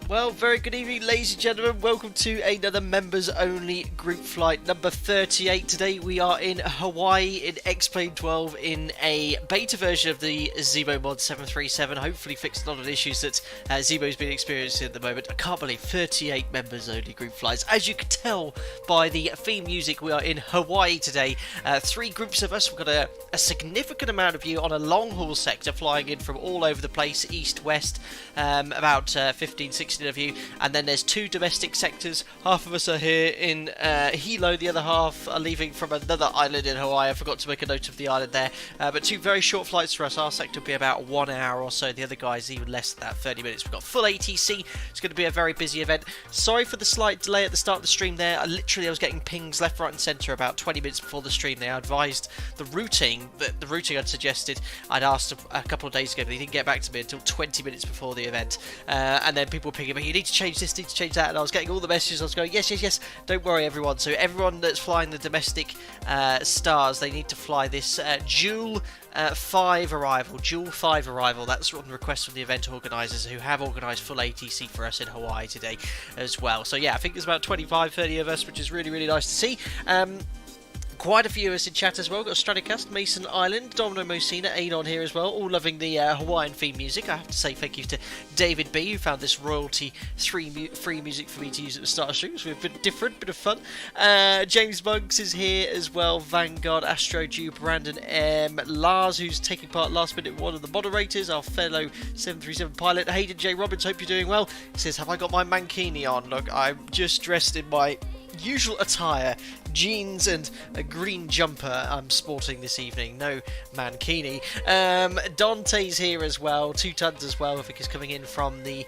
Well, very good evening, ladies and gentlemen. Welcome to another members-only group flight number 38. Today we are in Hawaii in X-Plane 12 in a beta version of the Zibo Mod 737. Hopefully fixed a lot of the issues that Zibo's been experiencing at the moment. I can't believe 38 members-only group flights. As you can tell by the theme music, we are in Hawaii today. Three groups of us. We've got a significant amount of you on a long-haul sector flying in from all over the place, east, west, about 15, 16 of you, and then there's two domestic sectors. Half of us are here in Hilo, the other half are leaving from another island in Hawaii. I forgot to make a note of the island there, but two very short flights for us. Our sector will be about 1 hour or so, the other guys even less than that, 30 minutes. We've got full ATC. It's going to be a very busy event. Sorry for the slight delay at the start of the stream there. I was getting pings left, right and centre about 20 minutes before the stream there. I advised the routing I'd suggested. I'd asked a couple of days ago, but he didn't get back to me until 20 minutes before the event, and then people were picking up, you need to change this, need to change that, and I was getting all the messages. I was going, yes, don't worry everyone. So everyone that's flying the domestic stars, they need to fly this dual 5 arrival. That's on request from the event organisers, who have organised full ATC for us in Hawaii today as well. So yeah, I think there's about 25-30 of us, which is really nice to see. Quite a few of us in chat as well. Got Stradicast, Mason Island, Domino Mosina, Adon here as well, all loving the Hawaiian theme music. I have to say thank you to David B, who found this royalty-free music for me to use at the start of streams. We're a bit different, bit of fun. James Bugs is here as well, Vanguard, Astro Dew, Brandon M, Lars, who's taking part last minute, one of the moderators, our fellow 737 pilot, Hayden J. Robbins, hope you're doing well. He says, have I got my mankini on? Look, I'm just dressed in my usual attire, jeans and a green jumper I'm sporting this evening, no mankini. Dante's here as well, 2 tons as well, I think he's coming in from the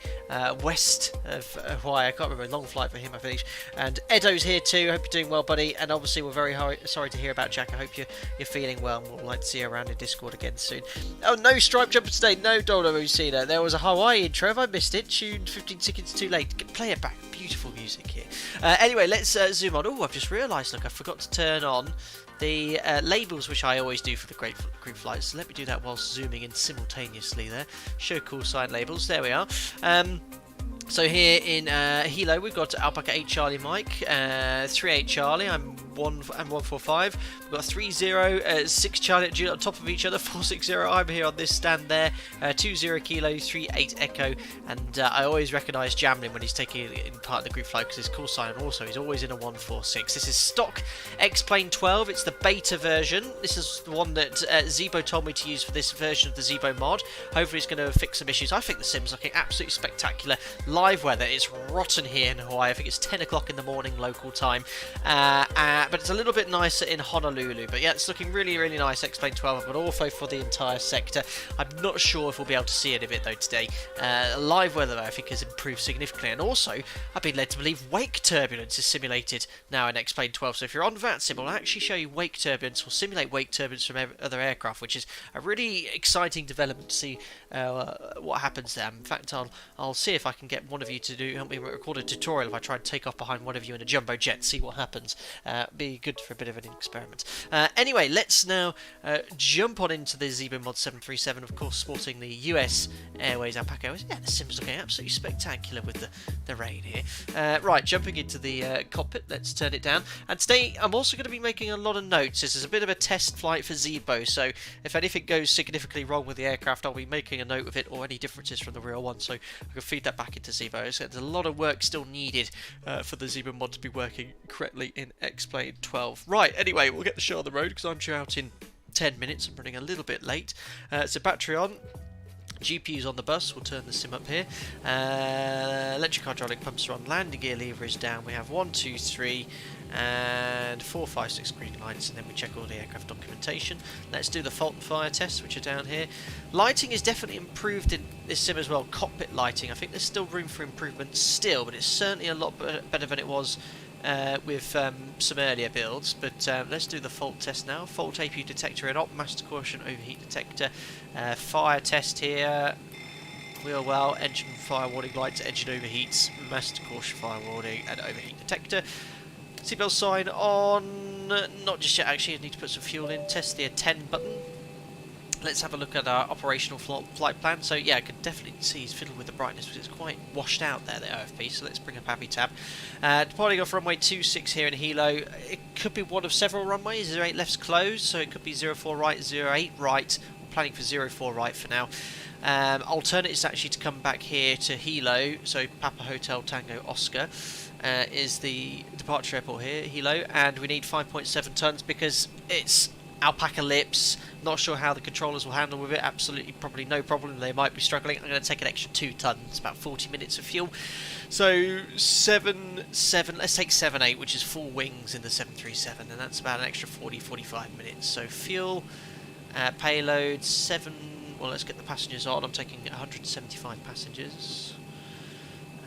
west of Hawaii. I can't remember, long flight for him I think. And Edo's here too, hope you're doing well buddy, and obviously we're very sorry to hear about Jack. I hope you're feeling well, and we'll like to see you around in Discord again soon. Oh, no Stripe Jumper today, no Dolo Musina. There was a Hawaii intro, have I missed it? Tuned 15 seconds too late. Play it back, beautiful music here. Anyway, let's zoom on. Oh, I've just realised, look, I forgot to turn on the labels, which I always do for the group flights. So let me do that whilst zooming in simultaneously there. Show call sign labels, there we are. So here in Hilo, we've got Alpaca 8 Charlie Mike, 38 Charlie, I'm 145. We've got 30, 6 Charlie on top of each other, 460. I'm here on this stand there, 20 Kilo, 38 Echo, and I always recognise Jamlin when he's taking in part in the group flight because his call sign also is always in a 146. This is stock X-Plane 12. It's the beta version. This is the one that Zibo told me to use for this version of the Zibo mod. Hopefully it's going to fix some issues. I think the sim's looking absolutely spectacular. Live weather, it's rotten here in Hawaii. I think it's 10 o'clock in the morning local time, but it's a little bit nicer in Honolulu. But yeah, it's looking really nice. X-Plane 12, but also for the entire sector. I'm not sure if we'll be able to see any of it though today. Live weather I think has improved significantly, and also I've been led to believe wake turbulence is simulated now in X-Plane 12. So if you're on VATSIM, it'll actually show you wake turbulence, or simulate wake turbulence from other aircraft, which is a really exciting development to see what happens there. In fact, I'll see if I can get one of you to help me record a tutorial if I try and take off behind one of you in a jumbo jet, see what happens. Be good for a bit of an experiment. Anyway, let's now jump on into the Zibo Mod 737, of course sporting the US Airways Alpaca Airways. Yeah, the sim's looking absolutely spectacular with the rain here. Right, jumping into the cockpit, let's turn it down. And today I'm also going to be making a lot of notes. This is a bit of a test flight for Zibo, so if anything goes significantly wrong with the aircraft, I'll be making a note of it, or any differences from the real one, so I can feed that back into Zibo. So there's a lot of work still needed for the Zibo mod to be working correctly in X-Plane 12. Right, anyway, we'll get the show on the road because I'm due out in 10 minutes. I'm running a little bit late. So battery on. GPU's on the bus, we'll turn the sim up here. Electric hydraulic pumps are on, landing gear lever is down. We have 1, 2, 3 and 4, 5, 6 green lights, and then we check all the aircraft documentation. Let's do the fault and fire tests, which are down here. Lighting is definitely improved in this sim as well, cockpit lighting. I think there's still room for improvement still, but it's certainly a lot better than it was with some earlier builds. But let's do the fault test now. Fault APU detector and op, master caution, overheat detector. Fire test here. Wheel well, engine fire warning lights, engine overheats, master caution, fire warning, and overheat detector. Seatbelt sign on. Not just yet, actually. I need to put some fuel in. Test the 10 button. let's have a look at our operational flight plan. So yeah, I can definitely see he's fiddled with the brightness because it's quite washed out there, the OFP. So let's bring up Happy Tab. Departing off runway 26 here in Hilo. It could be one of several runways. 08 left's closed, so it could be 04 right, 08 right. We're planning for 04 right for now. Alternate is actually to come back here to Hilo, so Papa Hotel Tango Oscar is the departure airport here, Hilo, and we need 5.7 tons because it's Alpaca lips. Not sure how the controllers will handle with it. Absolutely, probably no problem. They might be struggling. I'm going to take an extra 2 tons, about 40 minutes of fuel. So 7, let's take 7-8, which is 4 wings in the 737, and that's about an extra 40-45 minutes. So fuel, payload 7. Well, let's get the passengers on. I'm taking 175 passengers.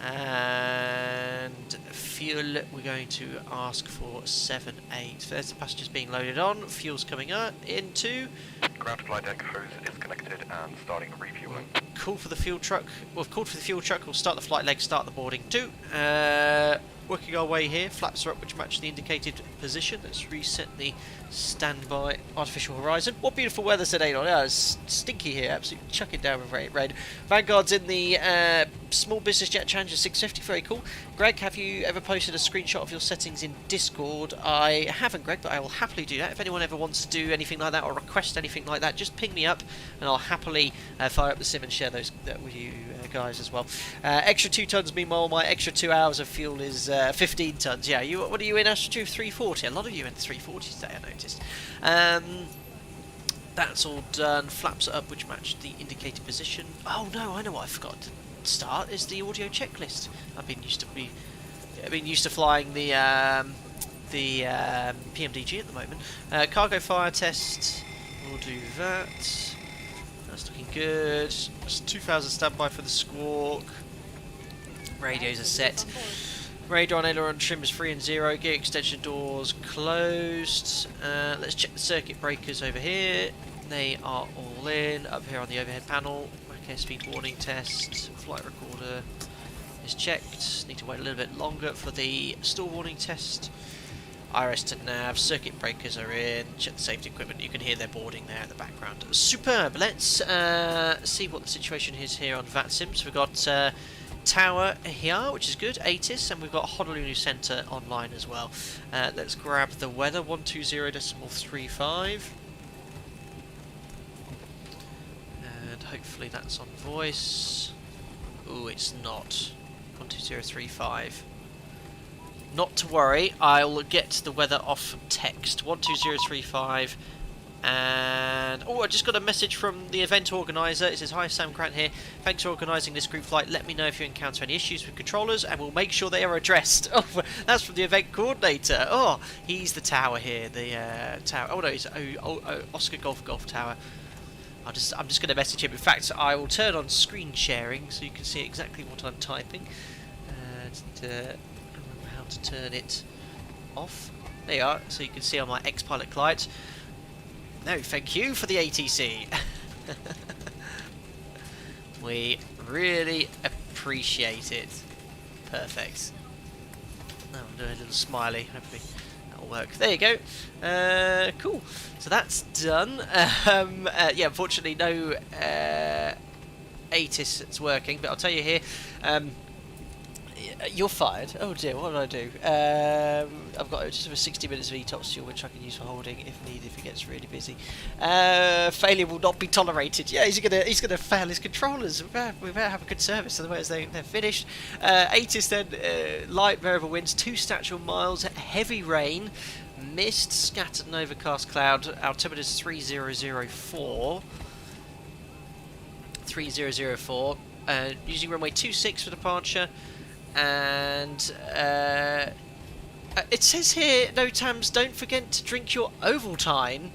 And fuel, we're going to ask for 7-8. There's the passengers being loaded on. Fuel's coming up into. Ground flight deck hose is connected and starting refueling. Call for the fuel truck. Well, we've called for the fuel truck. We'll start the flight leg, start the boarding too. Working our way here. Flaps are up, which match the indicated position. Let's reset the standby artificial horizon. What beautiful weather today, Don. Yeah, it's stinky here. Absolutely chucking down with rain. Vanguard's in the small business jet Challenger 650. Very cool. Greg, have you ever posted a screenshot of your settings in Discord? I haven't, Greg, but I will happily do that. If anyone ever wants to do anything like that or request anything like that, just ping me up and I'll happily fire up the sim and share those with you guys as well. Extra 2 tons. Meanwhile, my extra 2 hours of fuel is 15 tons. Yeah, what are you in, Astro? 340. A lot of you in 340 today, I noticed. That's all done. Flaps are up, which match the indicated position. Oh no, I know what I forgot to start is the audio checklist. I've been used to flying the PMDG at the moment. Cargo fire test. We'll do that. That's looking good. It's 2,000 standby for the squawk. Radios are set. Radar and aileron trim is 3 and 0. Gear extension doors closed. Let's check the circuit breakers over here. They are all in. Up here on the overhead panel. Airspeed warning test. Flight recorder is checked. Need to wait a little bit longer for the stall warning test. IRS to nav. Circuit breakers are in. Check the safety equipment. You can hear their boarding there in the background. Superb. Let's see what the situation is here on VATSIM. So we've got Tower here, which is good, ATIS, and we've got Honolulu Centre online as well. Let's grab the weather, 120.35, and hopefully that's on voice. Ooh, it's not. 120.35. Not to worry, I'll get the weather off text. 120.35. And oh, I just got a message from the event organizer. It says, "Hi, Sam Grant here. Thanks for organising this group flight. Let me know if you encounter any issues with controllers, and we'll make sure they are addressed." Oh, that's from the event coordinator. Oh, he's the tower here. The tower. Oh no, he's Oscar Golf Tower. I'm just going to message him. In fact, I will turn on screen sharing so you can see exactly what I'm typing. And remember how to turn it off. There you are. So you can see on my X-Pilot client. No, thank you for the ATC. We really appreciate it. Perfect. Now I'm doing a little smiley. Hopefully that'll work. There you go. Cool. So that's done. Yeah, unfortunately no ATIS that's working, but I'll tell you here. You're fired. Oh dear, what did I do? I've got just over 60 minutes of ETOPS fuel, which I can use for holding if needed, if it gets really busy. Failure will not be tolerated. Yeah, he's gonna fail his controllers. We better have a good service, otherwise they're finished. ATIS then, light variable winds, 2 statute miles, heavy rain, mist, scattered and overcast cloud. Altimeter is 3004. 3004. Using runway 26 for departure. And it says here, no Tams, don't forget to drink your Ovaltine.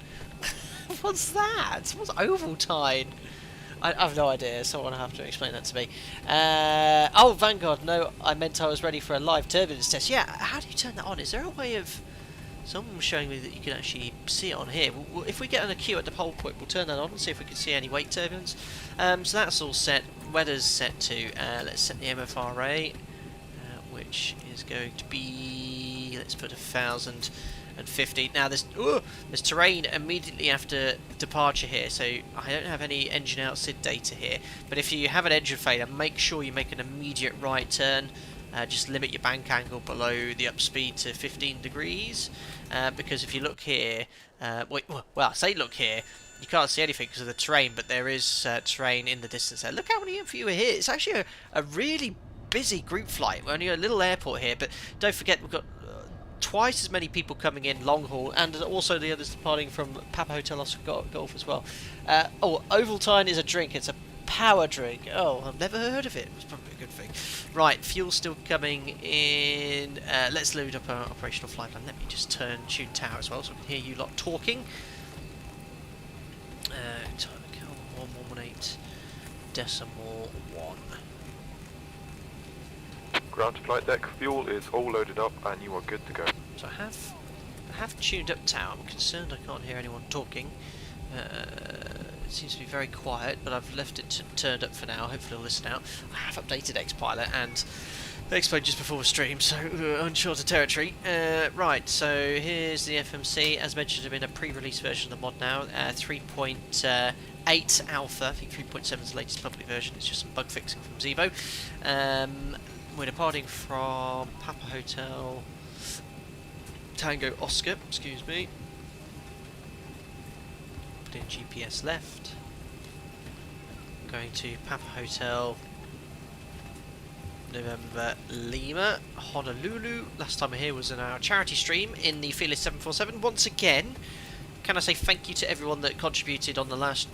What's that? What's Ovaltine? I have no idea. Someone will have to explain that to me. Oh, Vanguard, no, I meant I was ready for a live turbulence test. Yeah, how do you turn that on? Is there a way of... Someone was showing me that you can actually see it on here. If we get on a queue at the pole point, we'll turn that on and see if we can see any wake turbulence. So that's all set. Weather's set to... let's set the MFRA. Which is going to be, let's put 1,000. 50. Now there's terrain immediately after departure here, so I don't have any engine out SID data here, but if you have an engine failure, make sure you make an immediate right turn. Just limit your bank angle below the upspeed to 15 degrees, because if you look here, well, I say look here, you can't see anything because of the terrain, but there is terrain in the distance there. Look how many of you are here. It's actually a really busy group flight. We're only a little airport here, but don't forget we've got twice as many people coming in long haul, and also the others departing from Papa Hotel Oscar Golf as well. Ovaltine is a drink. It's a power drink. Oh, I've never heard of it. It's probably a good thing. Right, fuel's still coming in. Let's load up our operational flight plan. Let me just tune tower as well so I can hear you lot talking. Time to count 1118.1. Ground to flight deck, fuel is all loaded up and you are good to go. So I have tuned up tower. I'm concerned I can't hear anyone talking. It seems to be very quiet, but I've left it turned up for now. Hopefully it'll listen out. I have updated Xpilot and they exploded just before the stream, so uncharted territory. Right, so here's the FMC. As mentioned, I'm in a pre-release version of the mod now, 3.8 alpha. I think 3.7 is the latest public version. It's just some bug fixing from Zibo. We're departing from Papa Hotel Tango Oscar, excuse me. Put in GPS left. Going to Papa Hotel November Lima, Honolulu. Last time here was in our charity stream in the Fearless 747. Once again, can I say thank you to everyone that contributed on the last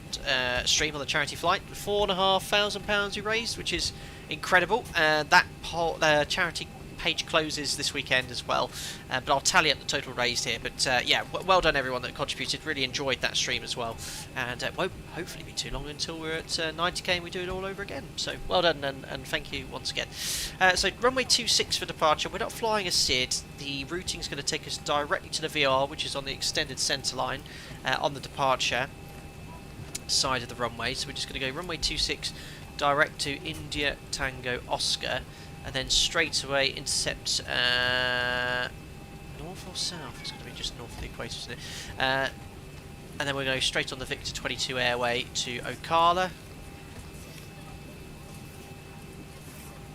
stream on the charity flight. £4,500 we raised, which is incredible. That whole charity page closes this weekend as well, but I'll tally up the total raised here. But yeah, well done everyone that contributed. Really enjoyed that stream as well, and it won't hopefully be too long until we're at 90k and we do it all over again. So well done, and thank you once again. So runway 26 for departure. We're not flying a SID. The routing is going to take us directly to the VR, which is on the extended centre line on the departure side of the runway. So we're just going to go runway 26 direct to India Tango Oscar, and then straight away intercept north or south. It's going to be just north of the equator, isn't it? And then we're going to go straight on the Victor 22 airway to Ocala.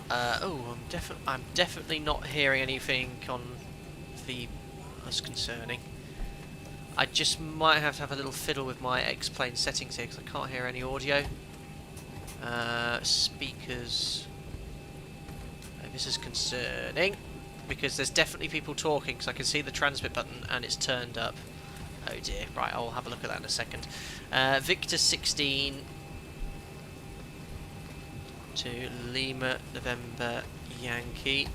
I'm definitely not hearing anything on the that's concerning. I just might have to have a little fiddle with my X-plane settings here because I can't hear any audio. Speakers. This is concerning because there's definitely people talking because I can see the transmit button and it's turned up. Oh dear. Right, I'll have a look at that in a second. Victor 16 to Lima November Yankee.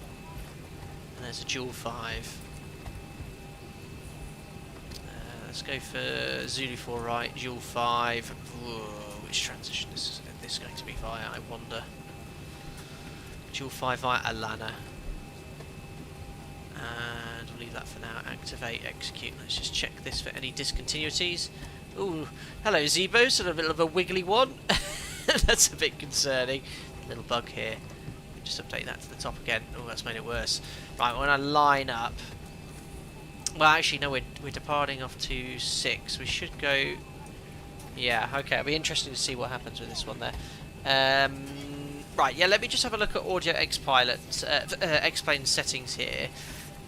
And there's a dual 5. Let's go for Zulu 4 right, dual 5. Whoa, which transition is this going to be via, I wonder? Dual 5 via Alana. And we'll leave that for now. Activate, execute. Let's just check this for any discontinuities. Ooh, hello Zebo, sort of a bit of a wiggly one. That's a bit concerning. Little bug here. Just update that to the top again. Oh, that's made it worse. Right, when I line up. Well, actually, no, we're departing off to 6. We should go. Yeah, okay. It'll be interesting to see what happens with this one there. Right, yeah, let me just have a look at audio Xpilot, X-plane settings here.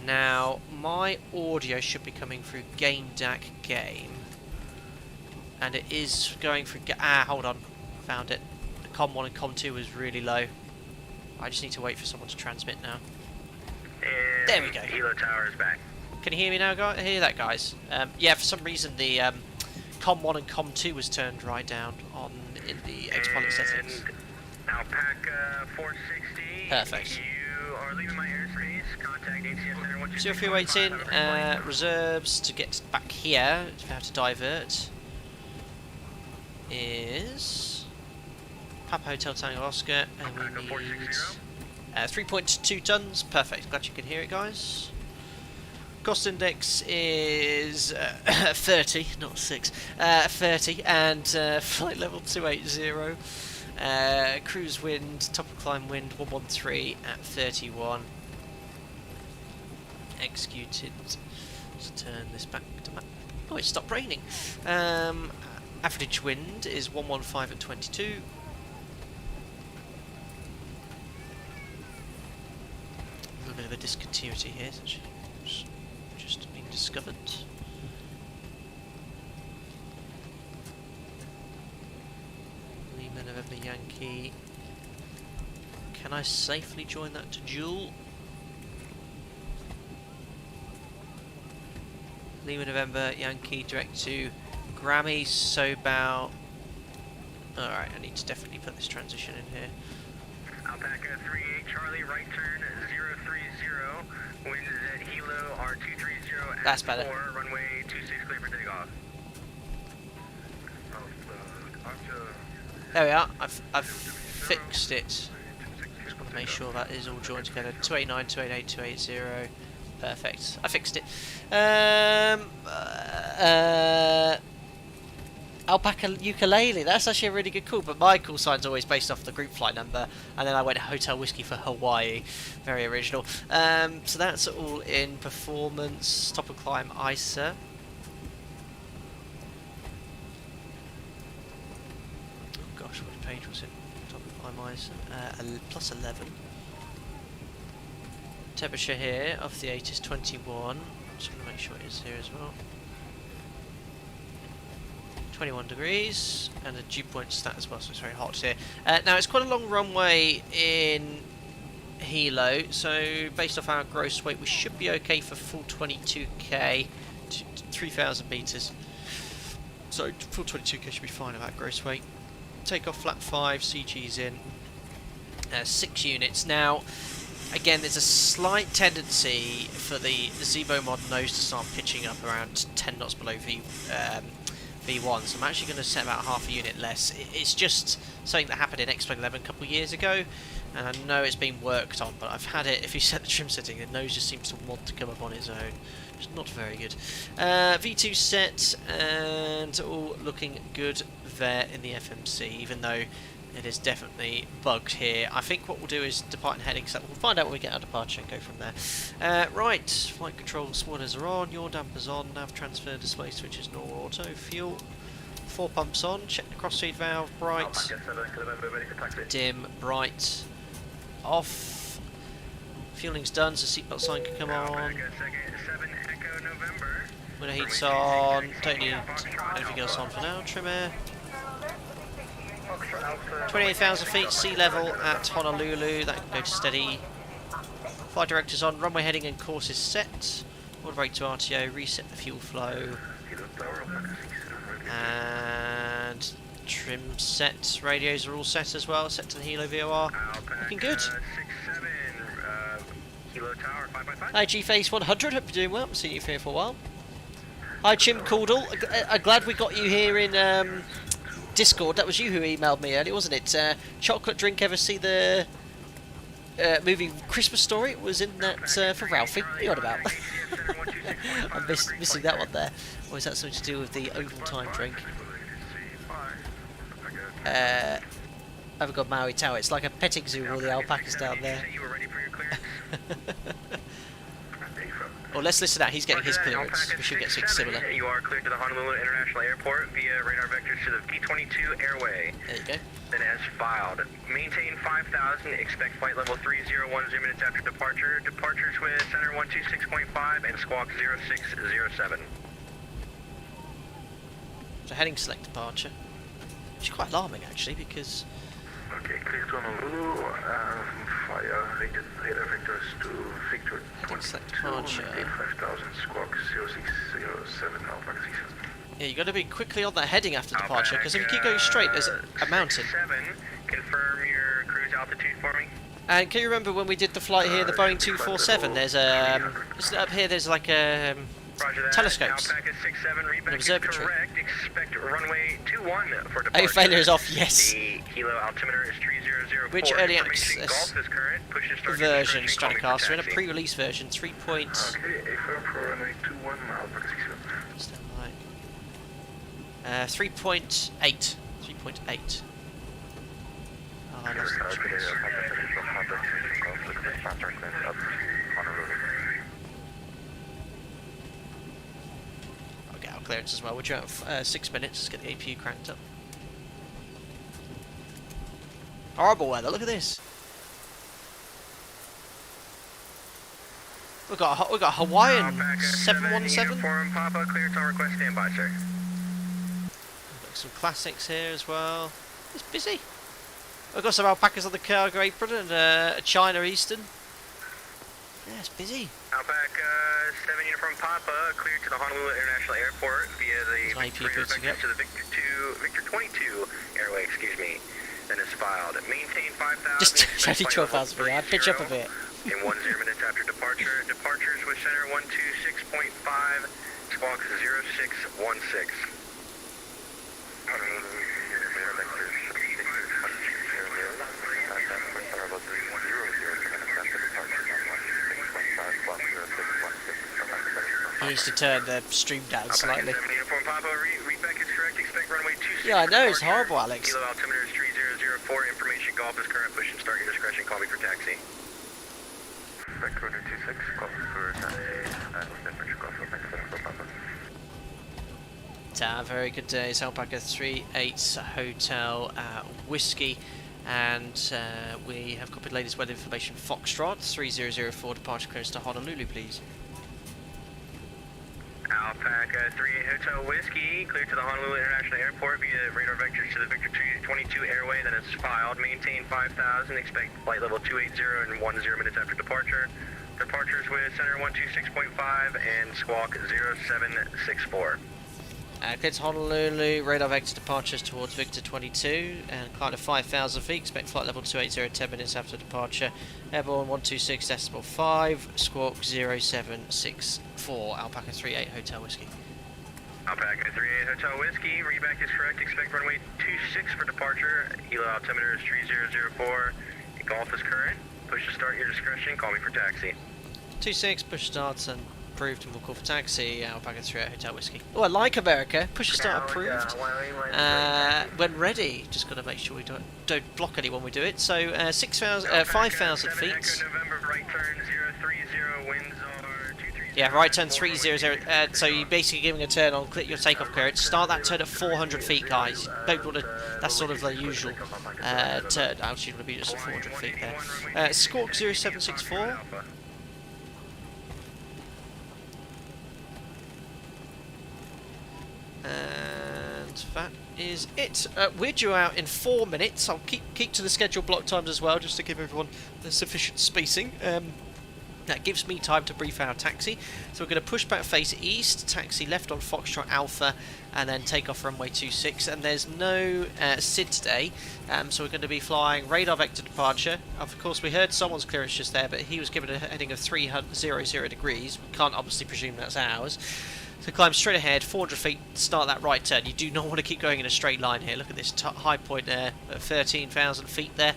Now, my audio should be coming through Game DAC Game. And it is going through... hold on. Found it. The COM 1 and COM 2 was really low. I just need to wait for someone to transmit now. And there we go. Hilo Tower is back. Can you hear me now, guys? Hear that, guys? Yeah, for some reason the COM 1 and COM 2 was turned right down in the Xpilot settings. Alpaca 460. Perfect. You are leaving my airspace. Contact ACS Center 126. 0318, reserves to get back here, if we have to divert, is Papa Hotel Tango Oscar, and we need 3.2 tons. Perfect. Glad you can hear it, guys. Cost index is 30, not 6. 30, and flight level 280. Cruise wind, top of climb wind 113 at 31. Executed Let's turn this back to map. Oh, it stopped raining. Average wind is 115 at 22. A little bit of a discontinuity here, it's just been discovered. Lima November Yankee. Can I safely join that to Jewel? Lima November Yankee direct to Grammy, so about... Alright, I need to definitely put this transition in here. Alpaca 38 Charlie, right turn 030. Winds at Hilo are 230 at That's better. 4, runway 26 clear for takeoff. There we are, I've fixed it. Just want to make sure that is all joined together. 289, 288, 280. Perfect. I fixed it. Alpaca Ukulele. That's actually a really good call, but my call sign's always based off the group flight number, and then I went Hotel Whiskey for Hawaii. Very original. So that's all in performance. Top of climb ISA. Oh gosh, what page was it? Top of climb ISA. Plus 11. Temperature here of the 8 is 21. Just want to make sure it is here as well. 21 degrees, and a dew point stat as well, so it's very hot here. Now it's quite a long runway in Hilo, so based off our gross weight we should be okay for full 22k to 3,000 metres. So full 22k should be fine about gross weight. Take off flat 5, CG's in. 6 units. Now, again, there's a slight tendency for the Zibo mod nose to start pitching up around 10 knots below V1, so I'm actually going to set about half a unit less. It's just something that happened in Expo 11 a couple of years ago, and I know it's been worked on, but I've had it, if you set the trim setting, the nose just seems to want to come up on its own. It's not very good. V2 set, and all looking good there in the FMC, even though it is definitely bugged here. I think what we'll do is depart and heading set. We'll find out when we get our departure and go from there. Right, flight control spoilers are on, yaw dampers on, nav transfer display switches normal auto, fuel, 4 pumps on, check the cross feed valve, bright, dim, bright, off, fueling's done so seatbelt sign can come on, window heat's on, don't need anything else on for now, trim air. 28,000 feet, sea level at Honolulu, that can go to steady. Flight director's on, runway heading and course is set. Order brake to RTO, reset the fuel flow. And trim set, radios are all set as well, set to the Hilo VOR. Looking good. Hi G-Face 100, hope you're doing well, I've seen you here for a while. Hi Chim Caudle, I'm glad we got you here in Discord. That was you who emailed me earlier, wasn't it? Chocolate drink, ever see the movie Christmas Story? It was in that for Ralphie. What are you on about? I'm missing that one there. Or is that something to do with the oval time drink? I've got Maui Tower. It's like a petting zoo with all the alpacas down there. Well, let's listen out. He's getting his clearance. We should get something similar. You are cleared to the Honolulu International Airport via radar vectors to the P-22 airway. There you go. Then as filed. Maintain 5,000. Expect flight level 3010 minutes after departure. Departures with center 126.5 and squawk 0607. So heading select departure. Which is quite alarming actually because... Okay, clear to Honolulu, fire rated radar vectors to Victor 22, maintain 5,000, squawk 0607, Alpaca 67. Yeah, you got to be quickly on that heading after departure, because if you keep going straight, there's a mountain. 7, confirm your cruise altitude for me. And can you remember when we did the flight here, the Boeing 247? There's up here. There's like telescopes, an observatory. Correct. Expect runway 21 for departure. Oh, failure is off. Yes. The Hilo altimeter is 3004. Which early access version version Stratocaster? In a pre-release version, 3. Okay, affirm for runway 21, Alpaca 67. 3.8. 3.8. Oh, I lost the choice. clearance as well. We're due out 6 minutes. Let's get the APU cranked up. Horrible weather. Look at this. We've got Hawaiian Alpaca 717. Uniform Papa, clearance on request, standby, sir. Got some classics here as well. It's busy. We've got some alpacas on the cargo apron and a China Eastern. Yeah, it's busy. Alpaca 7 Uniform Papa, cleared to the Honolulu International Airport via the IPU boots again. to the Victor 22 airway, excuse me. Then is filed. Maintain 5,000. Just only 12,000 feet. I pitch up a bit. In 10 minutes after departure. Departures with center 126.5, squawk 0616. He needs to turn the stream down slightly. Uniform Papa, readback is correct. Expect runway 26. Yeah, I know, it's horrible, Alex. Kilo altimeter is 3004. Information golf is current. Push and start your discretion. Call me for taxi. Vancouver 26, call for taxi, and different golf for Papa. Very good day. It's Alpaca 38 Hotel Whiskey, and we have copied latest weather information. Foxtrot 3004, departure clearance to Honolulu, please. Alpaca 38 Hotel Whiskey, cleared to the Honolulu International Airport via radar vectors to the Victor 22 airway, then it's filed. Maintain 5,000, expect flight level 280 in 10 minutes after departure. Departures with center 126.5 and squawk 0764. Clear to Honolulu, radar vector departures towards Victor 22, and climb to 5,000 feet, expect flight level 280 10 minutes after departure. Airborne 126.5, squawk 0764, Alpaca 38 Hotel Whiskey. Alpaca 38 Hotel Whiskey, readback is correct, expect runway 26 for departure. Hilo altimeter is 3004, golf is current, push to start your discretion, call me for taxi. 26, push starts and approved, and we'll call for taxi. Alpaca 38 Hotel Whiskey. Oh, I like America. Push start approved. When ready, just got to make sure we don't block anyone we do it. So 5,000 feet. November, right turn 030, winds are 230. Yeah, right turn 300. So you're basically giving a turn on click your takeoff clearance. Start that turn at 400 feet, guys. Don't want to. That's sort of the usual turn. Altitude would be just at 400 feet there. Squawk 0764. And that is it. We're due out in 4 minutes. I'll keep to the scheduled block times as well, just to give everyone the sufficient spacing. That gives me time to brief our taxi. So we're going to push back face east, taxi left on Foxtrot Alpha, and then take off runway 26. And there's no SID today, so we're going to be flying radar vector departure. Of course, we heard someone's clearance just there, but he was given a heading of 300 degrees. We can't obviously presume that's ours. So climb straight ahead, 400 feet, start that right turn. You do not want to keep going in a straight line here. Look at this high point there, at 13,000 feet there.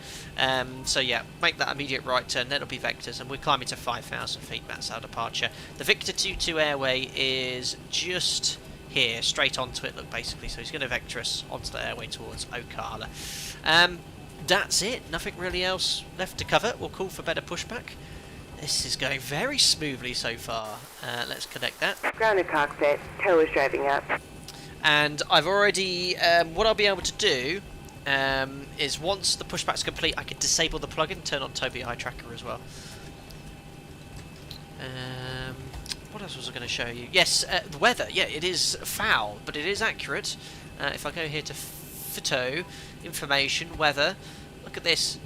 So yeah, make that immediate right turn, then it'll be vectors, and we're climbing to 5,000 feet. That's our departure. The Victor 22 airway is just here, straight onto it, look, basically. So he's going to vector us onto the airway towards Ocala. That's it. Nothing really else left to cover. We'll call for better pushback. This is going very smoothly so far. Let's connect that. Grounded cockpit, tow is driving up. And I've already, what I'll be able to do is once the pushback's complete, I can disable the plugin and turn on Tobii Eye Tracker as well. What else was I going to show you? Yes, the weather. Yeah, it is foul, but it is accurate. If I go here to photo, information, weather, look at this.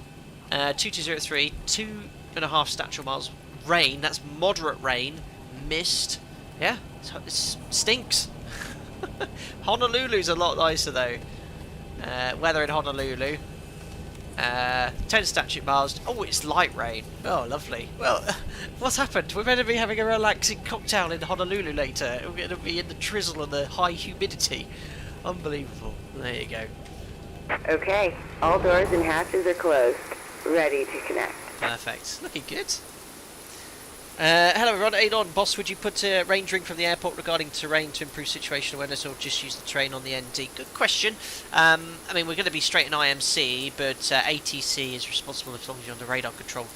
2203, 2.5 statute miles, rain, that's moderate rain, mist, yeah, it stinks. Honolulu's a lot nicer though. Weather in Honolulu, 10 statute miles, oh it's light rain, oh lovely. Well, what's happened? We're meant to be having a relaxing cocktail in Honolulu later, we're going to be in the drizzle and the high humidity. Unbelievable. There you go. Okay, all doors and hatches are closed, ready to connect. Perfect. Looking good. Hello everyone, Adon. Boss, would you put a range ring from the airport regarding terrain to improve situational awareness, or just use the train on the ND? Good question. I mean, we're going to be straight in IMC, but ATC is responsible as long as you're under radar control.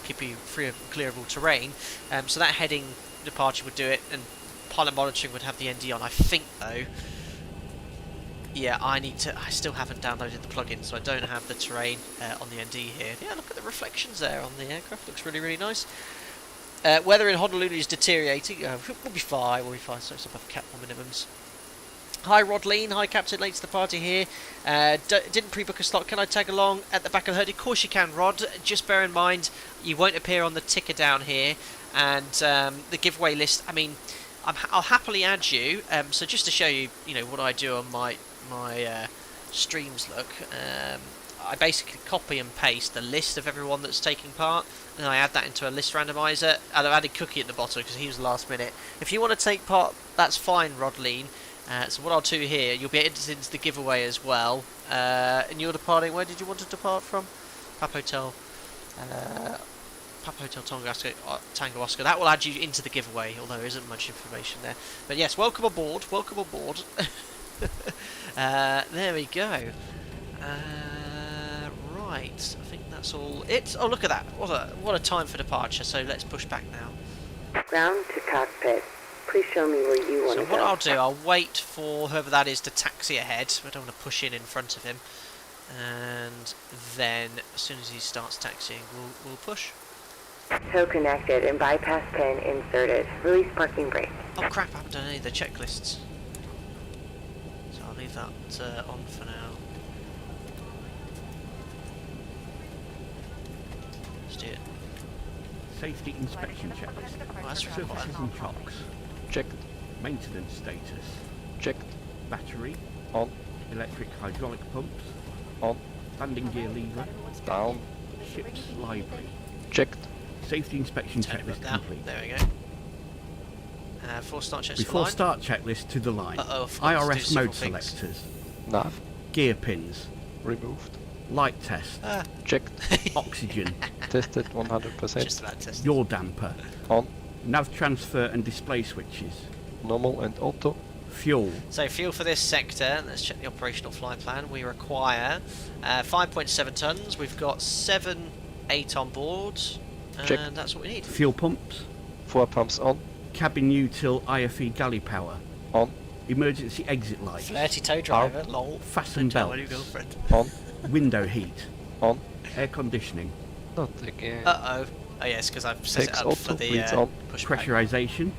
Keep you free of clearable terrain. So that heading departure would do it, and pilot monitoring would have the ND on. I think though, yeah, I still haven't downloaded the plugin, so I don't have the terrain on the ND here. Yeah, look at the reflections there on the aircraft. Looks really, really nice. Weather in Honolulu is deteriorating. We'll be fine. We'll be fine. So it's above Cat 1 minimums. Hi Rodleen, hi Captain, late to the party here. Didn't pre-book a slot, can I tag along at the back of the herd? Of course you can, Rod. Just bear in mind, you won't appear on the ticker down here. And the giveaway list, I mean, I'll happily add you. So just to show you, what I do on my streams, look. I basically copy and paste the list of everyone that's taking part, and I add that into a list randomizer. And I've added Cookie at the bottom because he was last minute. If you want to take part, that's fine, Rodleen. So what I'll do here, you'll be entered into the giveaway as well. And you're departing, where did you want to depart from? Papa Hotel Tango Oscar. That will add you into the giveaway, although there isn't much information there. But yes, welcome aboard, welcome aboard. There we go. Right, I think that's all it. Oh, look at that, what a time for departure, so let's push back now. Ground to cockpit. Please show me where you want to go. So what I'll do, I'll wait for whoever that is to taxi ahead. I don't want to push in front of him. And then, as soon as he starts taxiing, we'll push. Tow connected and bypass pin inserted. Release parking brake. Oh crap, I haven't done any of the checklists. So I'll leave that on for now. Let's do it. Safety inspection checklist. Oh, that's right. Surfaces and chocks. Checked. Maintenance status. Checked. Battery. On. Electric hydraulic pumps. On. Landing gear lever. Down. Ship's library. Checked. Safety inspection checklist Now, complete. there we go. Before start checklist. Before start checklist to the line. Uh-oh, I forgot to do IRS mode several things. selectors. Nav. Gear pins. Removed. Light test. Checked. Oxygen. Tested 100%. Just about tested. Yaw damper. On. Nav transfer and display switches. Normal and auto. Fuel. So fuel for this sector, let's check the operational flight plan. We require 5.7 tons. We've got 8 on board, and Check. that's what we need. Fuel pumps. 4 pumps on. Cabin util IFE galley power. On. Emergency exit lights. Flirty tow driver, lol. Fasten Don't tell my new belts. girlfriend. On. Window heat. On. Air conditioning. Not again. Uh-oh. Oh yes, because I've set Takes it up auto, for the bleeds on. pushback. Pressurization.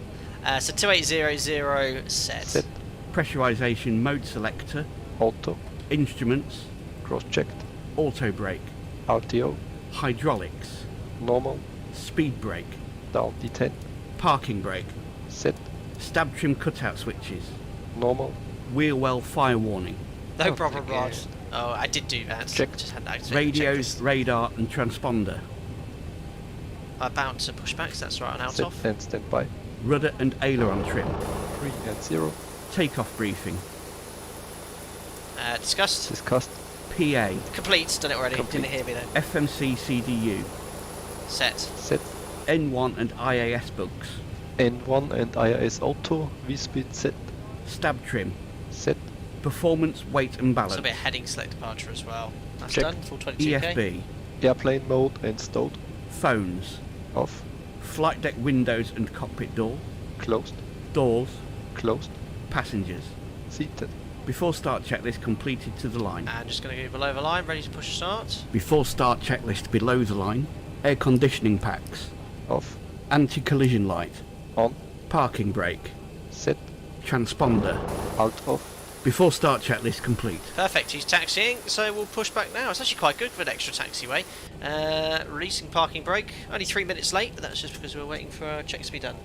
So 2800 set. Set. Pressurization mode selector. Auto. Instruments. Cross-checked. Auto brake. RTO. Hydraulics. Normal. Speed brake. Down D10. Parking brake. Set. Stab trim cutout switches. Normal. Wheel well fire warning. No Not problem, again. Rod. Oh, I did do that. Check. Just hadn't activated the Radios, checklist. radar and transponder. About to push back, so that's right on out Set off. and standby. Rudder and aileron trim. 3 and 0. Takeoff briefing. Discussed. Discussed. PA. Complete. Done it already. Complete. Didn't hear me though. FMC CDU. Set. Set. N1 and IAS bugs. N1 and IRS auto. V-speed set. Stab trim. Set. Performance, weight and So a balance. bit of heading select departure as well. That's Check. done. Full 22k. EFB. Airplane mode and stowed. Phones. Off. Flight deck windows and cockpit door. Closed. Doors. Closed. Passengers. Seated. Before start checklist completed to the line. And just going to go below the line, ready to push start. Before start checklist below the line. Air conditioning packs. Off. Anti-collision light. On. Parking brake. Set. Transponder. Out off. Before start checklist complete. Perfect, he's taxiing, so we'll push back now. It's actually quite good for an extra taxiway. Releasing parking brake. Only 3 minutes late, but that's just because we're waiting for our checks to be done.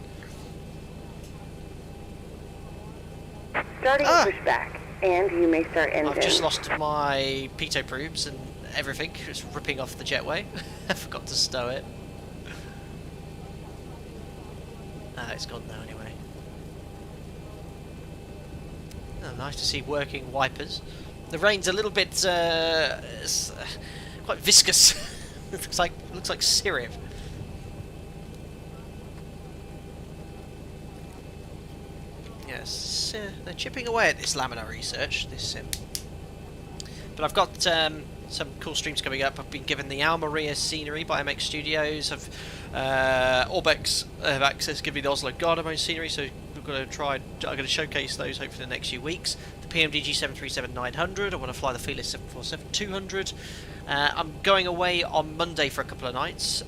Starting pushback, and you may start engine. I've just lost my pitot probes and everything. It's ripping off the jetway. I forgot to stow it. It's gone now anyway. Oh, nice to see working wipers. The rain's a little bit quite viscous. looks like syrup. Yes, they're chipping away at this laminar research. But I've got some cool streams coming up. I've been given the Almeria scenery by MX Studios. Orbex have access, given me the Oslo Gardermo scenery, so we've going to showcase those hopefully in the next few weeks. The PMDG 737-900. I want to fly the Fearless 747-200. I'm going away on Monday for a couple of nights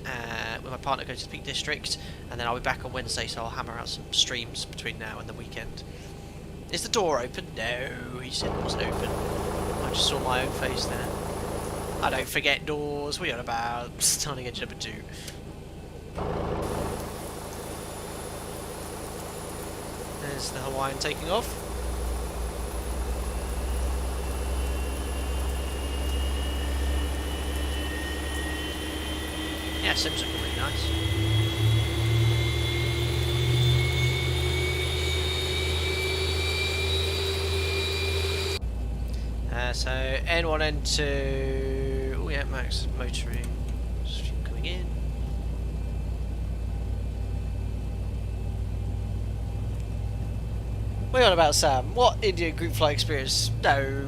with my partner, going to the Peak District, and then I'll be back on Wednesday, so I'll hammer out some streams between now and the weekend. Is the door open? No, he said it wasn't open. I just saw my own face there. I don't forget doors. What are you on about? Starting edge number 2. There's the Hawaiian taking off. Yeah, Sims looking really nice. So N1, N2. Oh yeah, max motoring. Stream coming in. What are you on about, Sam? What Indian group flight experience? No,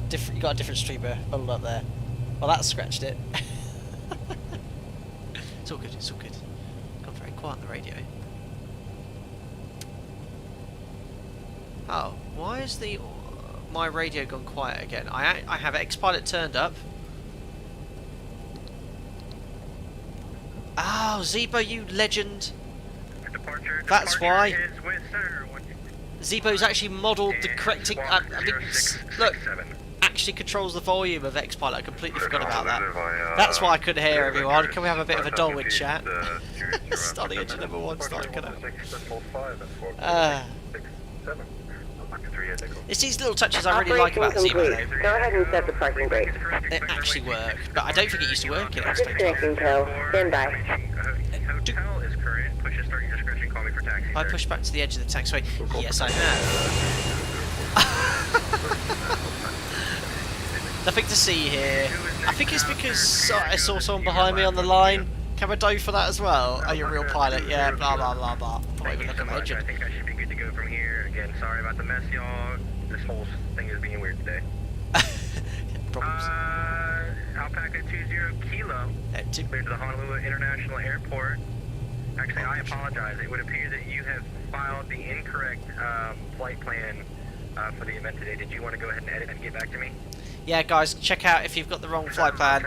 different. You got a different streamer bundled up there. Well, that scratched it. It's all good. It's all good. Gone very quiet on the radio. Oh, why is my radio gone quiet again? I have X-Pilot turned up. Oh, Zebo, you legend. That's why. Zebo's actually modelled the correcting. Look, actually controls the volume of X-Pilot. I completely forgot about that. That's why I couldn't hear everyone. Can we have a bit of a Darwin chat? Starting engine number 1, starting cut out. It's these little touches I really like about Zebo, though. Go ahead and set the parking brake. They actually work, but I don't think it used to work in X-Pilot. Disconnecting tow. Stand by. Hotel is current. Push and start your discretion. Call me for taxi. I pushed back to the edge of the taxiway. Yes, I have. Nothing to see here. I think it's because I saw someone behind me on the line. Can I dive for that as well? Are you a real pilot? Yeah, blah blah blah blah. I won't even look at my engine. I think I should be good to go from here. Again, sorry about the mess, y'all. This whole thing is being weird today. Problems. Alpaca 20 Kilo. Clear to the Honolulu International Airport. Actually, I apologize. It would appear that you have filed the incorrect flight plan for the event today. Did you want to go ahead and edit and get back to me? Yeah, guys, check out if you've got the wrong flight plan.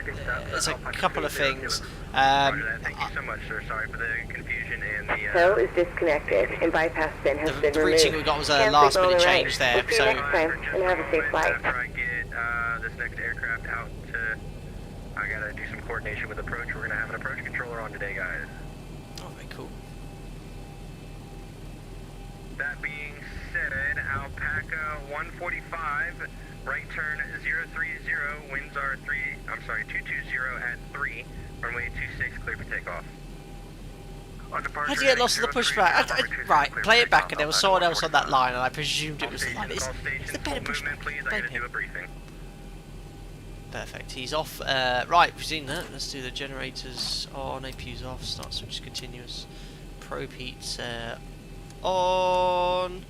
There's a couple of things. Thank you so much, sir. Sorry for the confusion and the... Tow is disconnected and bypass bin has been The removed. routing we got was a last minute change there. We'll see you next time and have a safe flight. After I get this next aircraft out to... I gotta do some coordination with approach. We're gonna have an approach controller on today, guys. Alright, cool. That being said, Alpaca 145, right turn 030, winds are 220 at 3, runway 26, clear for takeoff. How did you get lost in the pushback? Right, play it back, and there was someone else on that line, and I presumed it was the line. It's the better pushback. Please, I gotta do a briefing. Perfect, he's off. Right, we've seen that. Let's do the generators on, APU's off, start switch continuous. Probe heats on.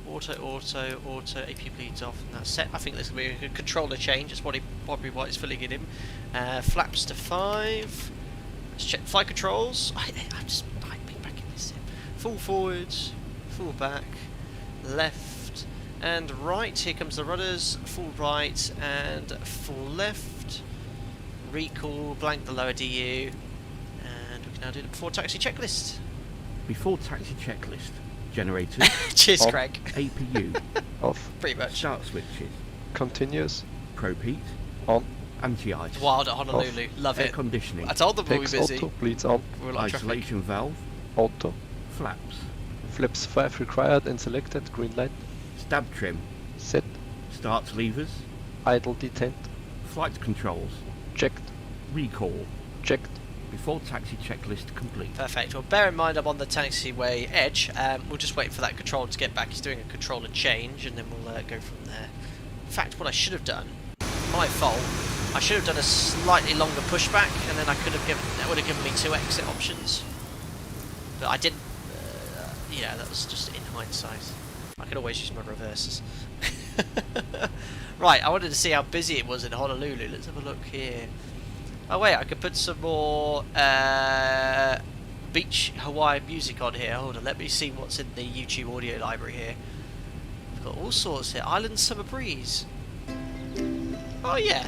Auto, APU bleeds off, and that's set. I think there's going to be a controller change, that's probably what it's filling it in. Flaps to 5. Let's check flight controls. I'm just typing back in this sim. Full forwards, full back, left, and right. Here comes the rudders, full right and full left. Recall, blank the lower DU, and we can now do the before taxi checklist. Before taxi checklist. Generators. Cheers, On. Craig. APU. Off. Pretty much. Start switches. Continuous. Probe heat. On. Anti-ice. Wild at Honolulu. Love Air it. conditioning. I told them we'll be Takes busy. auto. Bleeds on. We're like Isolation valve. Auto. Flaps. Flips 5 required and selected. Green light. Stab trim. Set. Start levers. Idle detent. Flight controls. Checked. Recall. Checked. Before taxi checklist complete. Perfect. Well, bear in mind I'm on the taxiway edge. We'll just wait for that controller to get back. He's doing a controller change, and then we'll go from there. In fact, what I should have done, my fault, I should have done a slightly longer pushback, and then that would have given me 2 exit options. But I didn't. Yeah, that was just in hindsight. I could always use my reverses. Right, I wanted to see how busy it was in Honolulu. Let's have a look here. Oh wait, I could put some more beach Hawaiian music on here. Hold on, let me see what's in the YouTube audio library here. We've got all sorts here. Island Summer Breeze. Oh yeah.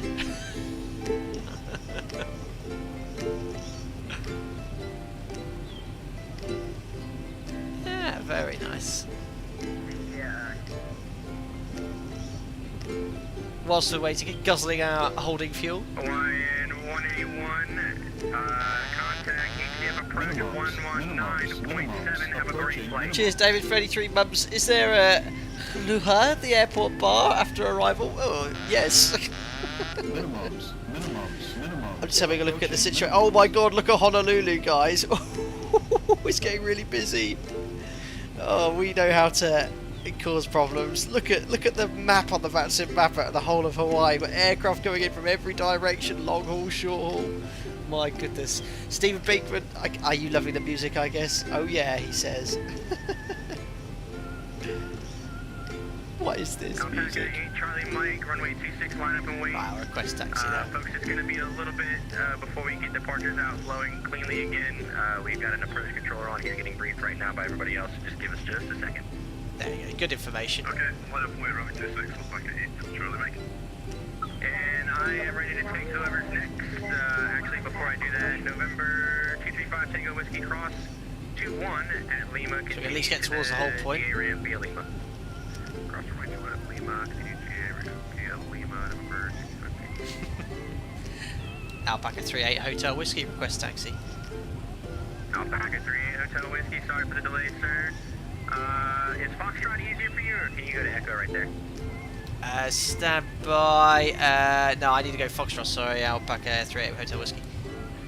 Yeah, very nice. Whilst we're waiting, guzzling out, holding fuel. Hawaiian 181, contact ATM approach at 119.7, have a great flight. Cheers, David. 33 mums. Is there a luha at the airport bar after arrival? Oh, yes. Minimums. I'm just having a look at the situation. Oh my god, look at Honolulu, guys. It's getting really busy. Oh, we know how to cause problems. Look at the map on the VATSIM map of the whole of Hawaii. Got aircraft going in from every direction, long haul, short haul. My goodness. Stephen Pinkman, are you loving the music, I guess? Oh yeah, he says. What is this music? 8 Charlie Mike, runway 26, line up and wait. Wow, request taxi there. Folks, it's going to be a little bit before we get departures out flowing cleanly again. We've got an approach controller on. He's getting briefed right now by everybody else. Just give us just a second. There you go, good information. Okay, line up and wait, runway 26, Alpaca 8, Charlie Mike. And I am ready to take whoever's next. Actually, before I do that, November 235 Tango Whiskey Cross 21 at Lima. So we can at least get towards the whole point. GA via Lima. Cross runway 21 at Lima, continue via Lima, November 235. Alpaca 38 Hotel Whiskey, request taxi. Alpaca 38 Hotel Whiskey, sorry for the delay, sir. Is Foxtrot easier for you, or can you go to Echo right there? Stand by. No, I need to go Foxtrot, sorry. Alpaca 38 Hotel Whiskey.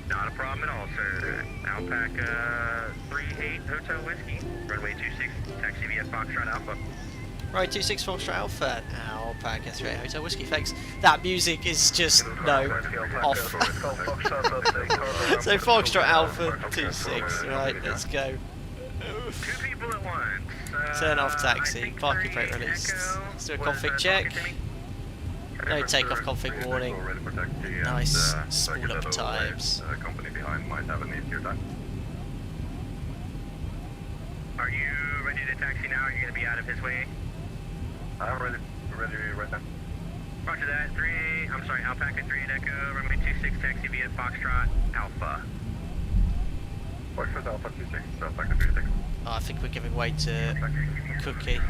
Not a problem at all, sir. Alpaca 38 Hotel Whiskey, runway 26, taxi via Foxtrot Alpha. Right, 26 Foxtrot Alpha. Alpaca 38 Hotel Whiskey, thanks. That music is just, no, off. So Foxtrot Alpha 26, right, let's go. Two people at once. Turn off taxi, parking brake released. Let's do a config check. No takeoff config warning. Nice, spool up times. Company behind might have an easier time. Are you ready to taxi now? Or are you going to be out of his way? I'm ready right now. Roger that. Alpaca 38 Echo, runway 26, taxi via Foxtrot Alpha. Foxtrot Alpha 26, Alpaca 36. Oh, I think we're giving way to Cookie.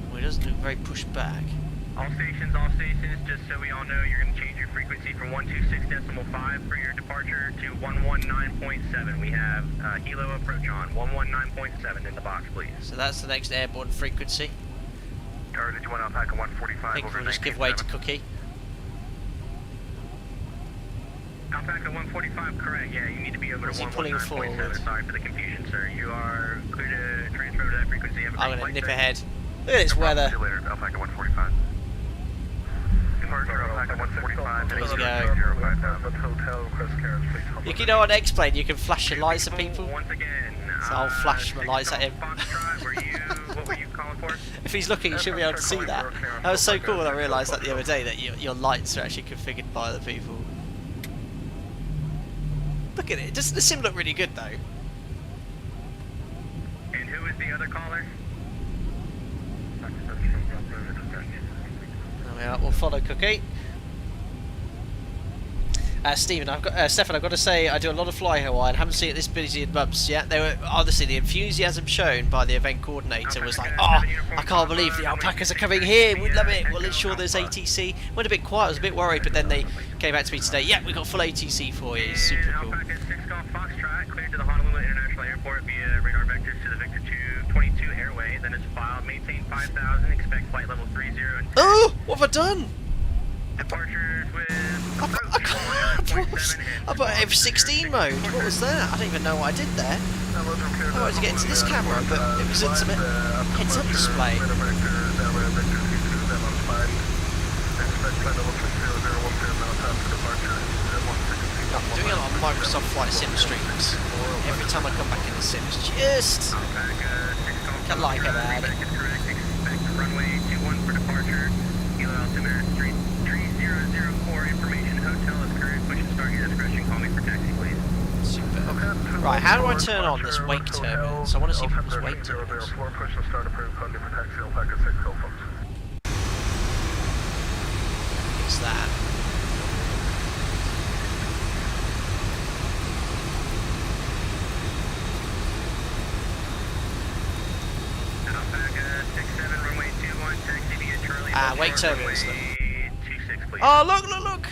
Well, he doesn't look very pushed back. All stations, just so we all know, you're going to change your frequency from 126.5 for your departure to 119.7. We have Hilo approach on, 119.7 in the box, please. So that's the next airborne frequency. Did you want Alpaca 145 I think over we'll just give way to Cookie. Alpaca 145, correct, yeah, you need to be over Is to he pulling forward? 119.7. Sorry for the confusion, sir. You are clear to transfer to that frequency. Have a I'm great going to flight, nip sir. ahead. Look at this weather. See you later, Alpaca 145. Departure Alpaca 145. You can know on X-Plane, you can flash your lights at people. Once again, So I'll flash my lights at him. Foxtrot, what were you calling for? If he's looking, he should be able to see that. That was so cool when I realised that the other day, that your lights are actually configured by the people. Look at it. Doesn't the sim look really good though? And who is the other caller? There we are. We'll follow Cookie. Stephen, Stefan, I've got to say, I do a lot of fly Hawaii and haven't seen it this busy in months yet. They were honestly, the enthusiasm shown by the event coordinator was like, oh, I can't believe the alpacas are coming here. We love it. We'll ensure there's ATC. Went a bit quiet. I was a bit worried, but then they came back to me today. Yeah, we got full ATC for you. It's super cool. Alpaca 6 Golf Foxtrot, cleared to the Honolulu International Airport via radar vectors to the Victor 222 Airways. Then it's filed. Maintain 5,000. Expect flight level 30 and 10. Oh, what have I done? Departures with I put F16 mode. What was that? I don't even know what I did there. I wanted to get into this camera, but it was in some heads-up display. I'm doing a lot of Microsoft Flight Sim streams. Every time I come back in the sim, it's just... Can't like it, man. Expect runway 21 for departure. Hilo altimeter 3004. Information hotel is current. Push and start your discretion. Call me for taxi, please. Right, how do I turn on this wake turbulence? I want to see people's wake turbulence. What's that? Alpaca 67, runway 21, taxi via Charlie. Wake turbulence. Runway 26, please. Oh, look, look, look!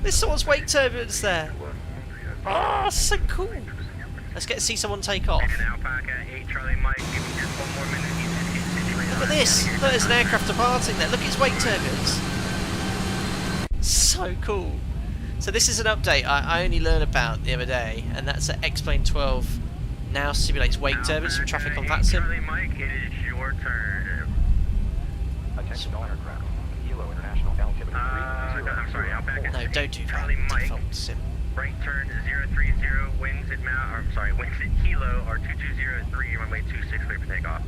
There's someone's wake turbulence there. Oh, so cool. Let's get to see someone take off. And Alpaca 8, Charlie Mike, give me just 1 more minute. He's situated. Look at this. Look, there's an aircraft departing there. Look at its wake turbulence. So cool. So this is an update I only learned about the other day, and that's that X-Plane 12 now simulates wake turbulence from traffic on VATSIM. Charlie Mike, it is your turn. Attention all aircraft. Hilo International altimeter I'm sorry, Alpaca. No, don't do that. Charlie Mike, Default sim. right turn 030, winds at Mount, or I'm sorry, winds at Hilo are 2203, runway 26, clear for takeoff.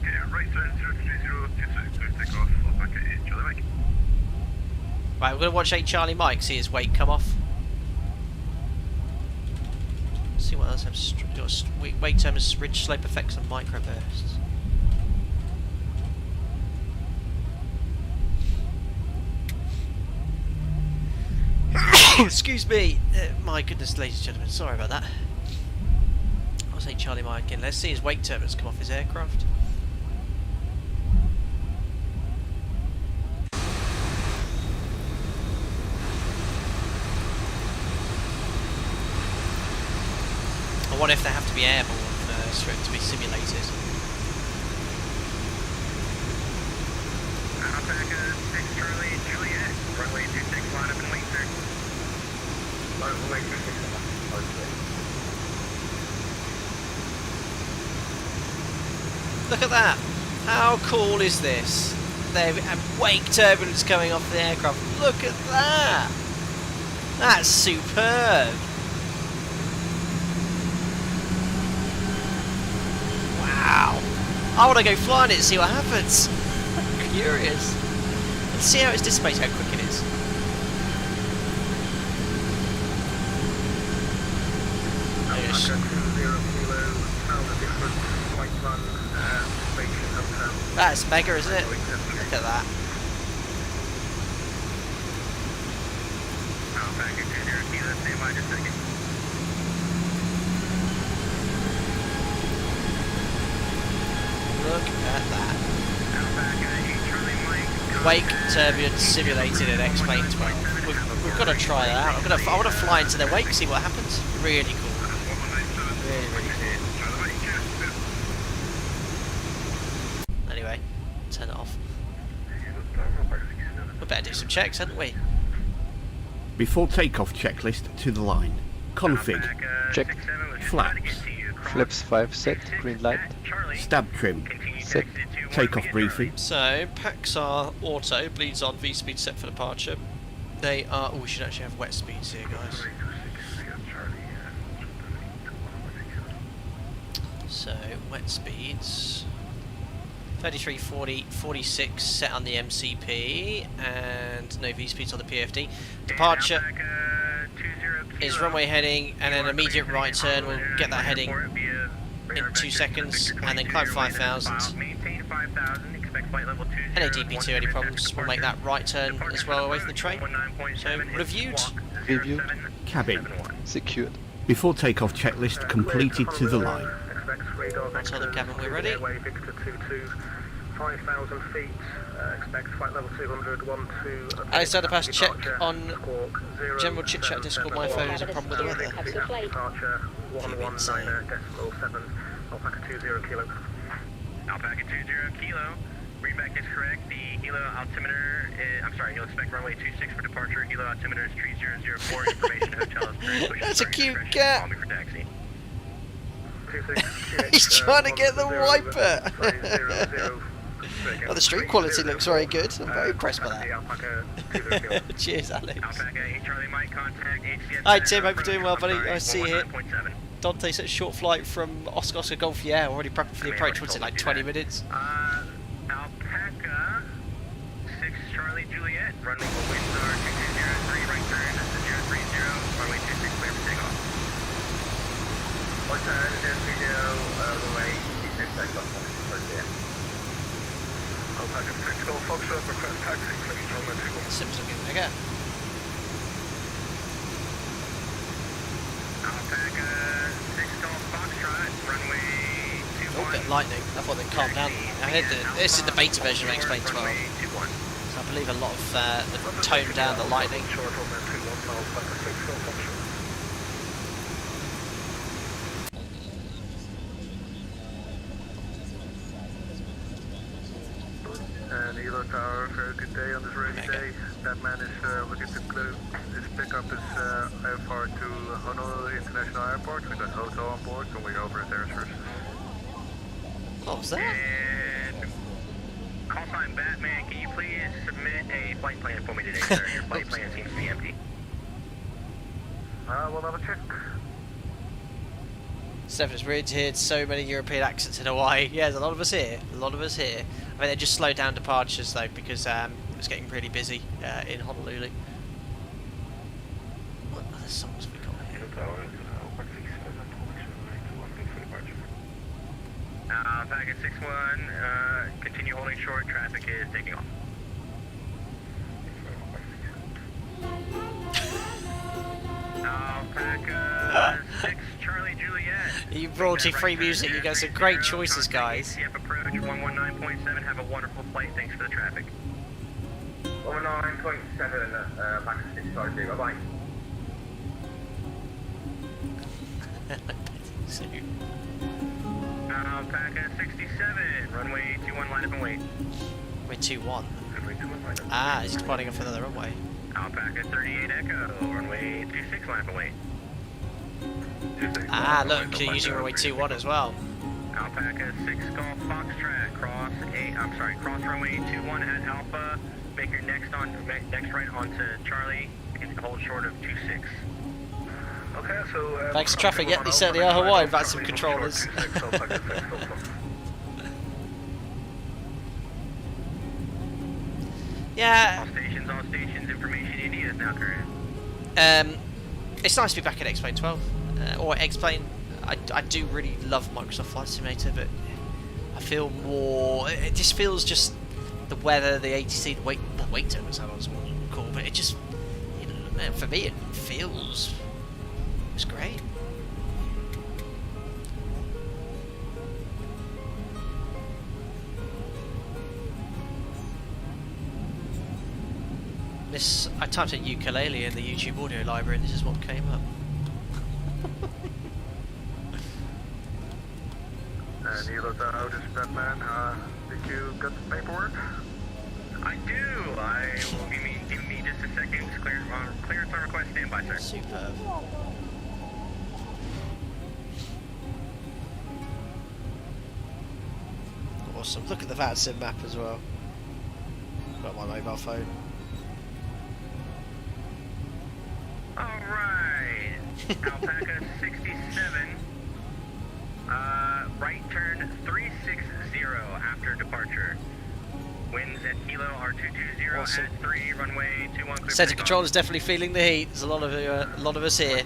Okay, right turn 030, clear for takeoff. Alpaca 8, Charlie Mike. Right, we're going to watch 8 Charlie Mike see his wake come off. See what else has wake terms, ridge slope effects and microbursts. Excuse me. My goodness, ladies and gentlemen, sorry about that. I'll say Charlie Mike again. Let's see his wake turbines come off his aircraft. I wonder if they have to be airborne first for it to be simulated. Alpaca 6 Charlie Juliet, runway 26, line up and wait, sir. Runway 26, Look at that! How cool is this? They have wake turbulence coming off the aircraft. Look at that! That's superb! Wow! I want to go flying it and see what happens. I'm curious. Let's see how it's dissipates, how quick it is. That's mega, isn't it? Look at that. Alpaca 20 Kilo, stand by just a second. Look at that. Alpaca 8 Charlie Mike. Wake turbulence simulated in X-Plane 12. We've got to try that out. I want to fly into their wake, see what happens. Really cool. Really, really cool. Anyway, turn it off. We better do some checks, hadn't we? Before takeoff checklist to the line. Config. Check. Flaps. Flaps 5 set, green light. Stab trim. Set. Takeoff briefing. So, packs are auto, bleeds on, V-speed set for departure. They are... Oh, we should actually have wet speeds here, guys. So, wet speeds... 33, 40, 46 set on the MCP, and no V-speeds on the PFD. Departure is runway heading, and then immediate right turn. We'll get that heading in 2 seconds, and then climb 5,000. NADP2, any problems, we'll make that right turn as well away from the train. So, reviewed. Reviewed. Cabin. Secured. Before takeoff checklist completed to the line. I'll tell the cabin we're ready. 5,000 feet, expect flight level 200, 12. Alexander Pass, check on general chit chat Discord. My phone is a problem with the weather. Departure 119.7, Alpaca 20 Kilo. Alpaca 20 Kilo. Readback is correct. The Hilo altimeter is, I'm sorry, you'll expect runway 26 for departure. Hilo altimeter is 3004. Information hotel is That's a cute cat. Call me for taxi. He's trying to get the wiper. Well, the street quality looks very good. I'm very impressed by that. Cheers, Alex. Alpaca 8 Charlie Mike, contact HCS. Hi Tim, hope you're doing well, buddy. Nice to see you here. Dante's at short flight from Oscar Golf. Yeah, already prepping for the approach. What's it, like 20 minutes? Alpaca 6 Charlie Juliet, running winds are 2203, right turn 030, runway 26 clear for takeoff. Golf Foxtrot, request taxi, clear to runway 21. Sim's looking bigger. Alpaca 6 Golf Foxtrot, runway 21. Oh, a bit lightning. I thought they'd calm down. I heard this is the beta version of Explain 12. Runway 21. So I believe a lot of they've toned down the lightning. Short runway 21, Alpaca 6 Golf Foxtrot. And Hilo Tower, very good day on this rainy day. That man is looking to close. His pickup is IFR to Honolulu International Airport. We got hotel on board, going over his air services. What was that? And call sign Batman, can you please submit a flight plan for me today, sir? Your flight plan seems to be empty. We'll have a check. Steph, it's weird to hear so many European accents in Hawaii. Yeah, there's a lot of us here. A lot of us here. I mean, they just slowed down departures though because it was getting really busy in Honolulu. What other songs have we got here? Packet 6-1, continue holding short, traffic is taking off. Alpaca 6 Charlie Juliet. You royalty free music. You got some great choices, guys. ACF approach 119.7. Have a wonderful flight. Thanks for the traffic. 119.7, back to 6 Charlie, bye bye. Alpaca 67, runway 21, line up and wait. We're 2-1. Ah, he's departing off another runway. Alpaca 38 Echo, runway 26, line up and wait. Ah, look, you're using runway 2-1 as well. Alpaca 6 Golf Foxtrot, cross runway 21 at Alpha. Make your next right onto Charlie and hold short of 26. Okay, so... Thanks for traffic. Yep, you certainly are Hawaii without some controllers. Yeah. All stations, information you need is now current. It's nice to be back at Explain 12 or Explain. I do really love Microsoft Flight Simulator, but I feel more. It just feels just the weather, the ATC, the wait time was how I was cool, but it just, you know, for me it feels. It's great. I typed in ukulele in the YouTube audio library and this is what came up. And you looked out as Batman, did you get the paperwork? I do. I will give me just a second. Clearance on request. Stand by, sir. Superb. Awesome. Look at the VATSIM map as well. Got my mobile phone. Alright. Alpaca 67. Right turn 360 after departure. Winds at Hilo are 220 Awesome. at 3, runway 21. Center control is definitely feeling the heat. There's a lot of us here,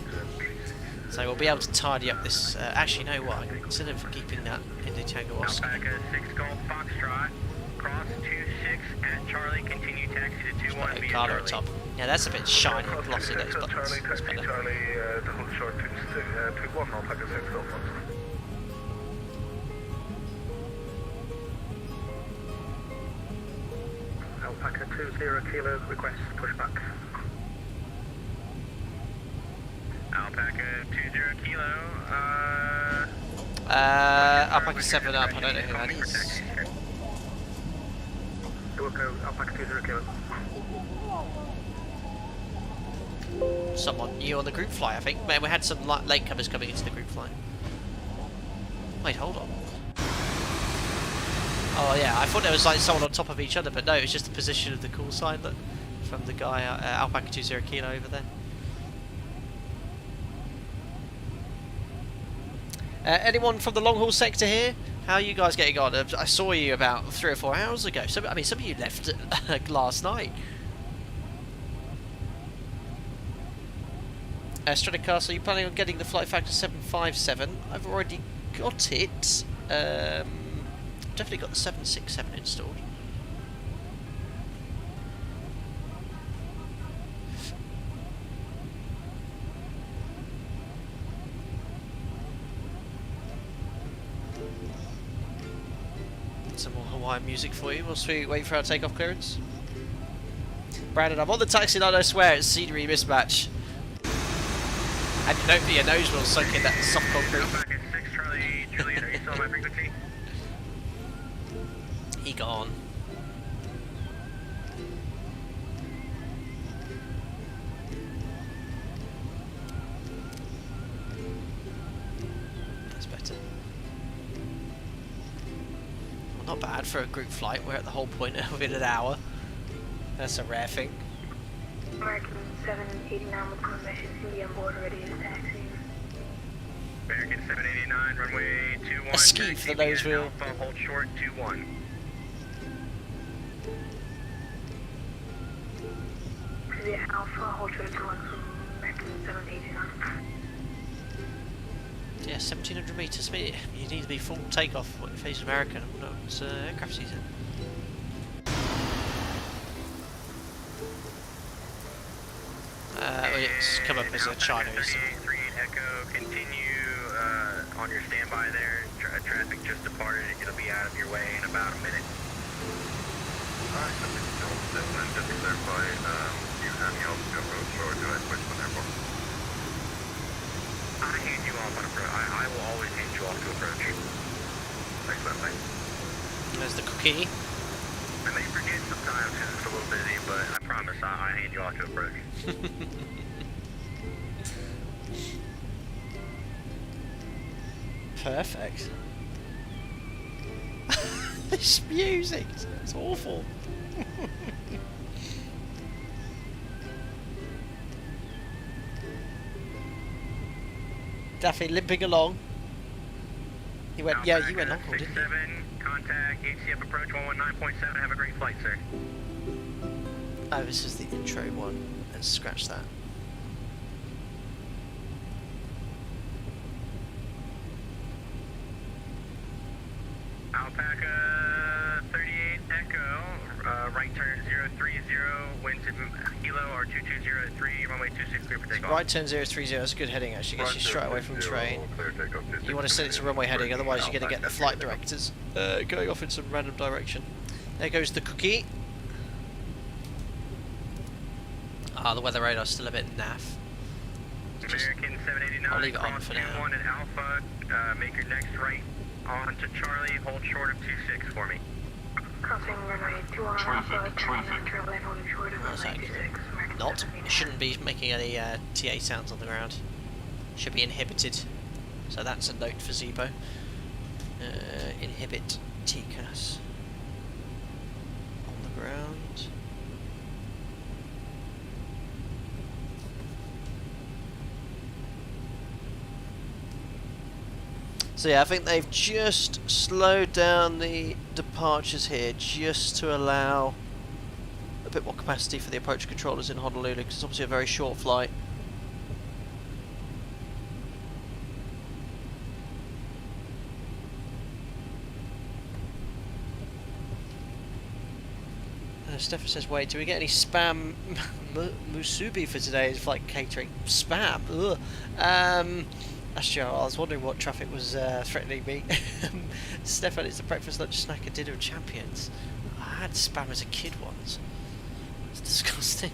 so we'll be able to tidy up this. Actually, you know what? Instead of keeping that in the Tango Oscar. Alpaca 6 Golf Foxtrot, cross 26 at Charlie, continue taxi to 21 via Carlo Charlie. up top. Yeah, that's a bit shiny and glossy. Those buttons. Charlie, That's taxi better. Charlie, to hold short to 1, Alpaca 6 Golf Foxtrot. Alpaca 20 Kilo, request pushback. Alpaca 20 Kilo, Alpaca 7 up. I don't know who that is. Alpaca 20 Kilo. Someone new on the group fly, I think. Man, we had some latecomers coming into the group fly. Wait, hold on. Oh yeah, I thought there was like someone on top of each other, but no, it's just the position of the call sign that from the guy Alpaca 20 Kilo over there. Anyone from the long haul sector here? How are you guys getting on? I saw you about 3 or 4 hours ago. So I mean, some of you left last night. Stratocaster, are you planning on getting the flight factor 757? I've already got it. Definitely got the 767 installed. some more Hawaiian music for you whilst we wait for our takeoff clearance. Brandon, I'm on the taxi line, I swear, it's scenery mismatch. And your nose will sunk in that soft concrete. Alpaca 6 Charlie Juliet, are you still on my frequency? He gone. That's better. Well, not bad for a group flight. We're at the whole point within an hour. That's a rare thing. American 789 with permission to be on board ready to taxi. American 789, runway 21. A ski for the nose wheel. Alpha, hold short, 21. The Alpha, hold short 21 from American 789. Yeah, 1700 metres. You need to be full takeoff when you face American. I wonder what aircraft he's in. It's come up as a Chinese. 38 Echo, continue on your standby there. Traffic just departed. It'll be out of your way in about a minute. Alright, so just to clarify, you have me off to approach or do I switch on airport? I hand you off on approach. I will always hand you off to approach. Excellent, thanks. There's the cookie. I may forget sometimes because it's a little busy, but I promise I hand you off to approach. Perfect. This music, it's awful. Daffy limping along. He went, yeah, you went uncle, didn't you? 67, contact HCF approach 119.7. Have a great flight, sir. Oh, this is the intro one. Let's scratch that. Alpaca 38 Echo, right turn 030, wind to Hilo or 2203, runway 26 clear for takeoff. Right turn 030, that's a good heading actually, gets you straight away from train. You want to set it to runway heading, otherwise you're going to get the flight directors going off in some random direction. There goes the cookie. Ah, the weather radar's still a bit naff. American 789, I'll leave it on cross for now. 21 at Alpha, make your next right on to Charlie, hold short of 26 for me. Crossing runway 21 Alpha, turning on Charlie, holding short of That's runway 26. American Not. 789. It shouldn't be making any TA sounds on the ground. Should be inhibited. So that's a note for Zebo. Inhibit TCAS. On the ground. So yeah, I think they've just slowed down the departures here just to allow a bit more capacity for the approach controllers in Honolulu, because it's obviously a very short flight. Stefan says, wait, do we get any spam musubi for today's flight catering? Spam? Ugh. Actually, I was wondering what traffic was threatening me. Stefan, it's the breakfast, lunch, snack and dinner of champions. I had spam as a kid once. It's disgusting.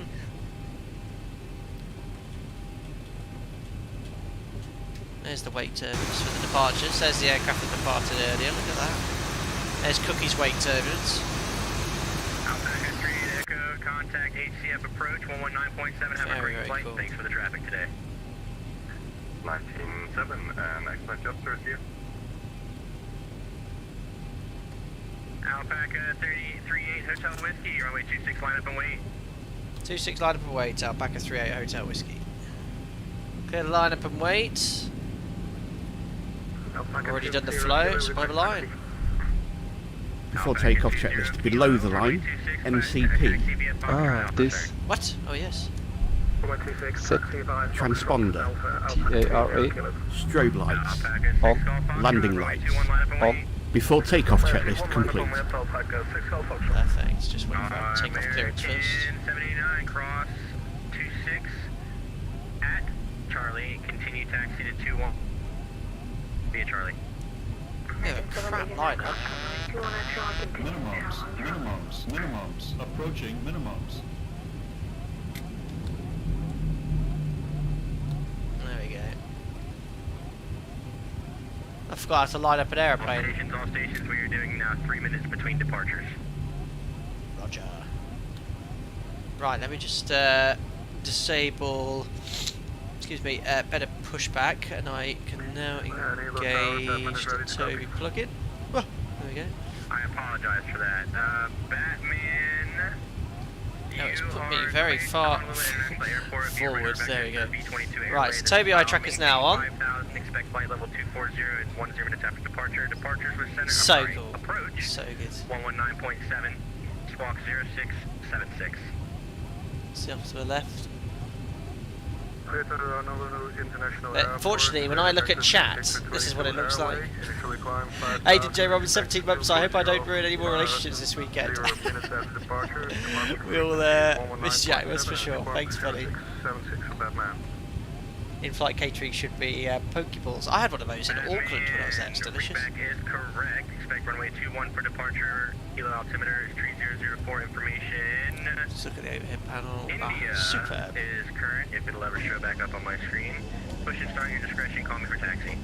There's the wait turbulence for the departures. There's the aircraft that departed earlier. Look at that. There's Cookie's wait turbulence. Alpaca 38 Echo, contact HCF approach 119.7. Have a great flight. Cool. Thanks for the traffic today. 197, excellent job, sir, here. Alpaca 38 Hotel Whiskey, runway 26, line up and wait. 26 line up and wait, Alpaca 38 Hotel Whiskey. Clear the line up and wait. I've already done the flow, so by the line. Before takeoff checklist, below the line, MCP. Ah, this What? Oh yes. set Transponder. TARA Strobe lights. on. Landing lights. On. Before takeoff checklist complete. Perfect, just wait for our takeoff clearance first. 789, cross 26 at Charlie, continue taxi to 21. Via Charlie. We have a crap lineup. You want to try and continue Minimums, minimums, minimums. Approaching minimums. There we go. I forgot how to line up an aeroplane. All stations, we are doing now 3 minutes between departures. Roger. Right, let me just disable, excuse me, better pushback, and I can now engage the Toby plugin. Oh, there we go. I apologize for that. Batman. No, it's put me very far forward. There we go. Right, so Toby eye tracker's now on. Expect flight level 240 in 10 minutes after departure. Departures with center. So cool. Approach. So good. 119.7. Squawk 0676. See off to the left. Clear to Honolulu International Airport. Unfortunately, when I look at chat, this is what it looks like. Initially climb 5,000 Hey, DJ Robin, 17 months. I hope I don't ruin any more relationships this weekend. 0 minutes after departure. We'll miss Jack, that's for sure. Thanks, buddy. 76 from that man. In-flight catering should be Pokeballs. I had one of those in Auckland when I was there. It's delicious. Pushback is correct. Expect runway 21 for departure. Hilo altimeter is 3004 information. Just look at the overhead panel. India Superb. is current. If it'll ever show back up on my screen. Push and start your discretion. Call me for taxi.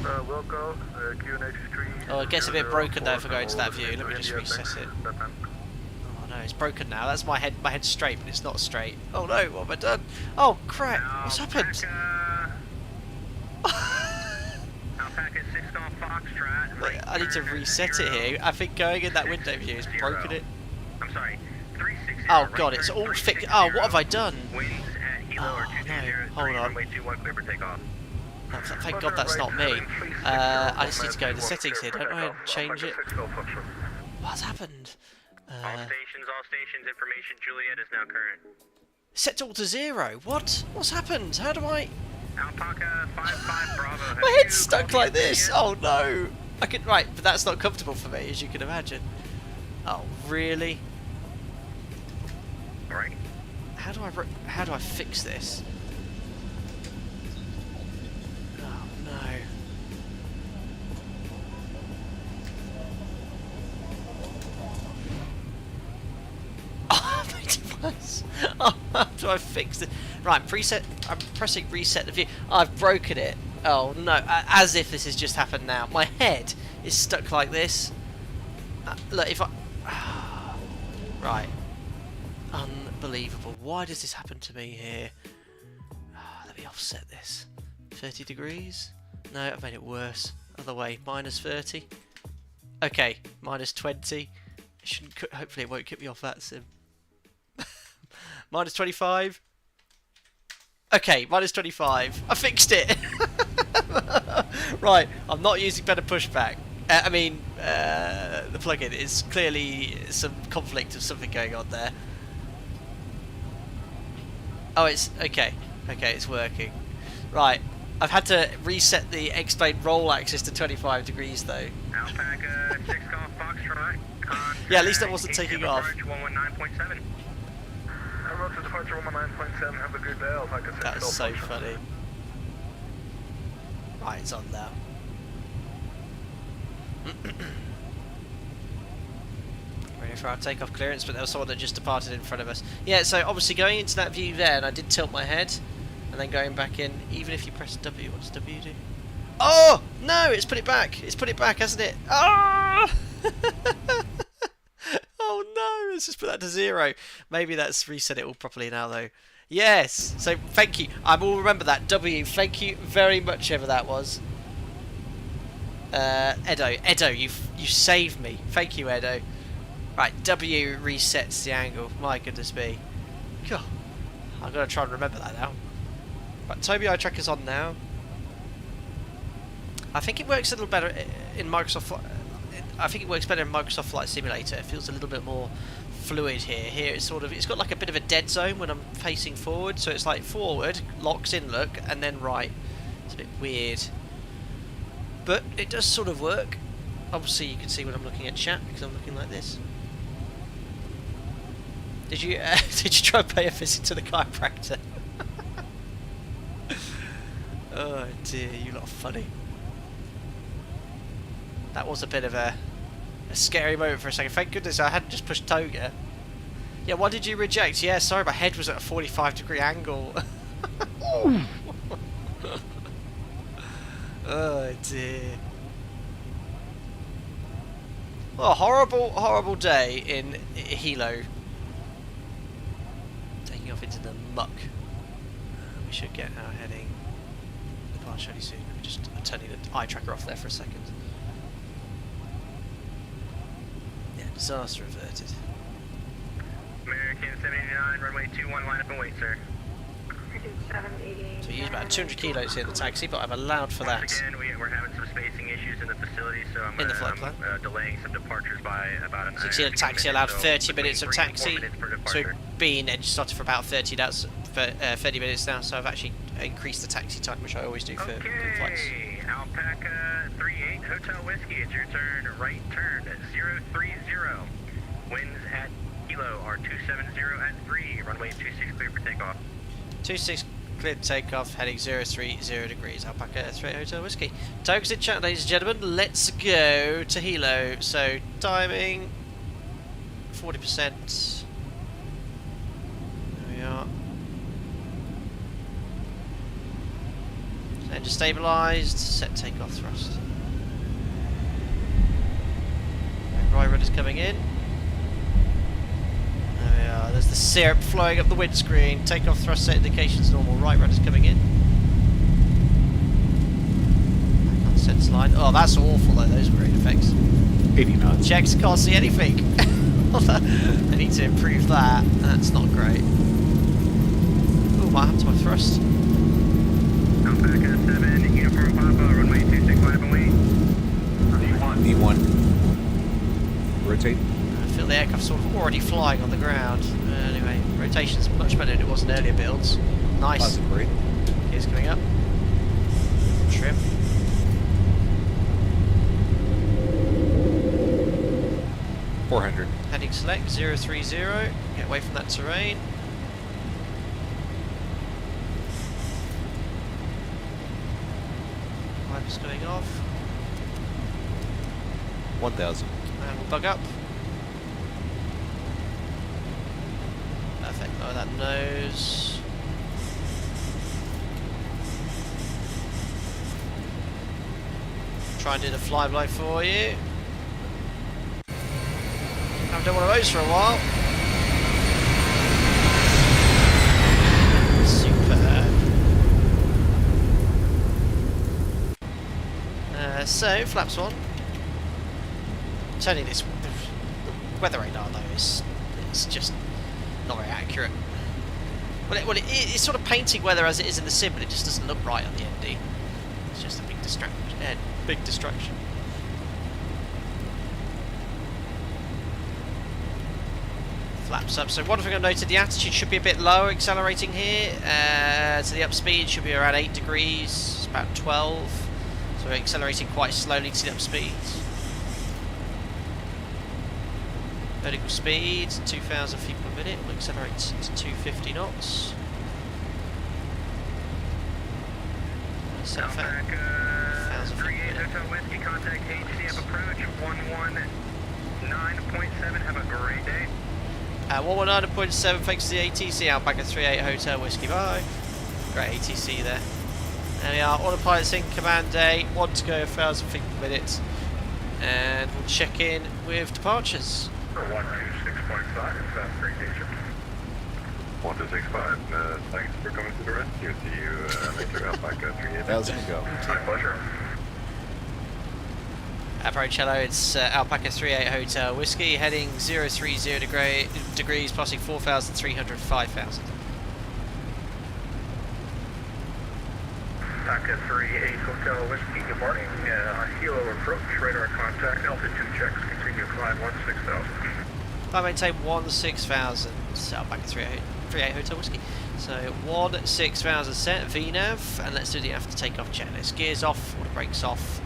Wilco, QNH3. Oh, it gets a bit broken though if I go into that view. Let me just reset it. Oh no, it's broken now. That's my head. My head's straight, but it's not straight. Oh no, what have I done? Oh crap! What's happened? Alpaca 6 Golf Foxtrot. Wait, I need to reset it here. I think going in that window view has broken it. I'm sorry. 360. Oh god, it's all fixed. Oh, what have I done? Winds at Hilo or 220. Hold on. Runway 21 clear for takeoff. Oh, thank God that's not me. I just need to go into settings here, don't I, and change it? What's happened? All stations, information Juliet is now current. Set all to 0. What? What's happened? How do I... Alpaca 55 Bravo. My head's stuck like this. Oh no. I can... Right, but that's not comfortable for me, as you can imagine. Oh, really? Alright. How do I fix this? Oh no. Oh, I made it worse. Oh, how do I fix it? Right, I'm pressing reset the view. I've broken it. Oh no, as if this has just happened now. My head is stuck like this. Look, if I... Right. Unbelievable. Why does this happen to me here? Let me offset this. 30 degrees? No, I've made it worse. Other way, minus 30. Okay, minus 20. It shouldn't. Hopefully it won't kick me off that sim. Minus 25. Okay, minus 25. I fixed it! Right, I'm not using better pushback. The plugin is clearly some conflict of something going on there. Oh, it's... Okay. Okay, it's working. Right, I've had to reset the explain roll axis to 25 degrees though. Alpaca 6 Golf Foxtrot. Yeah, at least that wasn't taking off. 119.7. Roger departure 119.7. Have a good day. Alpaca 6 That's Golf so Foxtrot. funny. Right, it's on now. Ready for our takeoff clearance, but there was someone that just departed in front of us. Yeah, so obviously going into that view there, and I did tilt my head, and then going back in, even if you press W, what does W do? Oh! No! It's put it back! It's put it back, hasn't it? Oh! Oh no! Let's just put that to 0. Maybe that's reset it all properly now, though. Yes! So, thank you. I will remember that. W, thank you very much, whoever that was. Edo, you saved me. Thank you, Edo. Right, W resets the angle. My goodness me. God, I'm going to try and remember that now. Right, Toby eye tracker's on now. I think it works a little better in Microsoft. I think it works better in Microsoft Flight Simulator. It feels a little bit more fluid here. Here it's sort of, it's got like a bit of a dead zone when I'm facing forward. So it's like forward, locks in look, and then right. It's a bit weird. But it does sort of work. Obviously you can see when I'm looking at chat because I'm looking like this. Did you try and pay a visit to the chiropractor? Oh dear, you lot are funny. That was a bit of a scary moment for a second. Thank goodness I hadn't just pushed toga. Yeah, why did you reject? Yeah, sorry, my head was at a 45-degree angle. Oh dear. Well, horrible, horrible day in Hilo. Taking off into the muck. We should get our heading partially soon. Let me just turning the eye tracker off there for a second. Yeah, disaster averted. American 789, runway 21, line up and wait, sir. So we use about 200 kilos here in the taxi, but I've allowed for that. Once again, we're having some spacing issues in the facility, so I'm delaying some departures by about an hour. 60 minute taxi allowed 30 minutes of taxi. So we've been started for about 30 minutes now, so I've actually increased the taxi time, which I always do for good flights. Alpaca 38 Hotel Whiskey, it's your turn, right turn at 030. Winds at Hilo are 270 at 3, runway 26 clear for takeoff. 26 cleared takeoff, heading 030 degrees, Alpaca 38 Hotel Whiskey. Togas in chat, ladies and gentlemen, let's go to Hilo. So, timing 40%. There we are. Engine stabilised, set takeoff thrust. Right rudder's coming in. There we are, there's the syrup flowing up the windscreen. Takeoff thrust set indications normal, right rudder's coming in. Back on sense line. Oh, that's awful though, those marine effects. 80 knots. Checks, can't see anything. I need to improve that. That's not great. Oh, what happened to my thrust? Alpaca 7, uniform Papa, runway 26, line up and wait. E1. Rotate. I feel the aircraft sort of already flying on the ground. Anyway, rotation's much better than it was in earlier builds. Nice. Positive rate. Gears coming up. Trim. .400. Heading select 030. Get away from that terrain. Wipers going off. 1000. And we'll bug up. Perfect, lower that nose. Try and do the flyby for you. Haven't done one of those for a while. Superb. So, flaps on. Turning this weather radar though it's just not very accurate. Well, it's sort of painting weather as it is in the sim, but it just doesn't look right on the ND. It's just a big distraction. Flaps up. So one thing I noted, the attitude should be a bit lower accelerating here. To the upspeed should be around 8 degrees, it's about 12. So we're accelerating quite slowly to the upspeed. Vertical speed, 2,000 feet per minute. We'll accelerate to 250 knots. Set for 1,000 feet per minute. Hotel Whiskey, contact HCF approach 119.7. Have a great day. 119.7, thanks to the ATC. Alpaca 38 Hotel Whiskey. Bye. Great ATC there. There we are. Autopilot's in command day. 1 to go, 1,000 feet per minute. And we'll check in with departures. 126.5, fast break station. 1265, thanks for coming to the rescue. See you later, Alpaca 38. 1000 to go. My pleasure. Approach, hello, it's Alpaca 38 Hotel Whiskey, heading 030 degrees, passing 4,300, 5,000. Alpaca 38 Hotel Whiskey, good morning. Hilo approach, radar contact, altitude checks, continue climb 16,000. I maintain 16,000, Alpaca 38 Hotel Whiskey. So 16,000 set, VNAV, and let's do the after takeoff checklist. Gears off, water brakes off,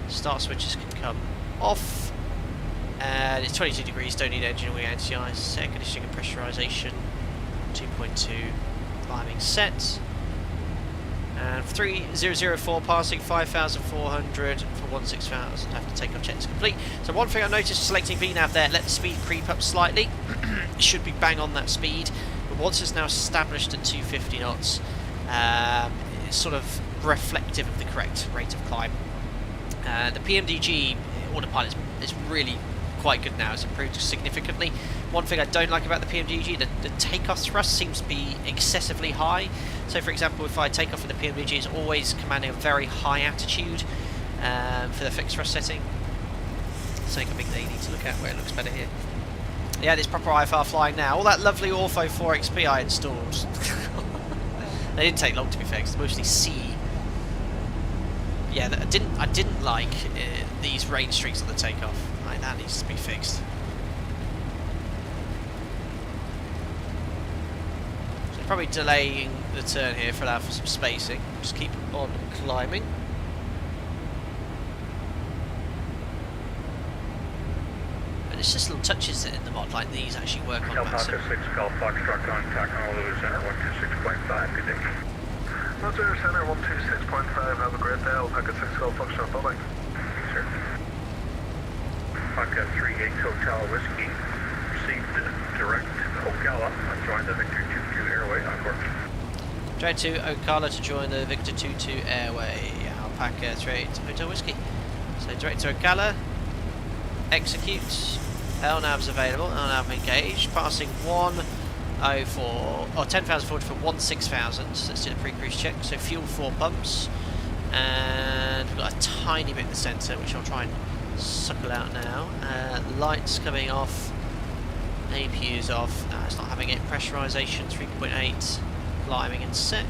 start switches can come off, and it's 22 degrees, don't need engine wing anti-ice, air conditioning and pressurization, 2.2, climbing set. And 3004 passing 5,400 for 16,000 after takeoff checks complete. So one thing I noticed selecting VNAV there, let the speed creep up slightly. It should be bang on that speed, but once it's now established at 250 knots, it's sort of reflective of the correct rate of climb. The PMDG autopilot is really quite good now. It's improved significantly. One thing I don't like about the PMDG, the takeoff thrust seems to be excessively high. So for example, if I take off in the PMDG, it's always commanding a very high attitude for the fixed thrust setting. Something I think they need to look at where it looks better here. Yeah, this proper IFR flying now. All that lovely Ortho 4XP I installed. They didn't take long to be fixed, mostly C. Yeah, I didn't like these rain streaks on the takeoff. Like, that needs to be fixed. So probably delaying the turn here for allow for some spacing. Just keep on climbing. But it's just little touches in the mod like these actually work on massive. Alpaca 6 Golf Foxtrot contact Honolulu Center 126.5. Good day. Roger, Center 126.5. Have a great day. Alpaca 6 Golf Foxtrot. Bye-bye. Sir. Alpaca 38 Hotel Whiskey. Received direct Ocala. Join the Victor 22 Airway on course. Join to Ocala to join the Victor 22 Airway. Alpaca 38 Hotel Whiskey. So direct to Ocala. Execute. LNAV's available. LNAV engaged. Passing 104 or 10,040 for 16,000. So let's do the pre-cruise check. So fuel 4 pumps. And we've got a tiny bit in the centre, which I'll try and suckle out now. Lights coming off. APU's off. It's not having it. Pressurisation 3.8. Climbing and set.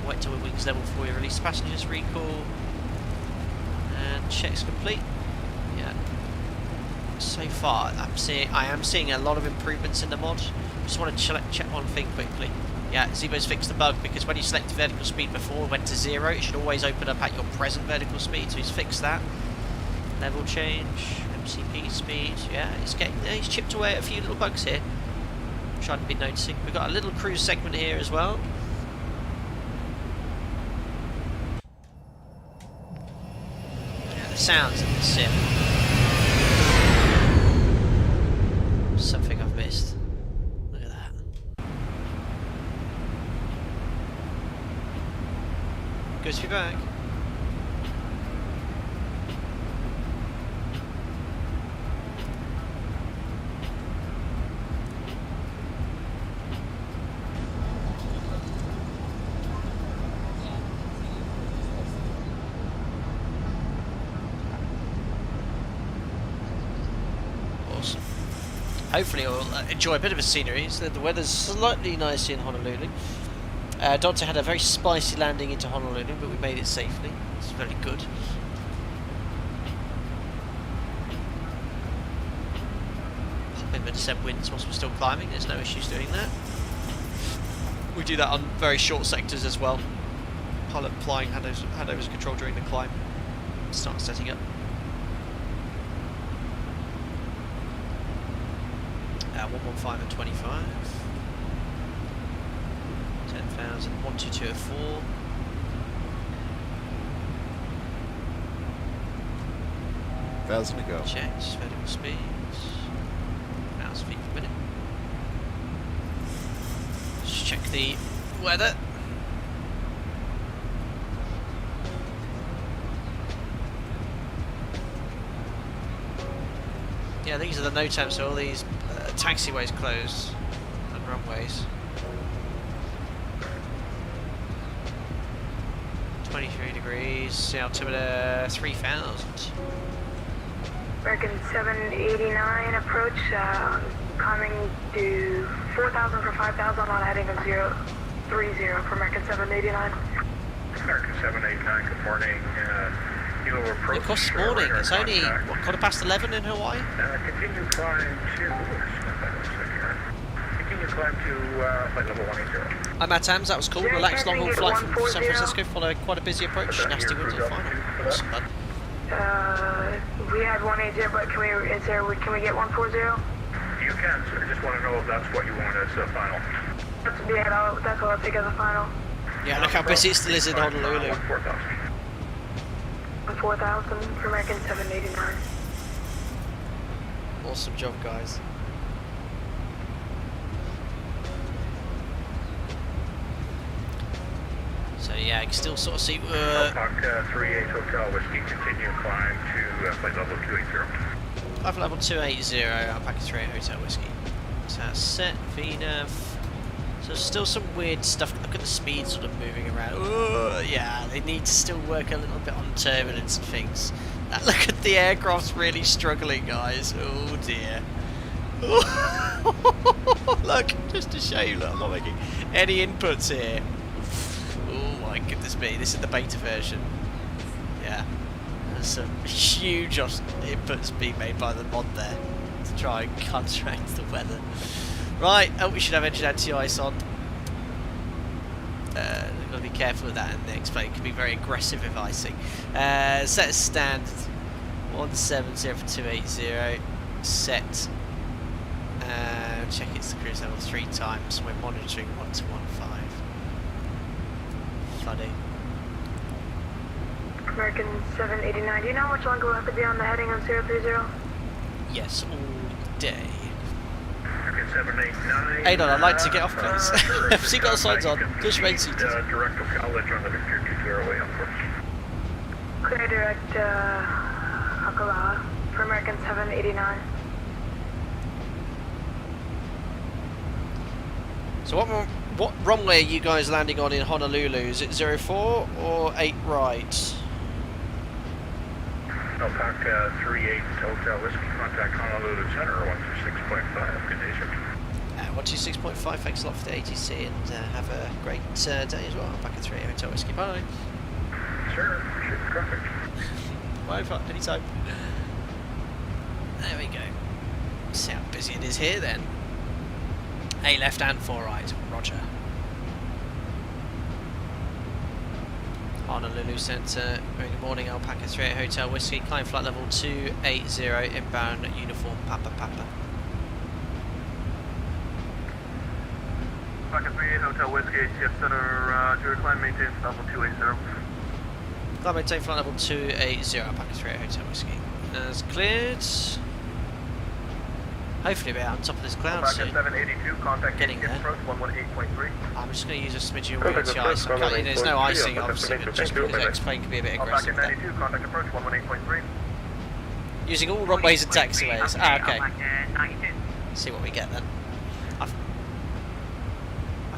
Wait till we're wings level before we release passengers. Recall. And checks complete. Yeah. So far, I am seeing a lot of improvements in the mod. Just want to check one thing quickly. Yeah, Zibo's fixed the bug because when you select vertical speed before, it went to 0. It should always open up at your present vertical speed. So he's fixed that. Level change, MCP speed. Yeah, he's chipped away at a few little bugs here, which I've been noticing. We've got a little cruise segment here as well. Yeah, the sounds of the sim. Something I've missed. Look at that. Good to be back. Awesome. Hopefully you'll enjoy a bit of a scenery. So the weather's slightly nice in Honolulu. Dante had a very spicy landing into Honolulu, but we made it safely. It's very good. Pop in the descent winds whilst we're still climbing. There's no issues doing that. We do that on very short sectors as well. Pilot flying handovers control during the climb. Start setting up. 115 and 25. 10,000, 122 at 4. $1,000 to go. Checks, vertical speeds. 1,000 feet per minute. Just check the weather. Yeah, these are the NOTAM, so all these taxiways closed and runways. 23 degrees, altimeter 3,000. American 789 approach, coming to 4,000 for 5,000 on a heading of 030 for American 789. American 789, good morning. Hilo approach. Of course, it's morning. It's only, what, 11:15 in Hawaii? Continue climb to... Continue climb to flight level 180. I'm at AMS, that was cool. Yeah, Relaxed long haul flight from 140. San Francisco, following quite a busy approach. Nasty winds in the final. Awesome, bud. We had 180, but can we get 140? You can, sir. I just want to know if that's what you want as a final. That's what I'll take as a final. Yeah, look how busy it still is in Honolulu. 4,000. 4,000 for American 789. Awesome job, guys. So yeah, I can still sort of see. Alpaca 38 Hotel Whiskey, continue climb to flight level 280. Flight level 280, Alpaca 38 Hotel Whiskey. So that's set, VNAV. So there's still some weird stuff. Look at the speed sort of moving around. Yeah, they need to still work a little bit on turbulence and things. Look at the aircraft's really struggling, guys. Oh dear. Look, just to show you, look, I'm not making any inputs here. Oh my goodness me, this is the beta version. Yeah, there's some huge inputs being made by the mod there to try and counteract the weather. Right, oh, we should have engine anti-ice on. We've got to be careful with that in the explain. It can be very aggressive with icing. Set as standard 170 for 280. Set. Check its cruise level 3 times. We're monitoring 1215. Funny. American 789. Do you know how much longer we'll have to be on the heading of 030? Yes, all day. American 789. Hey, no, I'd like to get off, please. Seatbelt signs on. Push main seat. Direct Ocala, join the Victor 22 Airway on course. Clear direct Ocala for American 789. So what runway are you guys landing on in Honolulu? Is it 04 or 8 right? Alpaca 38 Hotel Whiskey, contact Honolulu Center 126.5. Good day, sir. 126.5, thanks a lot for the ATC, and have a great day as well. Alpaca 38 Hotel Whiskey, bye. Sir, appreciate the traffic. Bye, anytime. There we go. See how busy it is here then. 8 left and 4 right, roger. Honolulu Centre, very good morning, Alpaca 38 Hotel Whiskey, climb flight level 280, inbound uniform Papa Papa. Alpaca 38 Hotel Whiskey, ATF Center, to climb maintain level 280. Climb maintain flight level 280, Alpaca 38 Hotel Whiskey. As cleared. Hopefully we're out on top of this cloud soon. 782, contact getting there. approach 118.3. I'm just going to use a smidgen of anti-ice. There's no icing obviously, but just because X-plane can be a bit aggressive. Alpaca 92, contact approach 118.3. Using all runways and taxiways. Ah, okay. See what we get then. I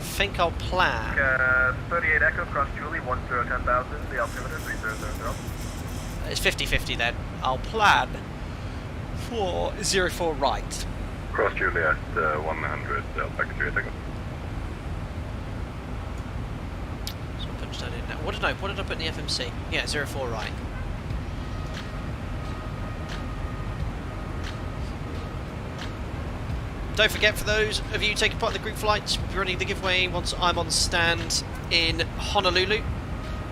think I'll plan. 38 Echo, cross Julie, 10,000, the altimeter 3000. It's 50-50 then. I'll plan for 04 right. Cross Juliet 100, Alpaca 38 Echo. So I'll punch that in now. What did I put in the FMC? Yeah, 04 right. Don't forget, for those of you taking part in the group flights, we'll be running the giveaway once I'm on stand in Honolulu.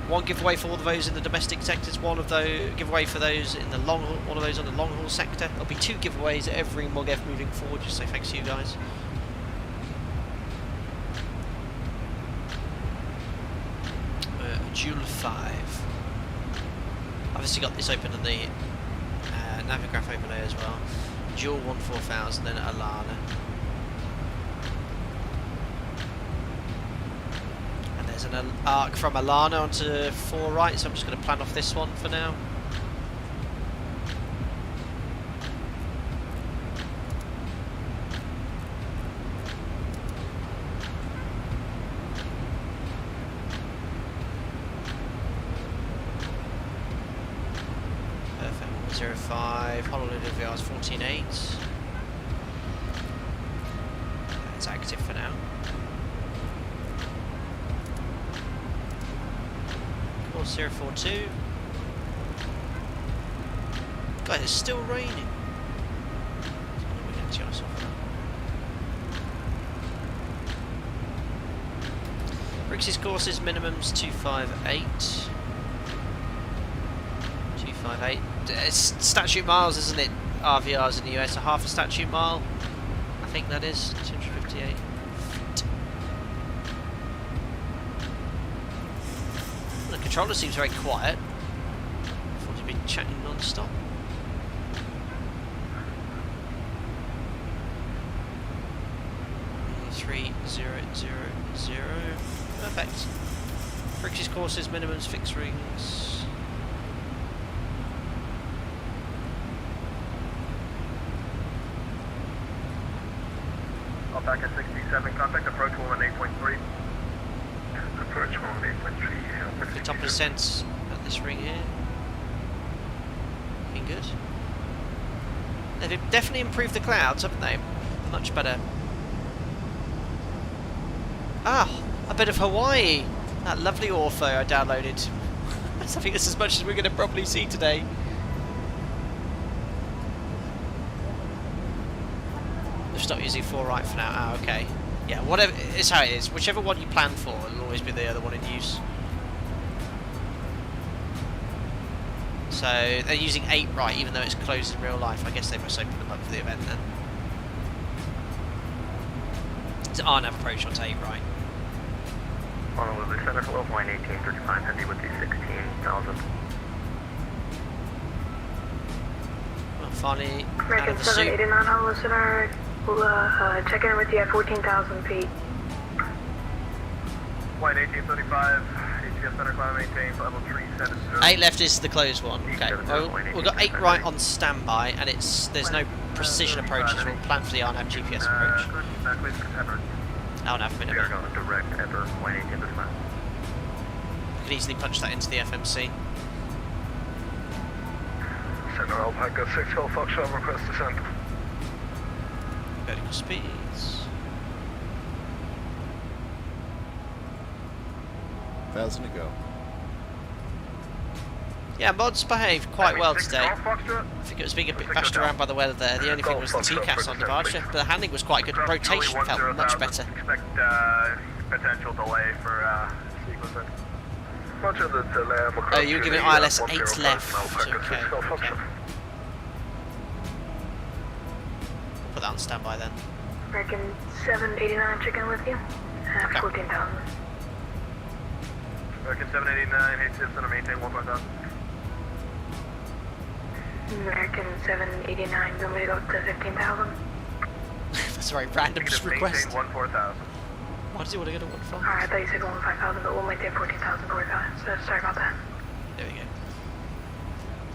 One giveaway for all of those in the domestic sectors, one of those giveaway for those in the long haul, one of those on the long haul sector. There'll be 2 giveaways every MOGF moving forward, just say thanks to you guys. Joule 5. Obviously got this open on the Navigraph overlay as well. Joule 14000, then Alana. And there's an arc from Alana onto 4 right, so I'm just going to plan off this one for now. Perfect. 105, Honolulu VR's 14.8. It's active for now. Course 042. Guys, it's still raining. Brix's courses minimums 258. 258. It's statute miles, isn't it? RVRs in the US, a half a statute mile. I think that is 258. controller seems very quiet. I thought he'd been chatting non-stop. .3000. Perfect. British courses, minimums, fixed rings. Alpaca 67, contact approach 118.3. Approach 118.3. The top of the sense at this ring here. Looking good. They've definitely improved the clouds, haven't they? Much better. Ah, a bit of Hawaii. That lovely ortho I downloaded. I think that's as much as we're going to probably see today. They've stopped using 4 right for now. Ah, okay. Yeah, whatever. It's how it is. Whichever one you plan for, it'll always be the other one in use. So they're using 8 right, even though it's closed in real life. I guess they must open them up for the event then. It's RNAV approach onto 8 right. Honolulu Center, hello, 1835, heavy with the 16,000. Well, finally, out American of the suit. 789 Honolulu Center, we'll check in with you at 14,000 feet. Flight 1835, ATS center climb maintain level 370. 8 left is the closed one. Okay, well, we've got 8 right on standby, and there's no precision approaches. We'll plan for the RNAV GPS approach. RNAV We are minimum. going direct ever, 118 this time. Could easily punch that into the FMC. Center Alpaca 6 Hill Foxtrot, request descent. Vertical speeds. 1,000 to go. Yeah, mods behaved quite well today. I think it was being a bit bashed around by the weather there. The only thing was the TCAS on departure, but the handling was quite good. Rotation felt much better. Expect potential delay for sequencing. Roger the delay. Oh, you were giving ILS 8 left. Okay. Put that on standby then. American 789 check in with you at Okay. 14,000. American 789, ATS center maintain 1.0. American 789, you want me to go up to 15,000? That's a very random request. Maintain 14,000. Why does he want to go to 1.5? Alright, I thought you said 15,000, but we'll maintain 14,000 for that. So sorry about that. There we go.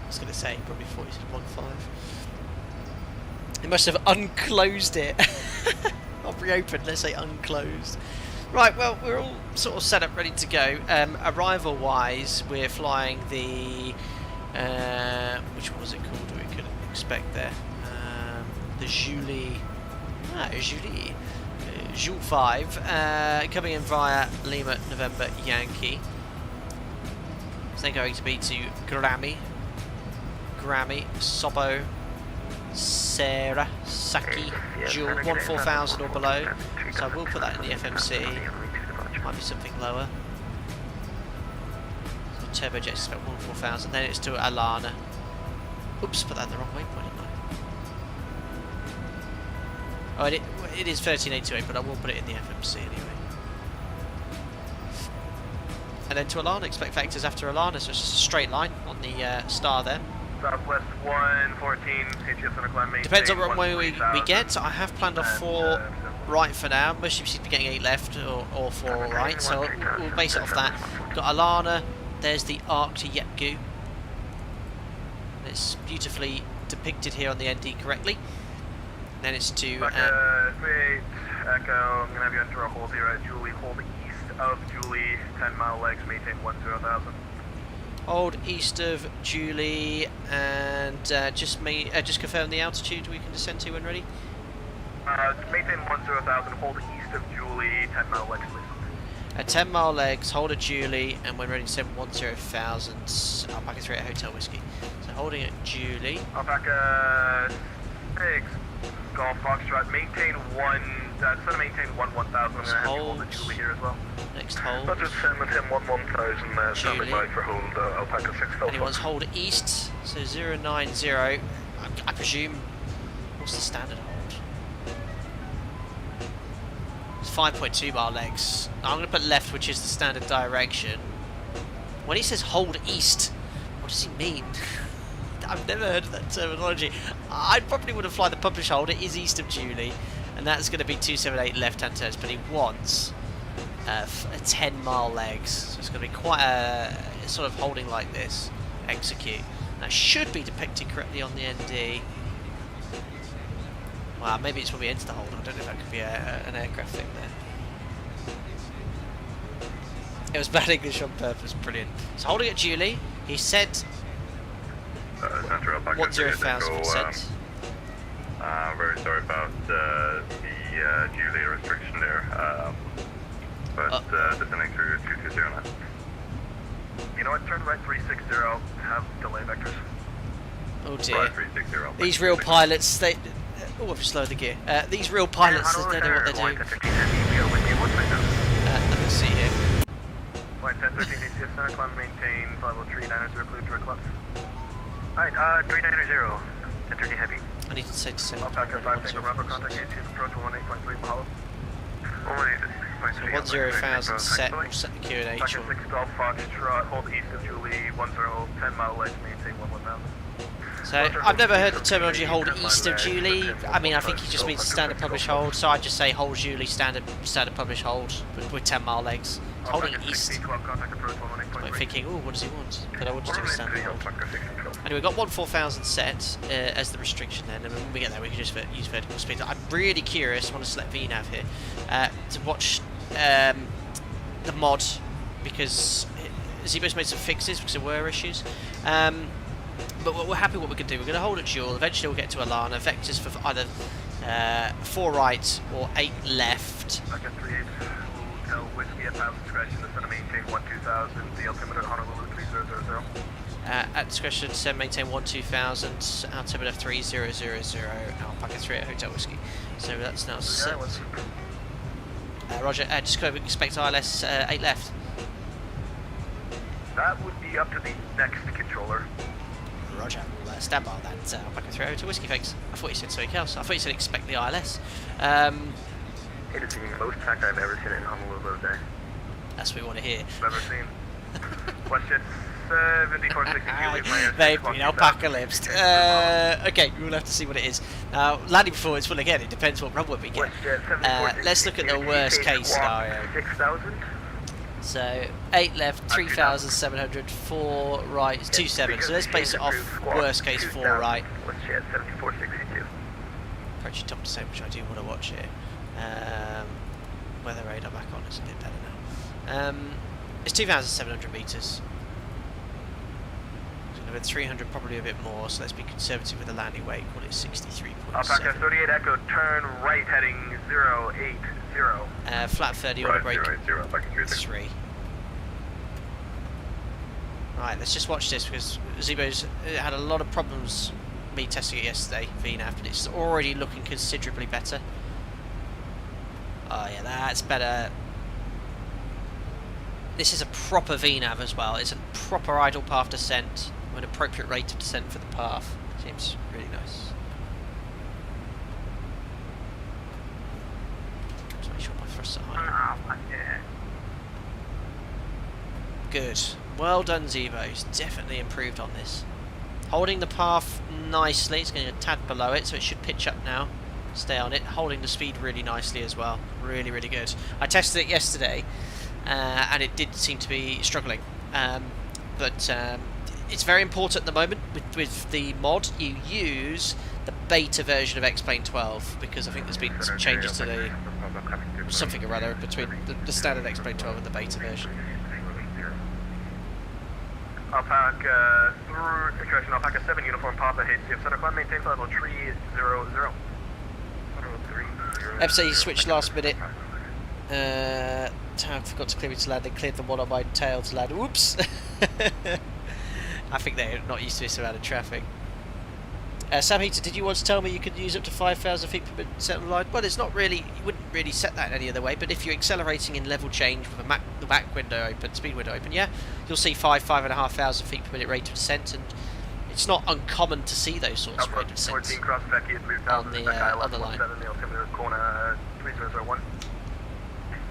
I was going to say, probably thought he said 1.5. They must have unclosed it. Not reopened, let's say unclosed. Right, well, we're all sort of set up, ready to go. Arrival-wise, we're flying the... which one was it called we could expect there? The Julie... Julie. Jules 5, coming in via Lima, November, Yankee. It's then going to be to Grammy, Sobo, Sarah, Saki, Jewel, 14,000 or below. So I will put that in the FMC. Might be something lower. So turbojets is about 14,000. Then it's to Alana. Oops, put that in the wrong waypoint, didn't I? Oh, it is 13828, but I will put it in the FMC anyway. And then to Alana, expect vectors after Alana, so it's just a straight line on the star there. Southwest 114, ATS center climb maintain. Depends on what way we get. I have planned off 4 right for now. Most of you seem to be getting 8 left or 4 all right, so we'll base it off that. Got Alana, there's the arc to Yetgu. It's beautifully depicted here on the ND correctly. And then it's to... 38, Echo, I'm going to have you enter a hold here at Julie. Hold east of Julie, 10 mile legs, maintain 10,000. Hold east of Julie, and just confirm the altitude we can descend to when ready. Maintain 10,000, hold east of Julie, 10 mile legs, please. At 10 mile legs, hold at Julie, and when ready, 710,000. Alpaca 38 Hotel Whiskey. So holding at Julie. Alpaca 6, Golf Foxtrot, maintain 1, instead of maintain 1000, I'm going to have you hold at Julie here as well. Next hold. Roger, send with him 1000, standing by for hold Alpaca 6 Hill. And he wants hold east, so 090. I presume, what's the standard hold? It's 5.2 mile legs. I'm going to put left, which is the standard direction. When he says hold east, what does he mean? I've never heard of that terminology. I probably would have fly the publish hold. It is east of Julie, and that's going to be 278 left-hand turns, but he wants a 10-mile legs, so it's going to be quite a sort of holding like this. Execute. That should be depicted correctly on the ND. Well, maybe it's when we enter the hold. I don't know if that could be an aircraft thing there. It was bad English on purpose. Brilliant. So holding at Julie, he said 10,000%. Very sorry about the Julie restriction there, but descending through 2209. You know what, turn right 360, have delay vectors. Oh dear. Right 360. These real pilots, they... Oh, I've slowed the gear. These real pilots, they know what they're doing. Let me see here. Flight 1013 ACS center, climb maintain, level 390, clear direct left. Alright, 390, 1013 heavy. I need to say descend. Alpaca 5, take a rubber contact, ACS approach 18.3 Mahalo. 10,000 set, we'll set the QNH. Alpaca 612 Foxtrot, hold east of Julie, 10 mile legs, maintain 11,000. So, I've never heard the terminology hold east of Julie. I mean, I think he just means standard publish hold, so I just say hold Julie, standard publish hold with 10-mile legs. Holding east. I'm thinking, oh, what does he want? But I want to do a standard hold. Anyway, we've got 14,000 set as the restriction then, and when we get there, we can just use vertical speed. I'm really curious, I want to select VNAV here, to watch the mod, because Zebo's made some fixes because there were issues. But we're happy what we can do. We're going to hold at dual. Eventually we'll get to Alana. Vectors for either 4 right or 8 left. Okay, 38, Hotel Whiskey at 1,000 discretion. The center maintain 12,000. The altimeter Honolulu 3000. At discretion, send maintain 12,000. Altimeter 3000. Alpaca 3 at Hotel Whiskey. So that's now set. Roger. Just go expect ILS 8 left. That would be up to the next controller. Roger, we'll stand by that. Alpaca 3 to Whiskey, thanks. I thought you said something else. I thought you said expect the ILS. It is the most tact I've ever seen in Honolulu today. That's what we want to hear. Never seen. Question 7462. They've been apocalypsed. Okay, we'll have to see what it is. Landing performance, well again, it depends what runway we get. Let's look at the worst case scenario. 6,000. So 8 left, 3,700, 4 right, 27. So let's base it off worst case 4 right. WestJet 7462. Approaching top descent, which I do want to watch here. Weather radar back on, it's a bit better now. It's 2,700 meters. With 300, probably a bit more. So let's be conservative with the landing weight. Call it 63.7. Alpaca 38 Echo, turn right, heading 080. Flat 30 on the brake. 3. Right, let's just watch this because Zebo's had a lot of problems me testing it yesterday, VNAV, but it's already looking considerably better. Oh yeah, that's better. This is a proper VNAV as well. It's a proper idle path descent with an appropriate rate of descent for the path. Seems really nice. Just make sure my thrusts are high. Good. Well done, Zebo. He's definitely improved on this. Holding the path nicely. It's going to get a tad below it, so it should pitch up now. Stay on it. Holding the speed really nicely as well. Really, really good. I tested it yesterday, and it did seem to be struggling. But it's very important at the moment with the mod. You use the beta version of X-Plane 12 because I think there's been some changes to the something or other between the standard X-Plane 12 and the beta version. Alpaca through situation, Alpaca 7 uniform Papa HCF center climb maintain level 300. FC switched last minute. Town forgot to clear me to land. They cleared the one on my tail to land. Whoops! I think they're not used to this amount of traffic. Sam Heater, did you want to tell me you could use up to 5,000 feet per minute set on the line? Well, it's not really. You wouldn't really set that any other way. But if you're accelerating in level change with the back window open, speed window open, yeah, you'll see 5,500 feet per minute rate of descent, and it's not uncommon to see those sorts of rate of descents on the line.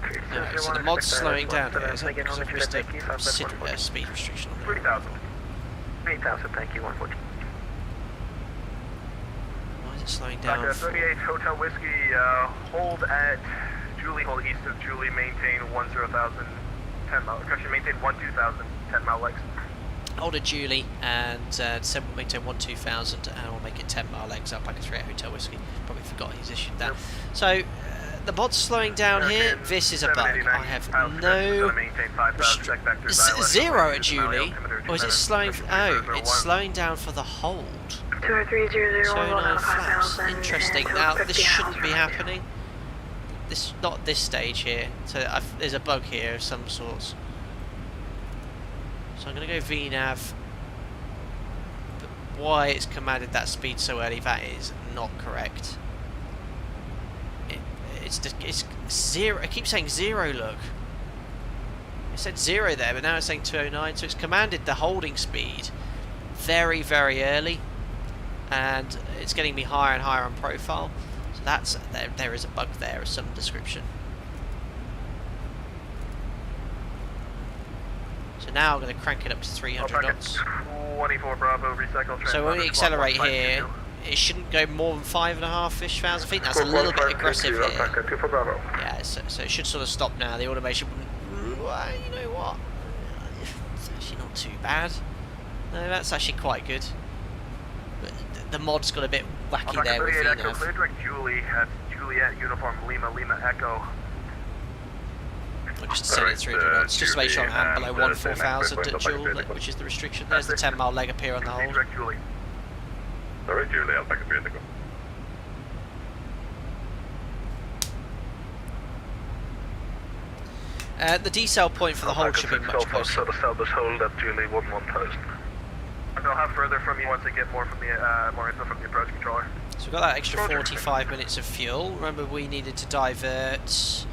Alright, so the mod's slowing down here, is that because I've missed a speed restriction on there? 3,000. 8,000, thank you, 114. Why is it slowing down? Alpaca 38 Hotel Whiskey, hold at Julie, hold east of Julie, maintain 10,000, 10 mile, correction, maintain 12,000, 10 mile legs. Hold at Julie, and December will maintain 12,000, and we'll make it 10 mile legs up like a 38 Hotel Whiskey. Probably forgot he's issued that. So, the mod's slowing down here. This is a bug. I have no... Zero at Julie? Or is it slowing... Oh, it's slowing down for the hold. 209 flaps. Interesting. Now, this shouldn't be happening. This, not at this stage here. So there's a bug here of some sorts. So I'm going to go VNAV. But why it's commanded that speed so early, that is not correct. It's zero. It keeps saying zero, look. It said 0 there, but now it's saying 209, so it's commanded the holding speed very, very early. And it's getting me higher and higher on profile. So that's there is a bug there of some description. So now I'm going to crank it up to 300 knots. 24 Bravo, recycle. So when we accelerate here, it shouldn't go more than 5.5-ish thousand feet. That's a little bit aggressive here. Yeah, so it should sort of stop now. The automation wouldn't... Well, you know what? It's actually not too bad. No, that's actually quite good. But the mod's got a bit wacky there with VNAV. Clear direct Julie at Juliet Uniform Lima Echo. I'll just set it 300 knots, just to make sure I'm below 14,000 at Joule, which is the restriction. There's the 10 mile leg up here on the hold. Sorry, Julie, Alpaca 3 Indigo. The decel point for the hold should be much closer. Establish hold at Julie 11,000. I'll have further from you once I get more from the more info from the approach controller. So we've got that extra 45 minutes of fuel. Remember, we needed to divert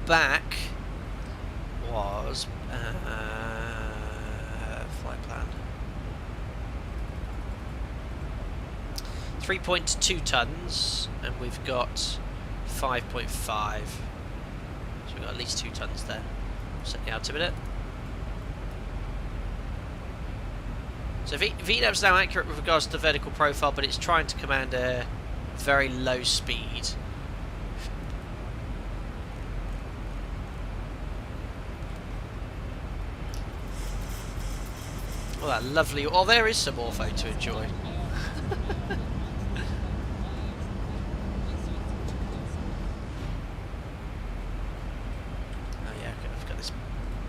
back. Was flight plan 3.2 tons, and we've got 5.5. So we've got at least 2 tons there. Set the altimeter. So VNAV's now accurate with regards to the vertical profile, but it's trying to command a very low speed. Oh, that lovely... Oh, there is some ortho to enjoy. I've got this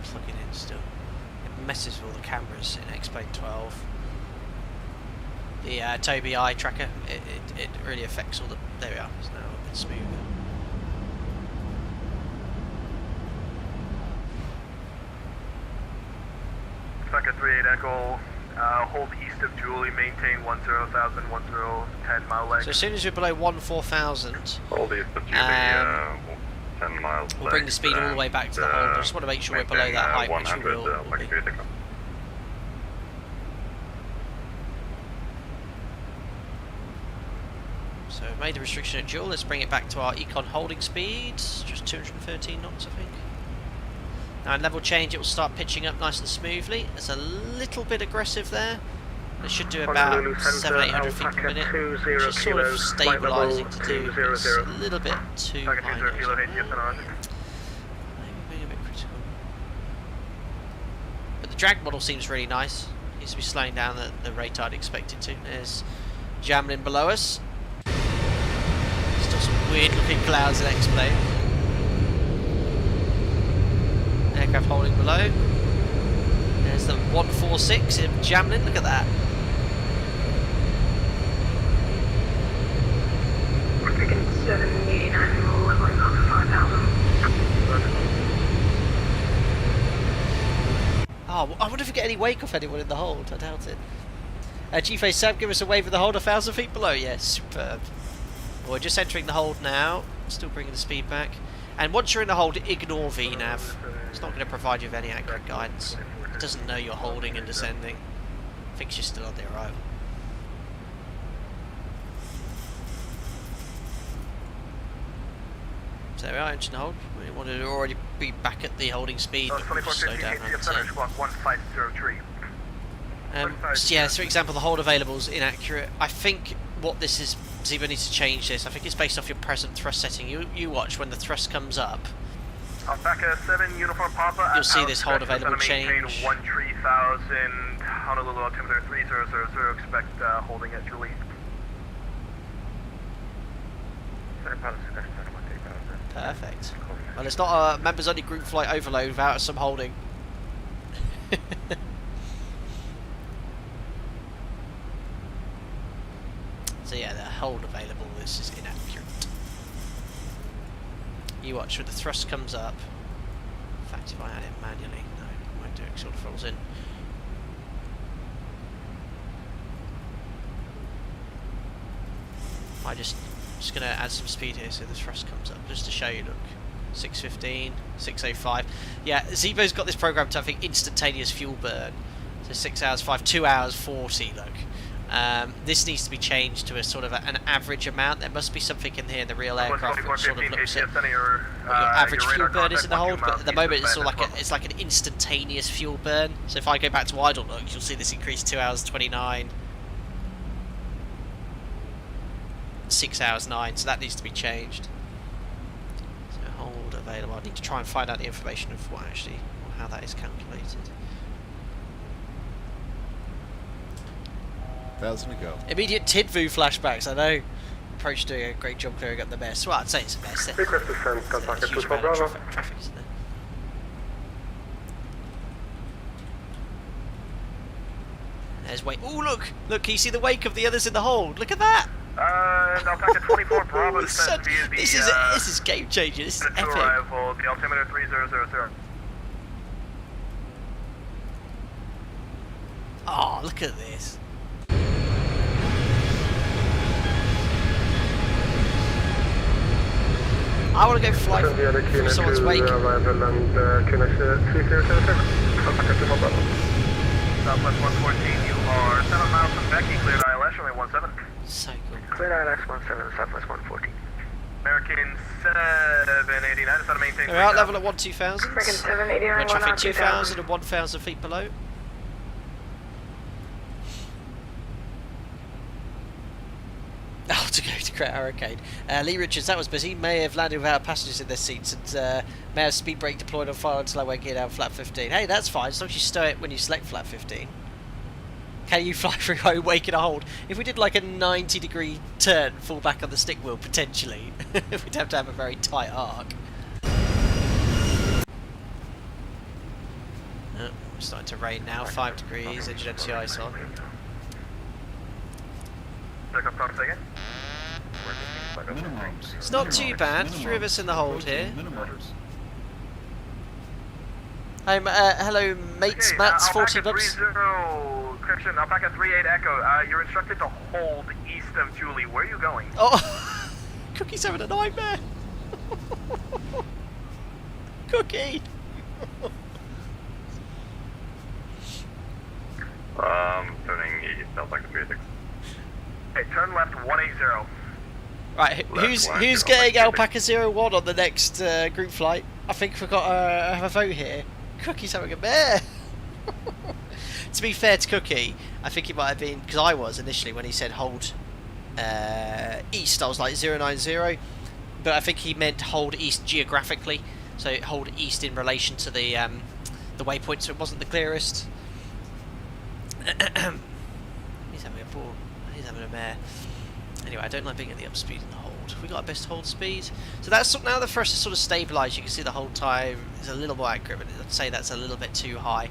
plugging in still. It messes with all the cameras in X-Plane 12. The Tobii eye tracker, it really affects all the... There we are, it's now a bit smoother. Alpaca 38 Echo, hold east of Julie, maintain 10,000, 10 mile legs. So as soon as we're below 14,000, Hold east of Julie, 10 miles. we'll bring the speed all the way back to the hold. I just want to make sure we're below that height, which we will. So we've made the restriction at Joule. Let's bring it back to our econ holding speed, just 213 knots, I think. Now in level change it will start pitching up nice and smoothly. It's a little bit aggressive there. It should do about 700-800 feet per minute, which is sort of stabilising to do. It's a little bit too high. Maybe being a bit critical. But the drag model seems really nice. It needs to be slowing down at the rate I'd expect it to. There's Jamelin below us. Still some weird looking clouds in X-Plane. Aircraft holding below. There's the 146 in Jamelin, look at that. Freaking 789 roll, leveling up to 5,000. Oh, I wonder if we get any wake off anyone in the hold, I doubt it. G-Face Sam, give us a wave of the hold 1,000 feet below, yes, superb. Well, we're just entering the hold now, still bringing the speed back. And once you're in the hold, ignore VNAV. It's not going to provide you with any accurate guidance. It doesn't know you're holding and descending. It thinks you're still on the arrival. So there we are, engine hold. We wanted to already be back at the holding speed, but we'll just slow down and center, squawk 1503. so yeah, so for example, the hold available is inaccurate. I think what this is, Zibo needs to change this. I think it's based off your present thrust setting. You watch when the thrust comes up. Alpaca 7, Uniform Papa. You'll see this hold available change. 13,000, Honolulu altimeter 3000, expect holding at Julie. Perfect. Well, it's not a members only group flight overload without some holding. So yeah, the hold available, this is inaccurate. You watch when the thrust comes up. In fact, if I add it manually, no, it won't do it, it sort of falls in. I'm just going to add some speed here so the thrust comes up, just to show you, look. 615, 605. Yeah, Zibo's got this programmed to, I think, instantaneous fuel burn. So 6 hours 5, 2 hours 40, look. This needs to be changed to a sort of an average amount. There must be something in here in the real aircraft which sort of looks at what your average fuel burn is in the hold, but at the moment it's sort of like it's like an instantaneous fuel burn. So if I go back to idle look, you'll see this increase 2 hours 29, 6 hours 9. So that needs to be changed. So hold available. I need to try and find out the information of what actually, or how that is calculated. 1,000 to go. Immediate Tidvu flashbacks, I know. Approach doing a great job clearing up the mess. Well, I'd say it's a mess. Request descent, Alpaca 2 for Bravo. Traffic, isn't there? There's wake. Oh, look! Look, can you see the wake of the others in the hold? Look at that! Alpaca 24 Bravo descent via the... This is game changing. This is epic. Arrival, the altimeter 3000. Oh, look at this. I want to go fly through someone's wake. Southwest 114, you are 7 miles from Becky, cleared ILS, runway 17. So cool. Cleared ILS 17, Southwest 114. American 789, is that a maintain? We're out level at 1,2000. American 789, We're traffic 2,000 and 1,000 feet below. Oh, to go to create a hurricane. Lee Richards, that was busy. May have landed without passengers in their seats and may have speed brake deployed on fire until I wake it out flat 15. Hey, that's fine, as long as you stow it when you select flat 15. Can you fly through home, wake and a hold? If we did like a 90-degree turn, fall back on the stick wheel, potentially, we'd have to have a very tight arc. Oh, it's starting to rain now, 5 degrees, engine empty ice on. It's not too bad, 3 of us in the hold here. Hello mates, Matt's 40 bucks. Correction, Alpaca 38 Echo, you're instructed to hold east of Julie. Where are you going? Oh, Cookie's having a nightmare. Cookie. Turning east, Alpaca 36. Hey, turn left 180. Right, who's getting Alpaca 01 on the next group flight? I think we've got to have a vote here. Cookie's having a mare. To be fair to Cookie, I think it might have been, because I was initially when he said hold east, I was like 090, but I think he meant hold east geographically, so hold east in relation to the waypoint, so it wasn't the clearest. He's having a ball. He's having a mare. Anyway, I don't like being at the upspeed in the hold. We got our best hold speed. So that's now the first is sort of stabilised. You can see the hold time is a little more accurate, but I'd say that's a little bit too high.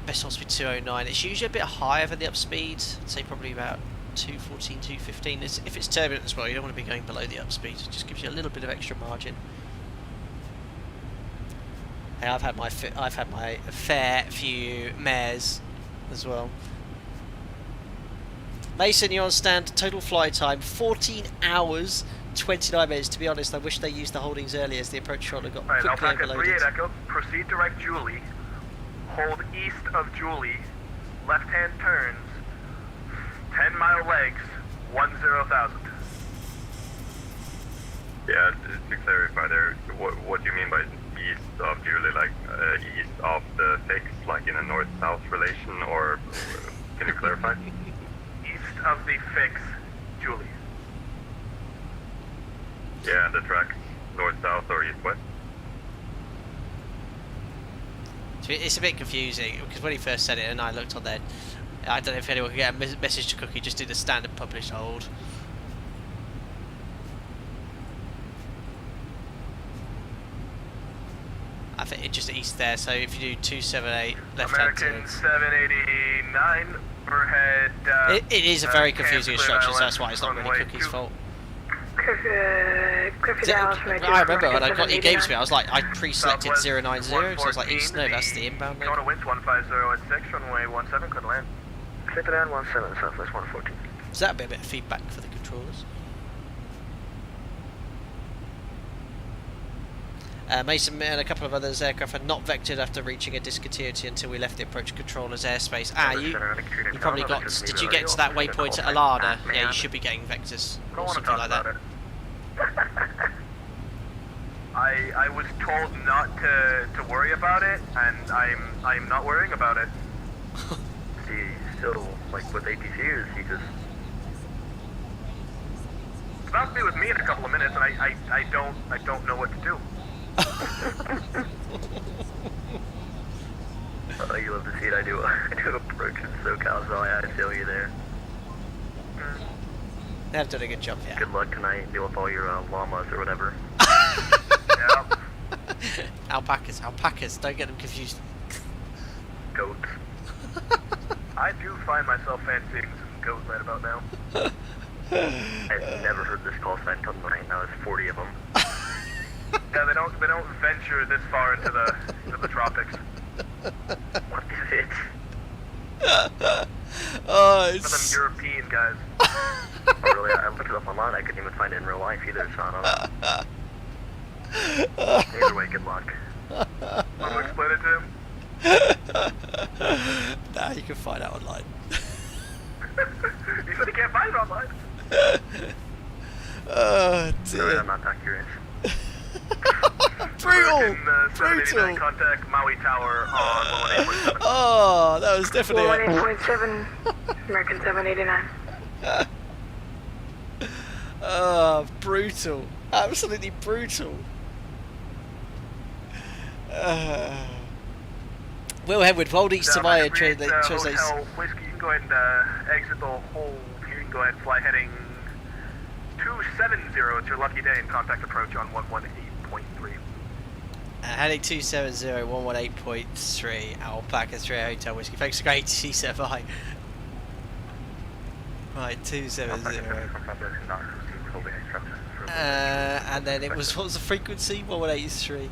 Best hold speed 209. It's usually a bit higher than the upspeed. I'd say probably about 214, 215. If it's turbulent as well, you don't want to be going below the upspeed. It just gives you a little bit of extra margin. Hey, I've had my fair few mares as well. Mason, you're on stand. Total fly time 14 hours 29 minutes. To be honest, I wish they used the holdings earlier as the approach shortly got quickly Alpaca overloaded. 38 Echo, proceed direct Julie. Hold east of Julie. Left-hand turns. 10-mile legs. 10,000. Yeah, to clarify there, what do you mean by east of Julie? Like east of the fix, like in a north-south relation, or can you clarify? East of the fix, Julie. Yeah, the tracks north-south or east-west? It's a bit confusing because when he first said it and I looked on there, I don't know if anyone could get a message to Cookie, just do the standard published hold. I think it's just east there, so if you do 278 left hand American turns. 789, overhead. It is a very confusing Clear instruction, so Island, that's why it's not really runway Cookie's 2. fault. Clifford Dallas, I remember when I got your games to me, I was like, I pre-selected 090, so I was like, east, no, that's the inbound leg. Kona winds 150 at 6, runway 17, could land. Clifford Island 17, southwest 114. So that'd be a bit of feedback for the controllers. Mason and a couple of others aircraft are not vectored after reaching a discontinuity until we left the approach controller's airspace. You probably got, did you get to that waypoint at Alana? Yeah, you should be getting vectors or something like that. I was told not to worry about it, and I'm not worrying about it. Is he still like with APC, or is he just? It's about to be with me in a couple of minutes, and I don't know what to do. You love to see it. I do approach in SoCal, so I feel you there. They've done a good job, yeah. Good luck tonight. Deal with all your llamas or whatever. Yeah. Alpacas, don't get them confused. Goats. I do find myself fancying some goats right about now. I've never heard this call sign until tonight. Now there's 40 of them. Yeah, they don't venture this far into the tropics. What is it? Oh, For them European guys. Oh, really? I looked it up online. I couldn't even find it in real life either, so I don't know. Either way, good luck. Want to explain it to him? Nah, you can find out online. You said he can't find it online. Oh Sorry, dear. I'm not that curious. Brutal! Brutal! Brutal! Contact Maui Tower on 118.7. Oh, that was definitely 18.7, American 789. Oh, brutal. Absolutely brutal. Will Hedward, hold east to my translates. Hotel Whiskey, you can go ahead and exit the hold here. You can go ahead and fly heading 270. It's your lucky day, and contact approach on 118.3. Heading 270, 118.3, Alpaca 3 Hotel Whiskey. Thanks for great ATC by. Right, 270. And then it was, what was the frequency? 1183.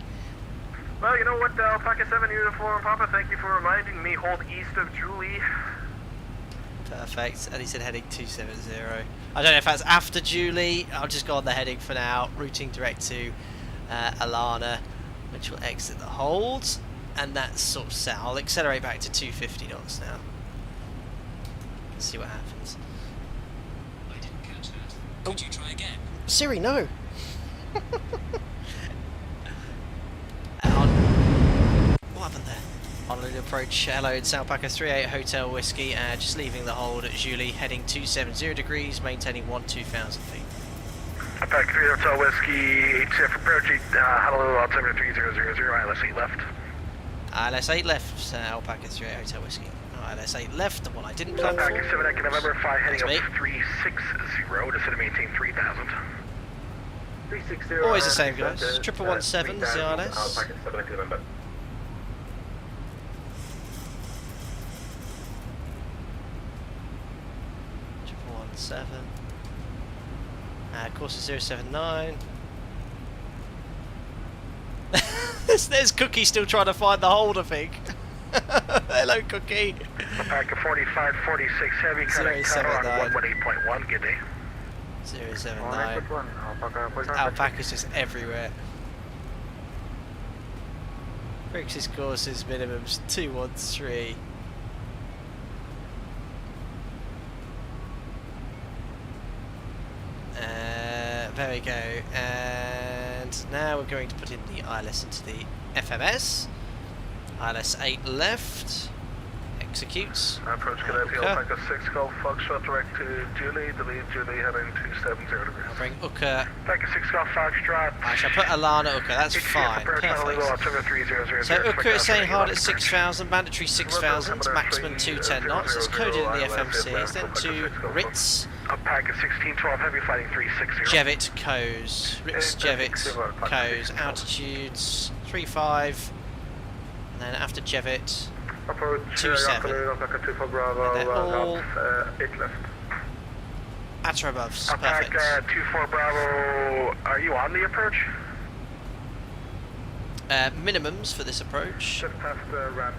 Well, you know what, Alpaca 7 Uniform Papa, thank you for reminding me. Hold east of Julie. Perfect. And he said heading 270. I don't know if that's after Julie. I'll just go on the heading for now. Routing direct to Alana, which will exit the hold. And that's sort of set. I'll accelerate back to 250 knots now. Let's see what happens. I didn't catch that. Could you try again? Siri, no. What happened there? Honolulu approach, hello, it's Alpaca 38 Hotel Whiskey, just leaving the hold at Julie, heading 270 degrees, maintaining 12,000 feet. Alpaca 3 Hotel Whiskey, HF approaching Honolulu on 73000, ILS 8 left. ILS 8 left, Alpaca 38 Hotel Whiskey. ILS 8 left, the one I didn't plan Alpaca for. 7 Echo November 5 heading Thanks, up mate. 360, just to maintain 3000. 360. Always the same, guys. 1117 is the ILS. Alpaca 7 Echo November. 1117. Course is 079. There's Cookie still trying to find the hold, I think. Hello, Cookie. Alpaca 45, 46 heavy, contact tower on 118.1, good day. 079. Alpaca's just everywhere. Brix's course is minimums 213. There we go. now we're going to put in the ILS into the FMS. ILS 8 left. Executes. Approach Philadelphia, Alpaca 6 Golf Foxtrot direct to Julie, delete Julie heading 270 degrees. I'll bring Uka. Alpaca 6 Golf Foxtrot. I shall put Alana Uka, that's fine. Perfect. So Uka is saying hard at 6,000, mandatory 6,000, maximum 210 knots. It's coded in the FMCs, then to Ritz. Alpaca 1612, heavy fighting 360. Jevit Coes. Ritz Jevit Coes. Altitudes 35. And then after Jevit. Approach 27. Bravo, they're all 8 left. at or above. Alpaca Perfect. 24 Bravo, are you on the approach? Minimums for this approach. Just past the ramp.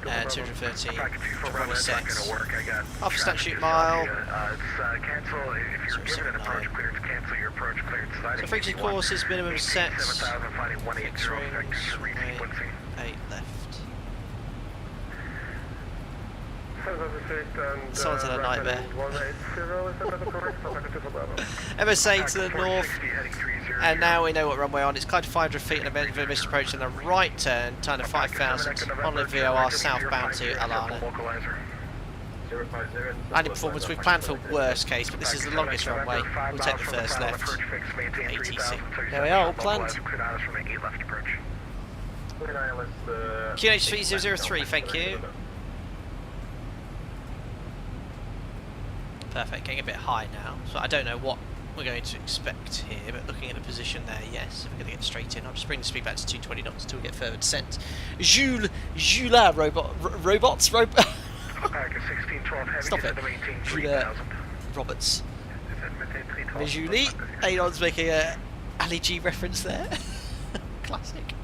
230. Alpaca 24 Bravo, Probably that's not sets. going to work. I got Off traffic statute just mile. on you. It's cancel, if you're given an approach 079. clearance, cancel your approach clearance. So frequency course is minimum sets. 7,000 fighting 180, Fixed rings. vector 3 sequencing. 8 left. Sounds like a nightmare. MSA to the north, and now we know what runway on. It's climb to 500 feet and eventually missed approach and a right turn, turn to 5,000, Honolulu VOR southbound to Alana. Landing performance, we've planned for worst case, but this is the longest runway. We'll take the first left, ATC. There we are, all planned. QH3003, thank you. Perfect, getting a bit high now, so I don't know what we're going to expect here, but looking at the position there, yes, we're going to get straight in. I'll just bring the speed back to 220 knots until we get further descent. Robots? Stop it. Roberts. Julie, Aeon's making a Ali G reference there. Classic.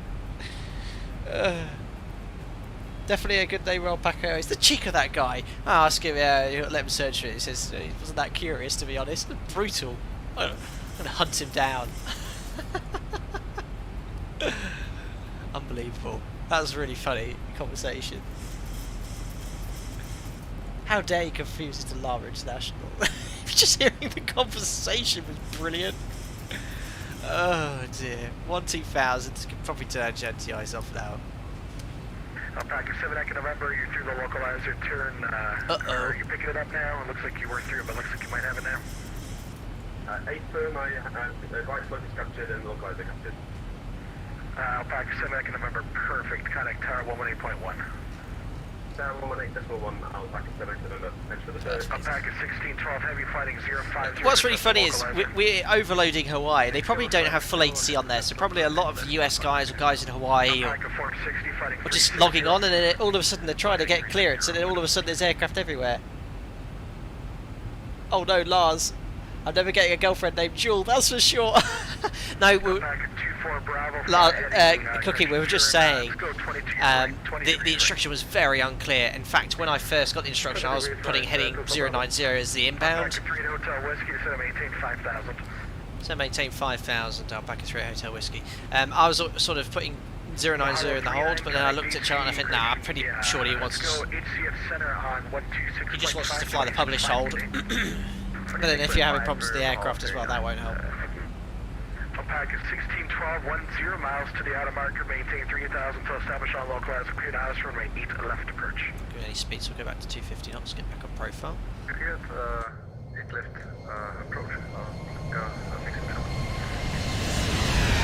Definitely a good name, Alpaca Airways. The cheek of that guy. Oh, ask him, let him search for it. He says he wasn't that curious, to be honest. Brutal. I'm going to hunt him down. Unbelievable. That was a really funny conversation. How dare you confuse it to Lava International? Just hearing the conversation was brilliant. Oh dear. 1-2000. Can probably turn GTIs off now. Alpaca 7 Echo November, you're through the localizer turn. Are you picking it up now? It looks like you were through, but it looks like you might have it now. 8 turn, the right slope is captured and localizer captured. Alpaca 7 Echo November, perfect. Contact tower 118.1. Tower 118.1, Alpaca 7 Echo November. Thanks for the service. Alpaca 1612, heavy fighting 050. What's really funny is we're overloading Hawaii. They probably don't have full ATC on there, so probably a lot of US guys or guys in Hawaii or just logging on, and then all of a sudden they're trying to get clearance, and then all of a sudden there's aircraft everywhere. Oh no, Lars. I'm never getting a girlfriend named Jewel, that's for sure. No, Cookie, we were just saying the instruction was very unclear. In fact, when I first got the instruction, I was putting heading 090 as the inbound. So maintain 5,000, Alpaca 3 Hotel Whiskey. I was sort of putting 090 in the hold, but then I looked at chart and I think, nah, I'm pretty sure he wants us. He just wants us to fly the published hold. But then if you're having problems with the aircraft as well, that won't help. Alpaca 1612, 10 miles to the outer marker, maintain 3,000 to establish on localizer, clear to Alice runway 8 left approach. Good, any speed, so we'll go back to 250 knots, get back on profile. Good, 8 left approach, fixing minimum.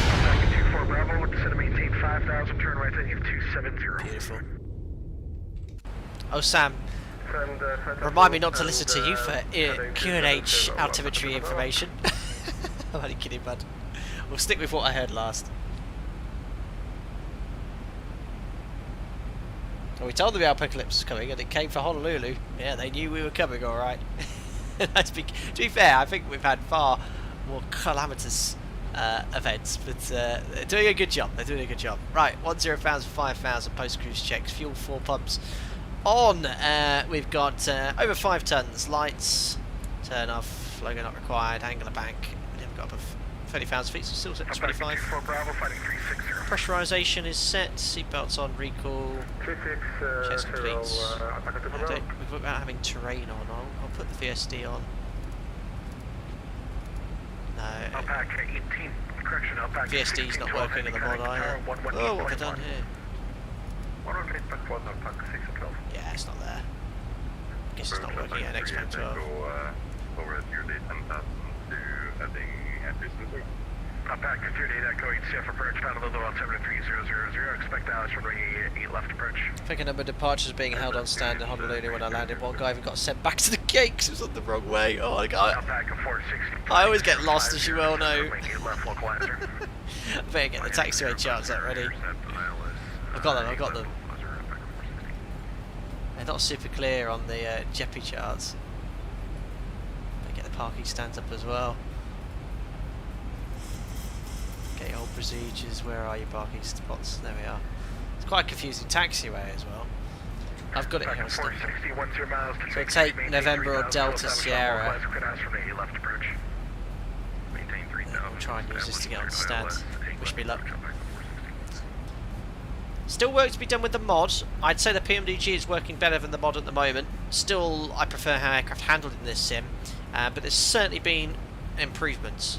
Alpaca 24 Bravo, descend to maintain 5,000, turn right then, you have 270. Beautiful. Oh Sam, remind me not to listen to you for Q&H altimetry information. I'm only kidding, bud. We'll stick with what I heard last. Well, we told them the apocalypse was coming and it came for Honolulu. Yeah, they knew we were coming, alright. To be fair, I think we've had far more calamitous events, but they're doing a good job. They're doing a good job. Right, 10,000, 5,000 post-cruise checks, fuel 4 pumps. On, we've got over 5 tons, lights, turn off, logo not required, angular bank. We haven't got above 30,000 feet, so still set 25. Pressurization is set, seatbelts on, recall, chest completes. We've got about having terrain on. I'll put the VSD on. No. Alpaca 18, Correction, Alpaca VSD's not working in the mod either. Oh, what have I done here? 118.1, Alpaca 6 and 12. Yeah, it's not there. I guess it's not working at X-Plane 12. Over at your day 10,000 to heading at distance. Alpaca 38 Echo 8CF approach, Honolulu on 73000. Expect hours from the 8 left approach. I think a number of departures being held on stand in Honolulu when I landed. One guy even got sent back to the gate because it was on the wrong way. Oh my god. Alpaca 460. I always get lost, as you well know. Left localizer. I better get the taxiway charts out ready. I've got them. They're not super clear on the JEPI charts. Better get the parking stands up as well. Okay, old procedures, where are your parking spots? There we are. It's quite a confusing taxiway as well. I've got it here on standby. So take November or Delta Sierra. We'll try and use this to get on stand. Wish me luck. Still work to be done with the mod. I'd say the PMDG is working better than the mod at the moment. Still, I prefer how aircraft handled in this sim, but there's certainly been improvements.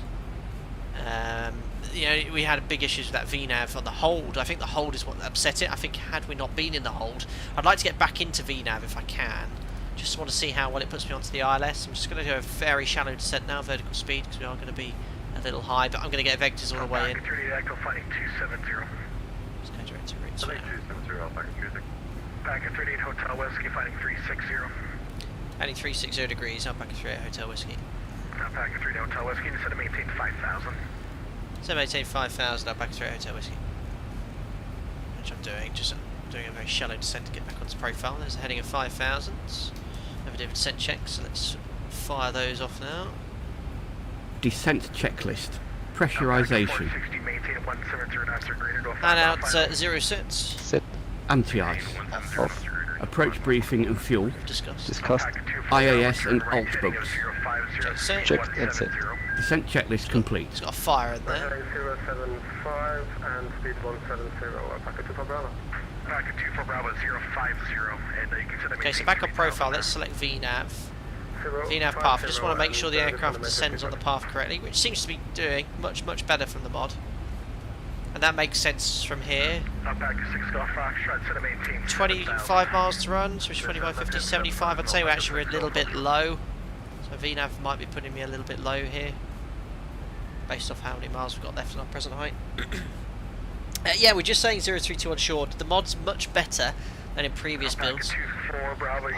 You know, we had big issues with that VNAV on the hold. I think the hold is what upset it. I think had we not been in the hold, I'd like to get back into VNAV if I can. Just want to see how well it puts me onto the ILS. I'm just going to do a very shallow descent now, vertical speed, because we are going to be a little high, but I'm going to get vectors all the way in. Just go direct to route 2. Alpaca 38 Hotel Whiskey, fighting 360. Heading 360 degrees, Alpaca 38 Hotel Whiskey. Alpaca 38 Hotel Whiskey, instead of maintain 5,000. So maintain 5,000, Alpaca 38 Hotel Whiskey. Which I'm doing, just doing a very shallow descent to get back onto profile. There's a heading of 5,000. Never did a descent check, so let's fire those off now. Descent checklist. Pressurization. And out 0 sets. Set. Anti-ice. Off. Approach briefing and fuel. Discussed. Discussed. IAS and alt bugs. Check set. Checked and set. Descent checklist complete. It's got a fire in there. 075 and speed 170, Alpaca 2 for Bravo. Alpaca 2 for Bravo 050, and you can set a Okay, so back on profile, let's select VNAV. VNAV path. I just want to make sure the aircraft descends on the path correctly, which seems to be doing much better from the mod. And that makes sense from here. 25 miles to run, so it's 25, 50, 75. I'd say we're actually a little bit low. So VNAV might be putting me a little bit low here, based off how many miles we've got left at our present height. Yeah, we're just saying 032 on shore. The mod's much better than in previous builds.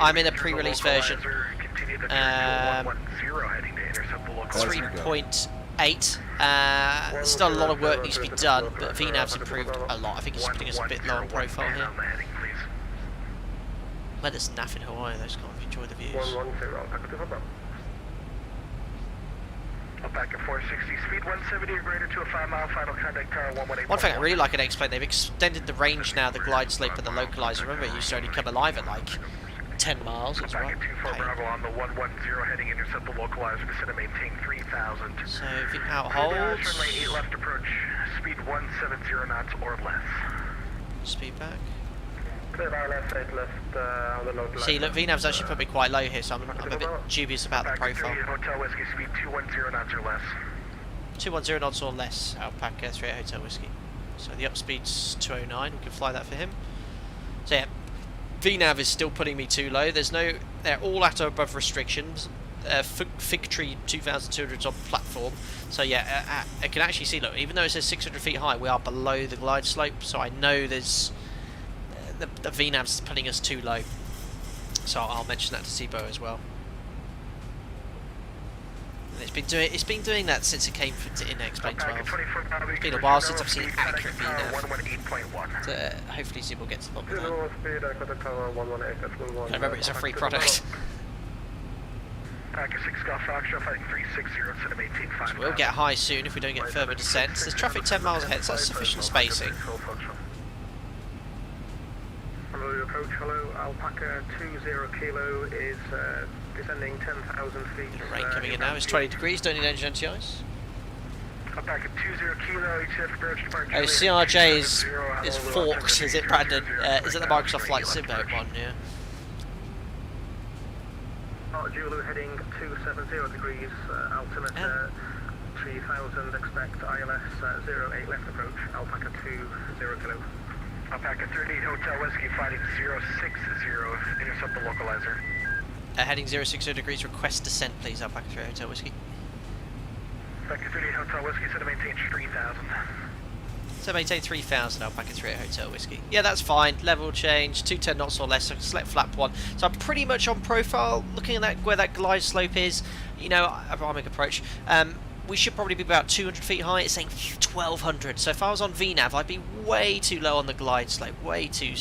I'm in a pre-release version. 3.8. Still a lot of work needs to be done, but VNAV's improved a lot. I think it's putting us a bit low on profile here. Weather's naff in Hawaii, though, so can't enjoy the views. Alpaca 460, speed 170 or greater to a 5-mile final contact tower 118. One thing I really like at X-Plane, they've extended the range now, the glide slope and the localizer. Remember, it used to only come alive at like 10 miles. It's right. Bravo on the 110 heading intercept the localizer, descend and maintain 3,000. So if it out holds. Runway 8 left approach, speed 170 knots or less. Speed back. See, look, VNAV's actually put me quite low here, so I'm a bit dubious about the profile. Hotel Whiskey, speed 210 knots or less. 210 knots or less, Alpaca 38 Hotel Whiskey. So the upspeed's 209, we can fly that for him. So yeah, VNAV is still putting me too low. There's no, they're all at or above restrictions. Fig Tree 2,200 on platform. So yeah, I can actually see, look, even though it says 600 feet high, we are below the glide slope, so I know there's the VNAV's putting us too low, so I'll mention that to SIBO as well. And it's been doing that since it came in X-Plane 12. It's been a while since I've seen accurate VNAV. So hopefully SIBO gets the bottom of that. Remember, it's a free product. So we'll get high soon if we don't get further descents. There's traffic 10 miles ahead, so that's sufficient spacing. Approach, hello, Alpaca 20 Kilo is descending 10,000 feet. The rain coming in now, it's 20 degrees, don't need engine anti-ice. Alpaca 20 Kilo, approach departure. Oh, CRJ is forked, is it, Brandon? Is it the Microsoft Flight Sim Boat one, yeah? Zulu heading 270 degrees, altimeter 3000, expect ILS 08 left approach, Alpaca 20 kilo. Alpaca 38 Hotel Whiskey, fighting 060, intercept the localizer. Heading 060 degrees, request descent please, Alpaca 3 Hotel Whiskey. Alpaca 38 Hotel Whiskey, set to maintain 3000. So maintain 3000, Alpaca 3 Hotel Whiskey. Yeah, that's fine. Level change, 210 knots or less, so select flap 1. So I'm pretty much on profile, looking at that where that glide slope is. You know, aerodynamic approach. We should probably be about 200 feet high. It's saying 1200. So if I was on VNAV, I'd be way too low on the glide slope. Way too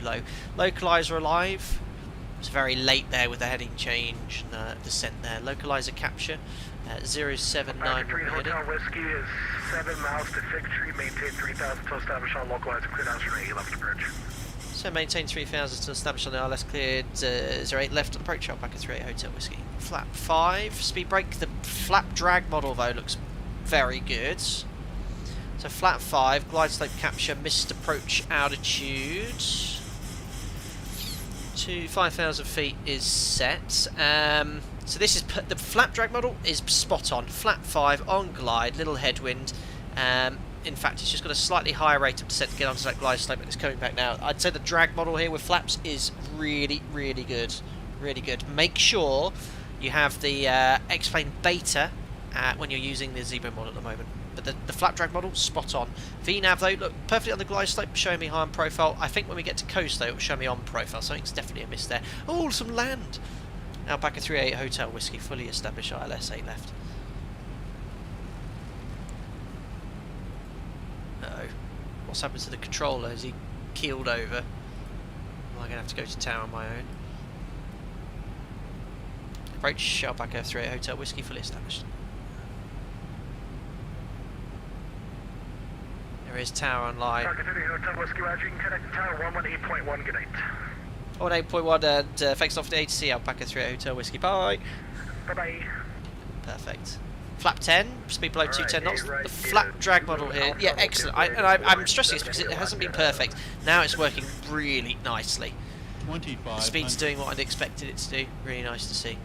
low. Localizer alive. It's very late there with the heading change and descent there. Localizer capture. 079 when we're heading. Hotel Whiskey is 7 miles to Victory, maintain 3000 to establish on localizer cleared out from 8 left approach. So maintain 3000 to establish on the ILS cleared 08 left approach, Alpaca 38 Hotel Whiskey. Flap 5, speed brake. The flap drag model though looks very good. So flap 5, glide slope capture, missed approach altitude. To 5,000 feet is set. So this is the flap drag model is spot on. Flap 5 on glide, little headwind. In fact, it's just got a slightly higher rate of descent to get onto that glide slope, and it's coming back now. I'd say the drag model here with flaps is really, really good. Really good. Make sure you have the X-Plane Beta when you're using the Zebra model at the moment. But the flap drag model, spot on. VNAV though, look, perfectly on the glide slope, showing me high on profile. I think when we get to coast though, it will show me on profile. Something's definitely a miss there. Oh, some land! Alpaca 38 Hotel Whiskey, fully established ILS 8 left. Uh-oh. What's happened to the controller? Is he keeled over? Am I going to have to go to tower on my own? Approach Alpaca 38 Hotel Whiskey, fully established. There is tower online. Alpaca 38 Hotel Whiskey, Roger, you can connect to tower 118.1, good night. 18.1 and thanks off the ATC, Alpaca 38 Hotel Whiskey, bye! Bye-bye. Perfect. Flap 10, speed below 210 knots. The flap drag model here, yeah, excellent. I'm stressing this because it hasn't been perfect. Now it's working really nicely. 25. The speed's doing what I'd expected it to do. Really nice to see.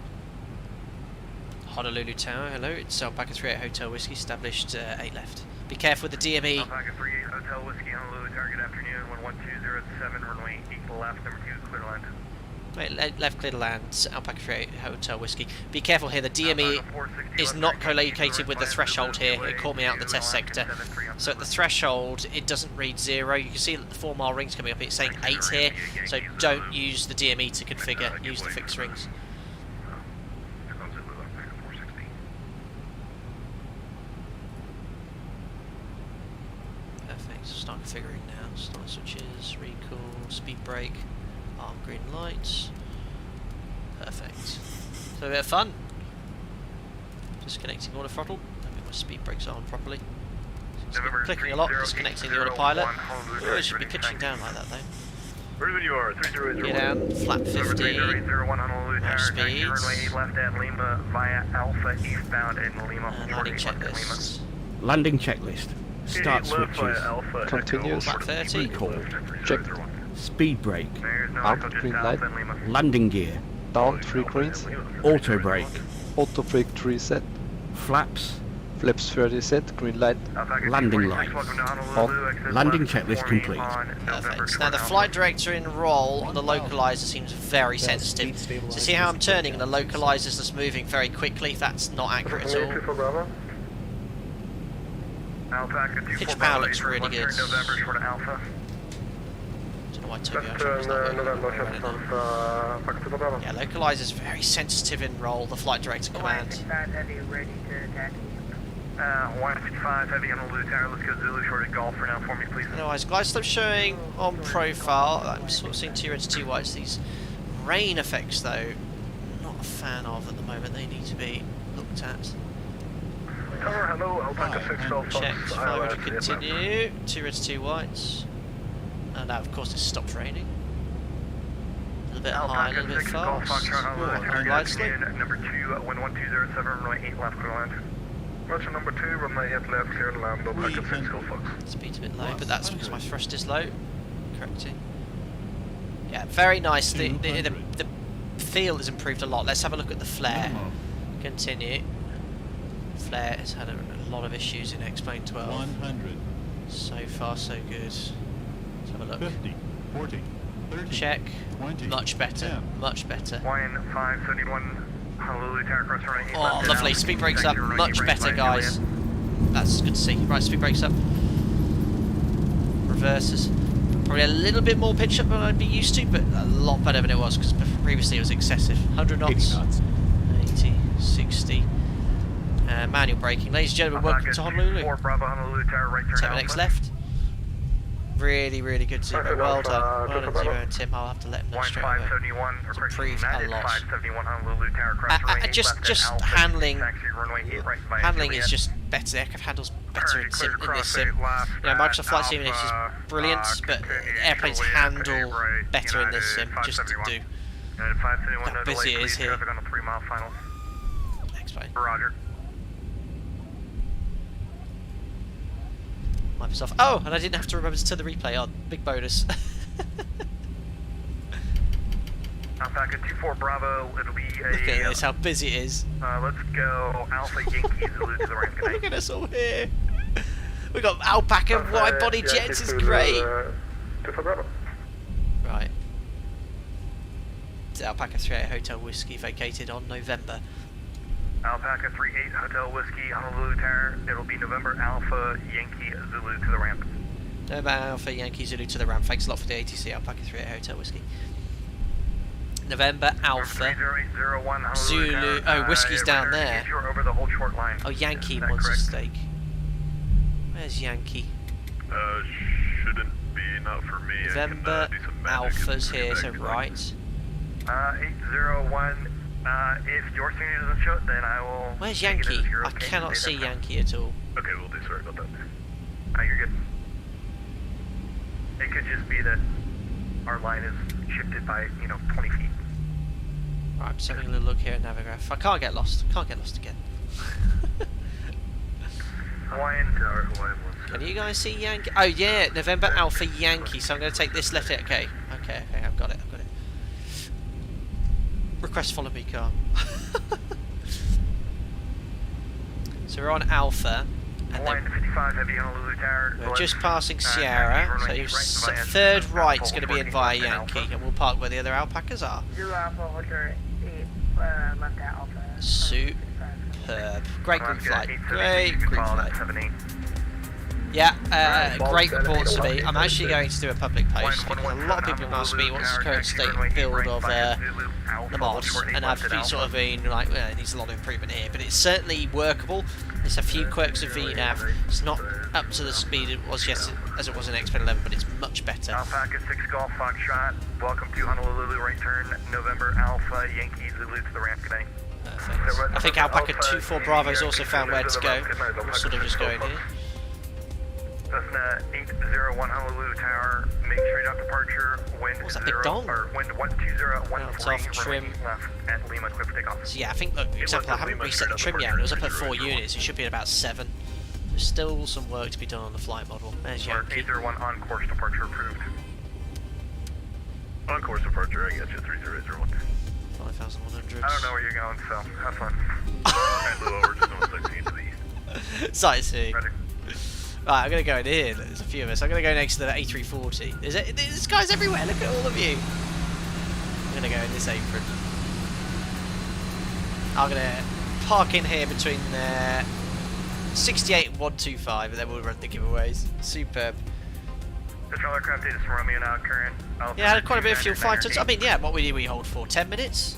Honolulu Tower, hello. It's Alpaca 38 Hotel Whiskey, established 8 left. Be careful with the DME. Alpaca 38 Hotel Whiskey, Honolulu, target afternoon, 11207, runway 8 left, number 2, clear land. Right, left clear to land, Alpaca 38 Hotel Whiskey. Be careful here, the DME is not co-located with the threshold here. It caught me out in the test sector. So at the threshold, it doesn't read 0. You can see that the 4 mile ring's coming up, it's saying 8 here. So don't use the DME to configure, use the fixed rings. Perfect, so start configuring now. Start switches, recall, speed brake. Arm green lights. Perfect. So a bit of fun. Disconnecting autothrottle. Let me get my speed brakes on properly. It's been clicking a lot, disconnecting the autopilot. Oh, it should be pitching down like that though. Wherever you are, 3001. Get down, flap 50. Match speeds. Left at Lima via Alpha eastbound in Lima. Landing checklist. Landing checklist. Start switches. Continuous. Flap 30. Recall. Check. Speed brake. Out, green light. Landing gear. Down, 3 greens. Auto brake. Auto brake 3 set. Flaps. Flaps 30 set, green light. Landing lights. On. Landing checklist complete. Perfect. Now the flight director in roll on the localizer seems very sensitive. So see how I'm turning and the localizer's just moving very quickly? That's not accurate at all. Pitch power looks really good. Why Tokyo yeah, localizer's very sensitive in roll, the flight director command. 155 heavy on Honolulu Tower, let's go Zulu short of golf for now for me please. Otherwise, glide slope showing on profile. I'm sort of seeing 2 reds, 2 whites. These rain effects though, not a fan of at the moment. They need to be looked at. Tower, hello, Alpaca 612 Checked, fly to continue. 2 reds, 2 whites. And now of course it stopped raining. A little bit high, a little bit fast. Glide slope. Number 2, 11207, runway 8 left, clear land. Roger, number 2, runway 8 left, clear land, Alpaca 6 Golf Fox. Speed's a bit low, but that's because my thrust is low. Correcting. Yeah, very nice. The feel has improved a lot. Let's have a look at the flare. Continue. Flare has had a lot of issues in X-Plane 12. 100. So far, so good. Let's have a look. 50. 40. 30. Check. 20. Much better. 10. Much better. Hawaiian 571, Honolulu Tower cross runway 8 Oh, left lovely. out. Speed brakes up. Taxi runway Much 8 right better, by guys. That's good to see. Right, speed brakes up. Reverses. Probably a little bit more pitch up than I'd be used to, but a lot better than it was, because previously it was excessive. 100 knots. 80 knots. 80, 60. Manual braking. Ladies and gentlemen, welcome to Honolulu. 4 Bravo Honolulu Tower right turn 7x Alpha. left. Really, really good Zero. Well done. Well done, Zero and Tim. I'll have to let him know Line straight away. 571, approaching improved a United lot. 571 Honolulu Tower cross runway 8 Just left at Alpha. handling. Taxi runway 8 right by Handling Juliet. is just better. The aircraft handles better in, Clear in this cross sim. 8 left You know, Microsoft Flight at Simulator is Alpha, brilliant, but continue airplanes Juliet, handle 8 right, better in this sim. United Just do. 571. United 571, How no busy delay, it is please, here. traffic on the 3-mile final. Explain. Roger. Wipe us off. Oh, and I didn't have to remember to turn the replay on. Big bonus. Alpaca 24 Bravo, it'll be a... Look at this, how busy it is. let's go Alpha Yankee Zulu to the right. Good night. Look at us all here. We got Alpaca wide body jets. It's great. Right. It's Alpaca 38 Hotel Whiskey vacated on November. Alpaca 38 Hotel Whiskey, Honolulu Tower. It'll be November Alpha Yankee Zulu to the ramp. November Alpha Yankee Zulu to the ramp. Thanks a lot for the ATC, Alpaca 38 Hotel Whiskey. November Alpha 3801 Zulu. Oh, Whiskey's down there. You're over the whole short line. Oh, Yankee Is that wants a correct? stake. Where's Yankee? Shouldn't be, not for me. November do some magic Alpha's and here, get so back to right. 801. If your signature doesn't show it, then I will. Where's take it as Yankee? you're I okay to cannot stay see that Yankee at all. Okay, we'll do. Sorry about that. You're good. It could just be that our line is shifted by 20 feet. Right, I'm just having a little look here at Navigraph. I can't get lost. Can't get lost again. Hawaiian Tower, Hawaiian 1. Can you guys see Yankee? Oh yeah, November Alpha Yankee. So I'm going to take this left. Okay, I've got it. Request follow me car. So we're on Alpha, and Hawaiian then 55 Heavy Honolulu Tower. we're just passing Sierra. So third right's going to be in via Yankee, and we'll park where the other alpacas are. Superb. Great group flight. Great group flight. Yeah, great reports to me. I'm actually going to do a public post because a lot of people have asked me what's the current state and build of the mods, and I've been sort of been like, well, it needs a lot of improvement here, but it's certainly workable. There's a few quirks of VNAV. It's not up to the speed it was as it was in X-Plane 11, but it's much better. Alpaca 6 Golf Foxtrot. Welcome to Honolulu. Right turn November Alpha Yankee Zulu to the ramp. Good night. Perfect. I think Alpaca 24 Bravo's also found where to go. We'll sort of just go in here. Cessna 801 Honolulu Tower, make straight out departure, wind What's that big dong? wind 120 at 140, off trim. left at Lima, clear for takeoff. So yeah, I think, look, for example, I haven't reset the trim yet, and it was up at 4 units. It should be at about 7. There's still some work to be done on the flight model. There's Yankee. 801 on course departure approved. On course departure, I got you 3001. 5,100. I don't know where you're going, so have fun. Alright, Lou, we're just on 16 to the east. Sightseeing. Ready. Right, I'm going to go in here. There's a few of us. I'm going to go next to the A340. There's guys everywhere. Look at all of you. I'm going to go in this apron. I'm going to park in here between 68 and 125, and then we'll run the giveaways. Superb. Control aircraft data from Romeo now, current. Yeah, I had quite a bit of fuel, 5 tons. I mean, yeah, what did we hold for? 10 minutes?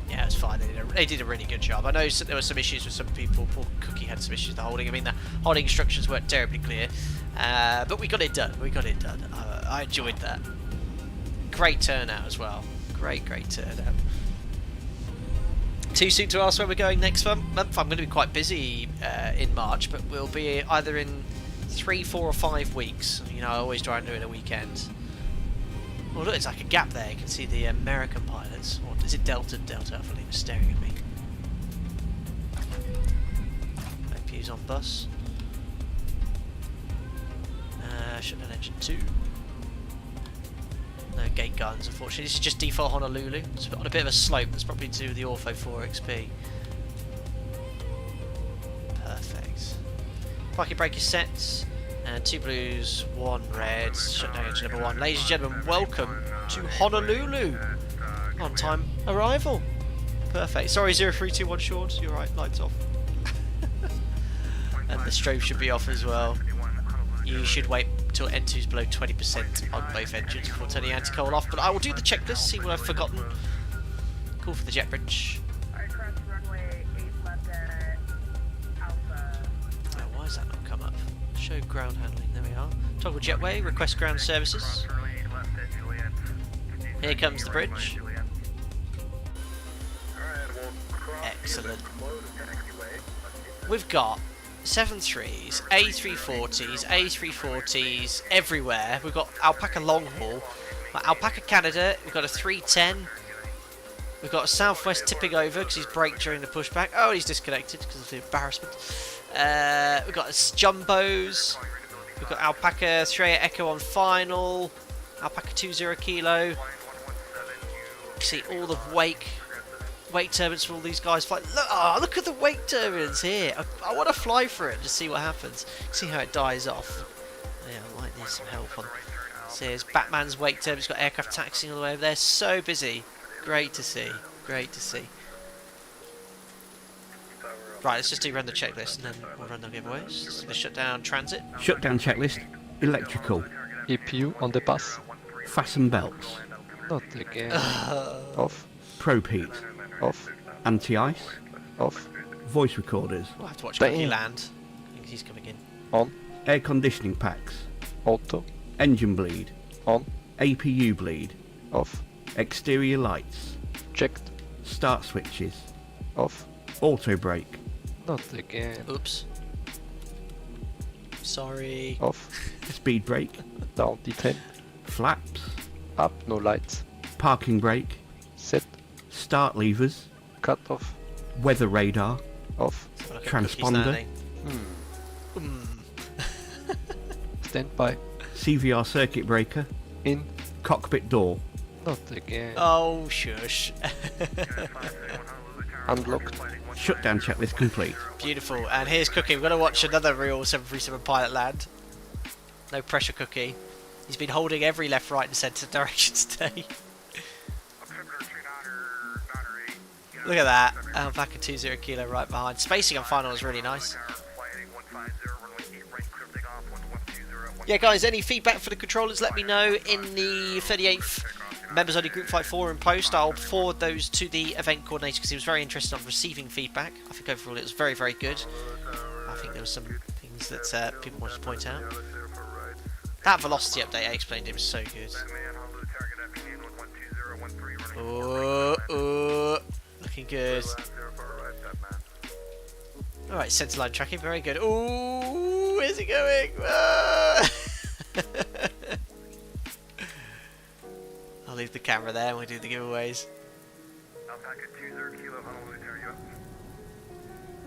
Yeah, it's fine. They did a really good job. I know there were some issues with some people. Poor Cookie had some issues with the holding. I mean, the holding instructions weren't terribly clear. But we got it done. I enjoyed that. Great turnout as well. Great turnout. Too soon to ask where we're going next month. I'm going to be quite busy in March, but we'll be either in 3, 4 or 5 weeks. You know, I always try and do it a weekend. Oh look, it's like a gap there. You can see the American pilots. Or is it Delta? Delta Alpha Lima staring at me. APU's on bus. Shutdown engine 2. No gate guns, unfortunately. This is just default Honolulu. It's on a bit of a slope. That's probably to do with the Ortho 4XP. Perfect. Parking brake is set. And 2 blues, 1 red. Shut down engine number 1. Ladies and gentlemen, welcome to Honolulu. On time arrival. Perfect. Sorry, 0321 short. You're right, lights off. And the strobe should be off as well. You should wait till N2 is below 20% on both engines before turning anti-coal off. But I will do the checklist, see what I've forgotten. Call for the jet bridge. Oh, why has that not come up? Show ground handling. There we are. Toggle jetway. Request ground services. Here comes the bridge. Excellent. We've got 7.3s, A340s, A340s everywhere. We've got Alpaca long haul, Alpaca Canada. We've got a 310. We've got a Southwest tipping over because he's braked during the pushback. Oh, he's disconnected because of the embarrassment. We've got jumbos. We've got Alpaca 38 Echo on final. Alpaca 20 kilo. You can see all the wake turbines for all these guys fly. Look at the wake turbines here. I want to fly for it and just see what happens. See how it dies off. Yeah, I might need some help on. So here's Batman's wake turbines. Got aircraft taxiing all the way over there. So busy. Great to see. Great to see. Right, let's just run the checklist and then we'll run the giveaways. So the shutdown transit. Shutdown checklist. Electrical. EPU on the bus. Fasten belts. Not again. Off. Probe heat. Off. Anti-ice. Off. Voice recorders. We'll have to watch Cookie land. I think he's coming in. On. Air conditioning packs. Auto. Engine bleed. On. APU bleed. Off. Exterior lights. Checked. Start switches. Off. Auto brake. Not again. Oops. Sorry. Off. Speed brake. Down D10. Flaps. Up, no lights. Parking brake. Set. Start levers. Cut off. Weather radar. Off. Transponder. Stand by. CVR circuit breaker. In. Cockpit door. Not again. Oh, shush. Unlocked. Shutdown checklist complete. Beautiful. And here's Cookie. We're going to watch another real 737 pilot land. No pressure, Cookie. He's been holding every left, right and centre direction today. Look at that. Alpaca 20 kilo right behind. Spacing on final is really nice. Yeah, guys, any feedback for the controllers, let me know in the 38th Members Only Group Flight Forum post. I'll forward those to the event coordinator because he was very interested on receiving feedback. I think overall it was very, very good. I think there were some things that people wanted to point out. That velocity update I explained it was so good. Looking good. Alright, centerline tracking, very good. Ooh, where's he going? I'll leave the camera there and we'll do the giveaways.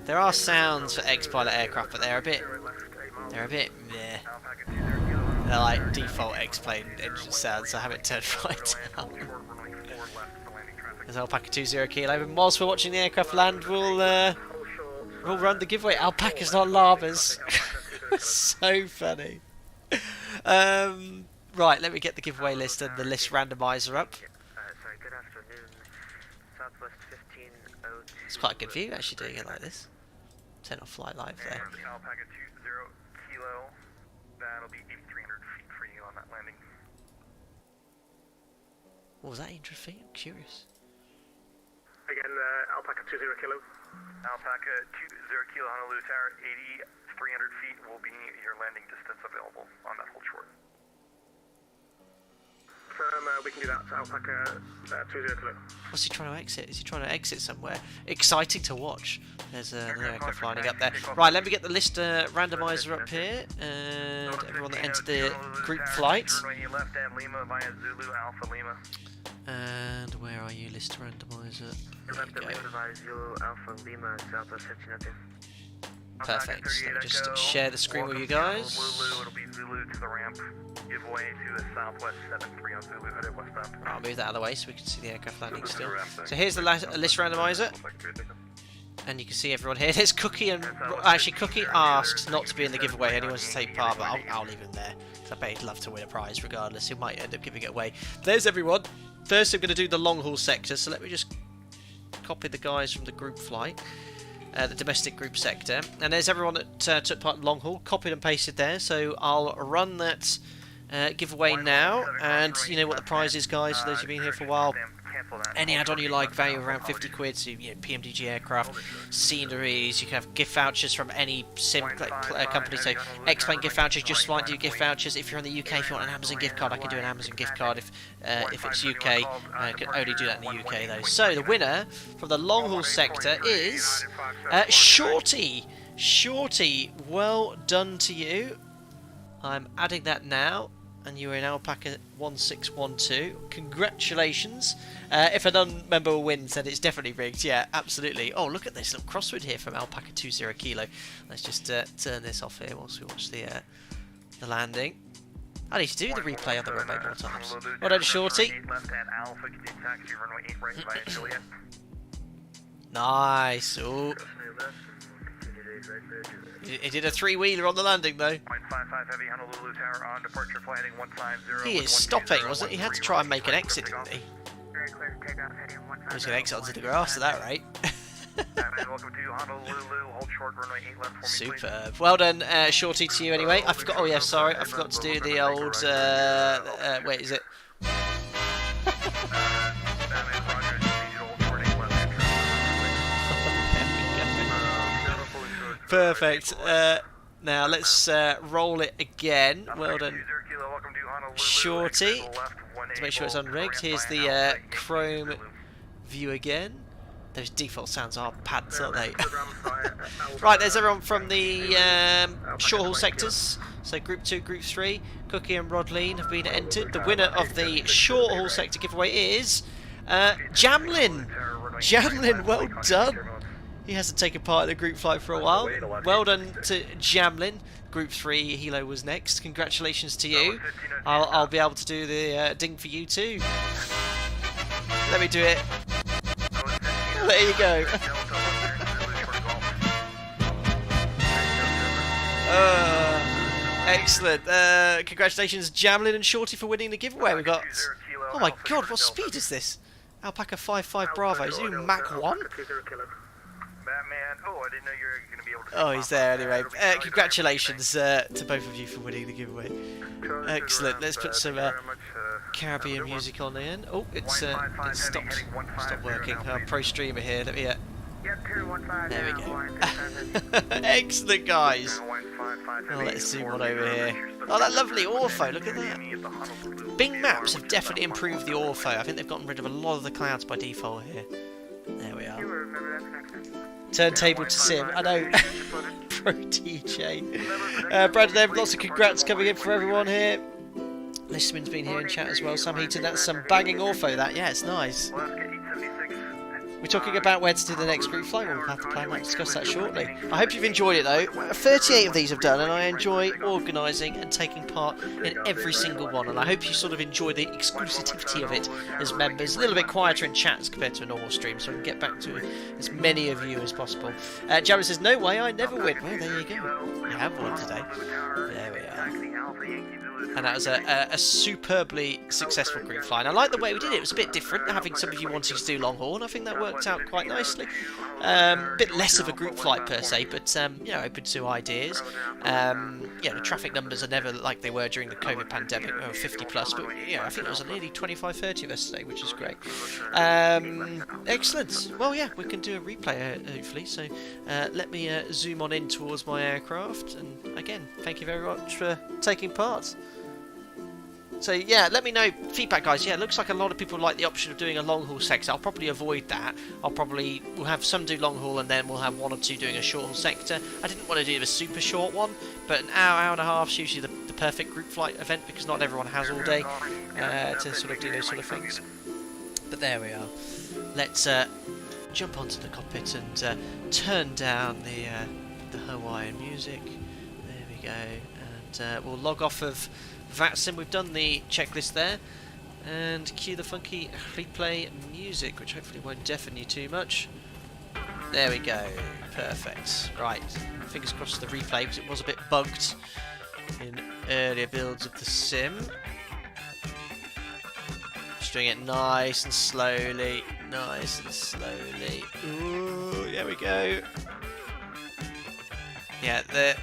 There are sounds for X-Pilot aircraft, but they're a bit meh. They're like default X-plane engine sounds, so I haven't turned right down. There's Alpaca 20 kilo, and whilst we're watching the aircraft land, we'll run the giveaway. Alpacas, not llamas. So funny. Right, let me get the giveaway list and the list randomizer up. It's quite a good view actually doing it like this. Turn off flight live there. Alpaca 20 kilo, that'll be 8,300 feet for you on that landing. What was that, 800 feet? I'm curious. Again, Alpaca 20 kilo. Alpaca 20 kilo Honolulu Tower, 8,300 feet will be your landing distance available on that whole short. We can do that to Alpaca 20 kilo. What's he trying to exit? Is he trying to exit somewhere? Exciting to watch. There's another aircraft lining up there. Right, let me get the list randomizer up here. And everyone that entered the group flight. And where are you, list randomizer? There you go. Perfect. Let me just share the screen with you guys. Zulu, it'll be Zulu to the ramp. Giveaway to the southwest 73 on Zulu headed westbound. I'll move that out of the way so we can see the aircraft landing still. So here's the list randomizer. And you can see everyone here. There's Cookie and... Actually, Cookie asked not to be in the giveaway. He only wants to take part, but I'll leave him there. I bet he'd love to win a prize regardless. He might end up giving it away. There's everyone. First, I'm going to do the long haul sector. So let me just copy the guys from the group flight. The domestic group sector. And there's everyone that took part in long haul. Copied and pasted there. So I'll run that giveaway now. And you know what the prize is, guys. For those who've been here for a while. Any add-on you like, value around 50 quid, so you know, PMDG aircraft, sceneries, you can have gift vouchers from any sim company, so X-Plane gift vouchers, Just Flight do gift vouchers. If you're in the UK, if you want an Amazon gift card, I can do an Amazon gift card if it's UK. I can only do that in the UK though. So the winner from the long haul sector is Shorty. Shorty, well done to you. I'm adding that now. And you were in Alpaca 1612. Congratulations. If a non-member wins, then it's definitely rigged. Yeah, absolutely. Oh, look at this little crossword here from Alpaca 20 Kilo. Let's just turn this off here whilst we watch the landing. I need to do the replay on the remote more times. Well done, Shorty. Nice. Ooh. He did a three-wheeler on the landing, though. He is stopping, wasn't he? He had to try and make an exit, didn't he? He was going to exit onto the grass at that rate. Superb. Well done, Shorty, to you anyway. I forgot. Oh yeah, sorry. I forgot to do the old. Wait, is it? Perfect. Now let's roll it again. Well done, Shorty. Let's make sure it's unrigged. Here's the Chrome view again. Those default sounds are pads, aren't they? Right, there's everyone from the short haul sectors. So Group 2, Group 3, Cookie and Rodleen have been entered. The winner of the short haul sector giveaway is Jamlin. Jamlin, well done. He hasn't taken part in the group flight for a while. Well done to Jamlin. Group 3, Hilo was next. Congratulations to you. I'll be able to do the ding for you too. Let me do it. There you go. Excellent. Congratulations, Jamlin and Shorty, for winning the giveaway. We've got... Oh my god, what speed is this? Alpaca 55 Bravo. Is he doing Mach 1? Oh, he's there anyway. Congratulations to both of you for winning the giveaway. Excellent. Let's put some Caribbean music on there. Oh, it's stopped working. Pro streamer here. Let me. There we go. Excellent, guys. Oh, let's zoom on over here. Oh, that lovely ortho. Look at that. Bing Maps have definitely improved the ortho. I think they've gotten rid of a lot of the clouds by default here. There we are. Turntable to sim. I know. Pro DJ. Brandon, lots of congrats coming in for everyone here. Lishman's been here in chat as well. Sam Heaton, that's some banging ortho. That, yeah, it's nice. We're talking about where to do the next group flight. We'll have to plan that, discuss that shortly. I hope you've enjoyed it though. 38 of these I've done, and I enjoy organising and taking part in every single one. And I hope you sort of enjoy the exclusivity of it as members. A little bit quieter in chats compared to a normal stream, so I can get back to as many of you as possible. Jared says, "No way, I never win." Well, there you go. You have won today. There we are. And that was a superbly successful group flight. I like the way we did it. It was a bit different, having some of you wanting to do long haul, and I think that worked out quite nicely. A bit less of a group flight per se, but you know, open to ideas. Yeah, the traffic numbers are never like they were during the COVID pandemic, 50 plus, but yeah, I think it was nearly 25-30 of us today, which is great. Excellent. Well, yeah, we can do a replay hopefully. So let me zoom on in towards my aircraft, and again, thank you very much for taking part. So yeah, let me know feedback, guys. Yeah, it looks like a lot of people like the option of doing a long haul sector. I'll probably avoid that. We'll have some do long haul, and then we'll have one or two doing a short haul sector. I didn't want to do a super short one, but an hour and a half is usually the perfect group flight event, because not everyone has all day to sort of do those sort of things. But there we are. Let's jump onto the cockpit and turn down the Hawaiian music. There we go, and we'll log off of VATSIM. We've done the checklist there, and cue the funky replay music, which hopefully won't deafen you too much. There we go. Perfect. Right. Fingers crossed for the replay because it was a bit bugged in earlier builds of the sim. Just doing it nice and slowly. Nice and slowly. Ooh, there we go. Yeah, the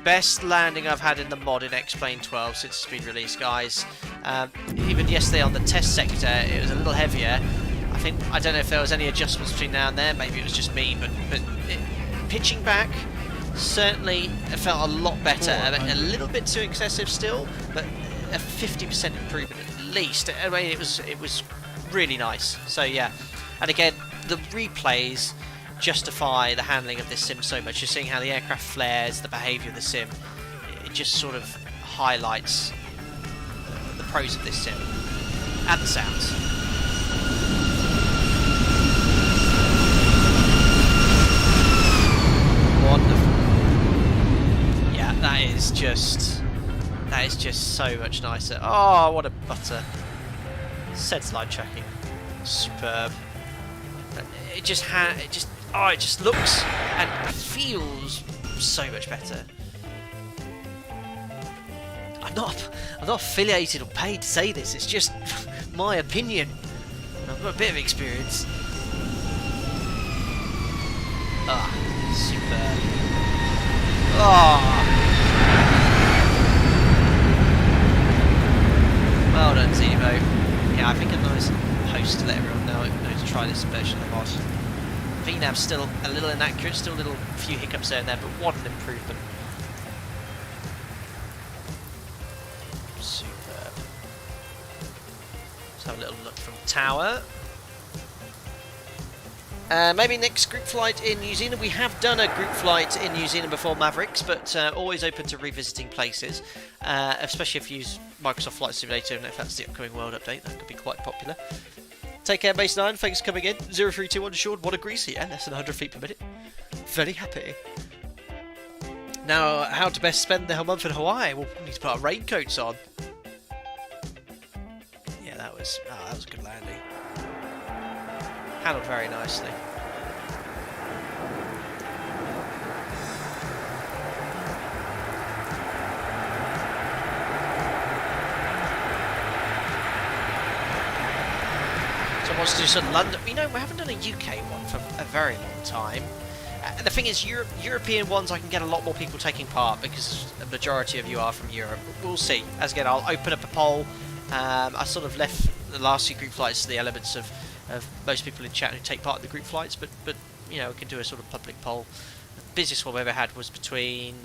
best landing I've had in the mod in X-Plane 12 since it's been released, guys. Even yesterday on the test sector, it was a little heavier. I don't know if there was any adjustments between now and then. Maybe it was just me, but pitching back certainly it felt a lot better. A little bit too excessive still, but a 50% improvement at least. I mean, it was really nice. So yeah, and again, the replays justify the handling of this sim so much. You're seeing how the aircraft flares, the behaviour of the sim. It just sort of highlights the pros of this sim and the sounds. Wonderful. Yeah, that is just so much nicer. Oh, what a butter. Said line tracking, superb. It just looks and feels so much better. I'm not affiliated or paid to say this. It's just my opinion. I've got a bit of experience. Ah, superb. Ah. Well done, Zemo. Yeah, I think a nice post to let everyone know to try this version of the mod. VNAV's still a little inaccurate, still a few hiccups there and there, but what an improvement. Superb. Let's have a little look from tower. Maybe next group flight in New Zealand. We have done a group flight in New Zealand before Mavericks, but always open to revisiting places, especially if you use Microsoft Flight Simulator, and if that's the upcoming World Update, that could be quite popular. Take care, Base 9. Thanks for coming in. 0321 assured. What a greasy, yeah, less than 100 feet per minute. Very happy. Now, how to best spend the whole month in Hawaii? We'll need to put our raincoats on. Yeah, that was a good landing. Handled very nicely. So wants to do some London. You know, we haven't done a UK one for a very long time. The thing is, European ones I can get a lot more people taking part because the majority of you are from Europe. We'll see. As again, I'll open up a poll. I sort of left the last few group flights to the elements of most people in chat who take part in the group flights, but you know, we can do a sort of public poll. The busiest one we ever had was between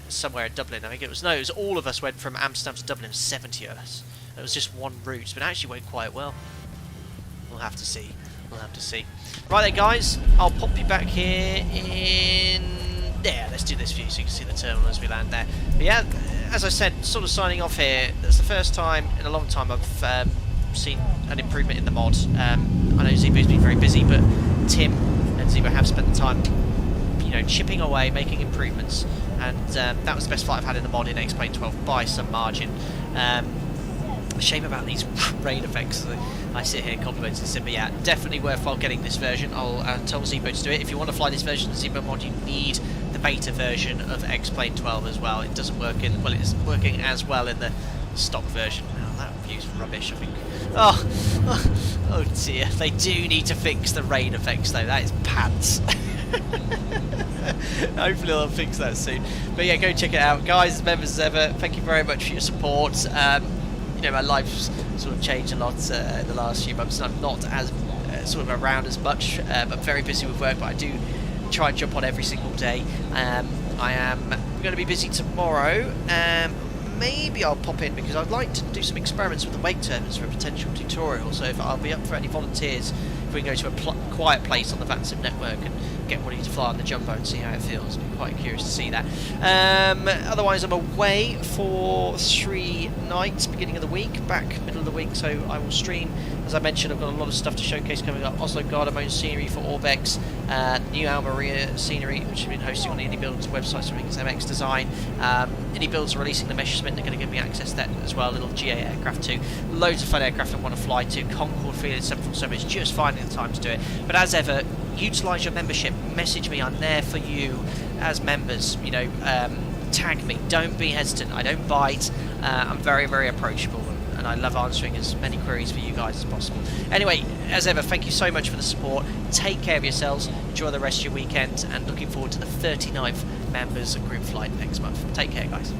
somewhere in Dublin. I think it was all of us went from Amsterdam to Dublin, 70 of us. It was just one route, but it actually went quite well. We'll have to see. We'll have to see. Right then, guys, I'll pop you back here in there. Let's do this for you so you can see the terminal as we land there. But yeah, as I said, sort of signing off here. That's the first time in a long time I've seen an improvement in the mod. I know Zeebo's been very busy, but Tim and Zeebo have spent the time, you know, chipping away, making improvements, and that was the best flight I've had in the mod in X-Plane 12 by some margin. A shame about these rain effects. I sit here complimenting the sim, but yeah, definitely worthwhile getting this version. I'll tell Zeebo to do it. If you want to fly this version of the Zeebo mod, you need the beta version of X-Plane 12 as well. It doesn't work in, well, it's working as well in the stock version. Oh, that view's rubbish, I think. Oh dear, they do need to fix the rain effects though. That is pants. Hopefully they'll fix that soon. But yeah, go check it out, guys. Members as ever, thank you very much for your support. You know, my life's sort of changed a lot in the last few months, and I'm not as sort of around as much. I'm very busy with work, but I do try and jump on every single day. I am going to be busy tomorrow. Maybe I'll pop in because I'd like to do some experiments with the wake turbines for a potential tutorial. So if I'll be up for any volunteers, if we can go to a quiet place on the VATSIM network and get one of you to fly on the jumbo and see how it feels. I'm quite curious to see that. Otherwise, I'm away for 3 nights, beginning of the week, back middle of the week, so I will stream. As I mentioned, I've got a lot of stuff to showcase coming up. Oslo Gardermoen scenery for Orbex, new Almeria scenery, which has been hosting on the Indie Builds website, so it's MX Design. Indie Builds are releasing the Messerschmitt, they're going to give me access to that as well, a little GA aircraft too. Loads of fun aircraft I want to fly to. Concorde Felix 747, it's just finding the time to do it. But as ever, utilise your membership. Message me. I'm there for you as members. You know, tag me. Don't be hesitant. I don't bite. I'm very, very approachable, and I love answering as many queries for you guys as possible. Anyway, as ever, thank you so much for the support. Take care of yourselves. Enjoy the rest of your weekend, and looking forward to the 39th members group flight next month. Take care, guys.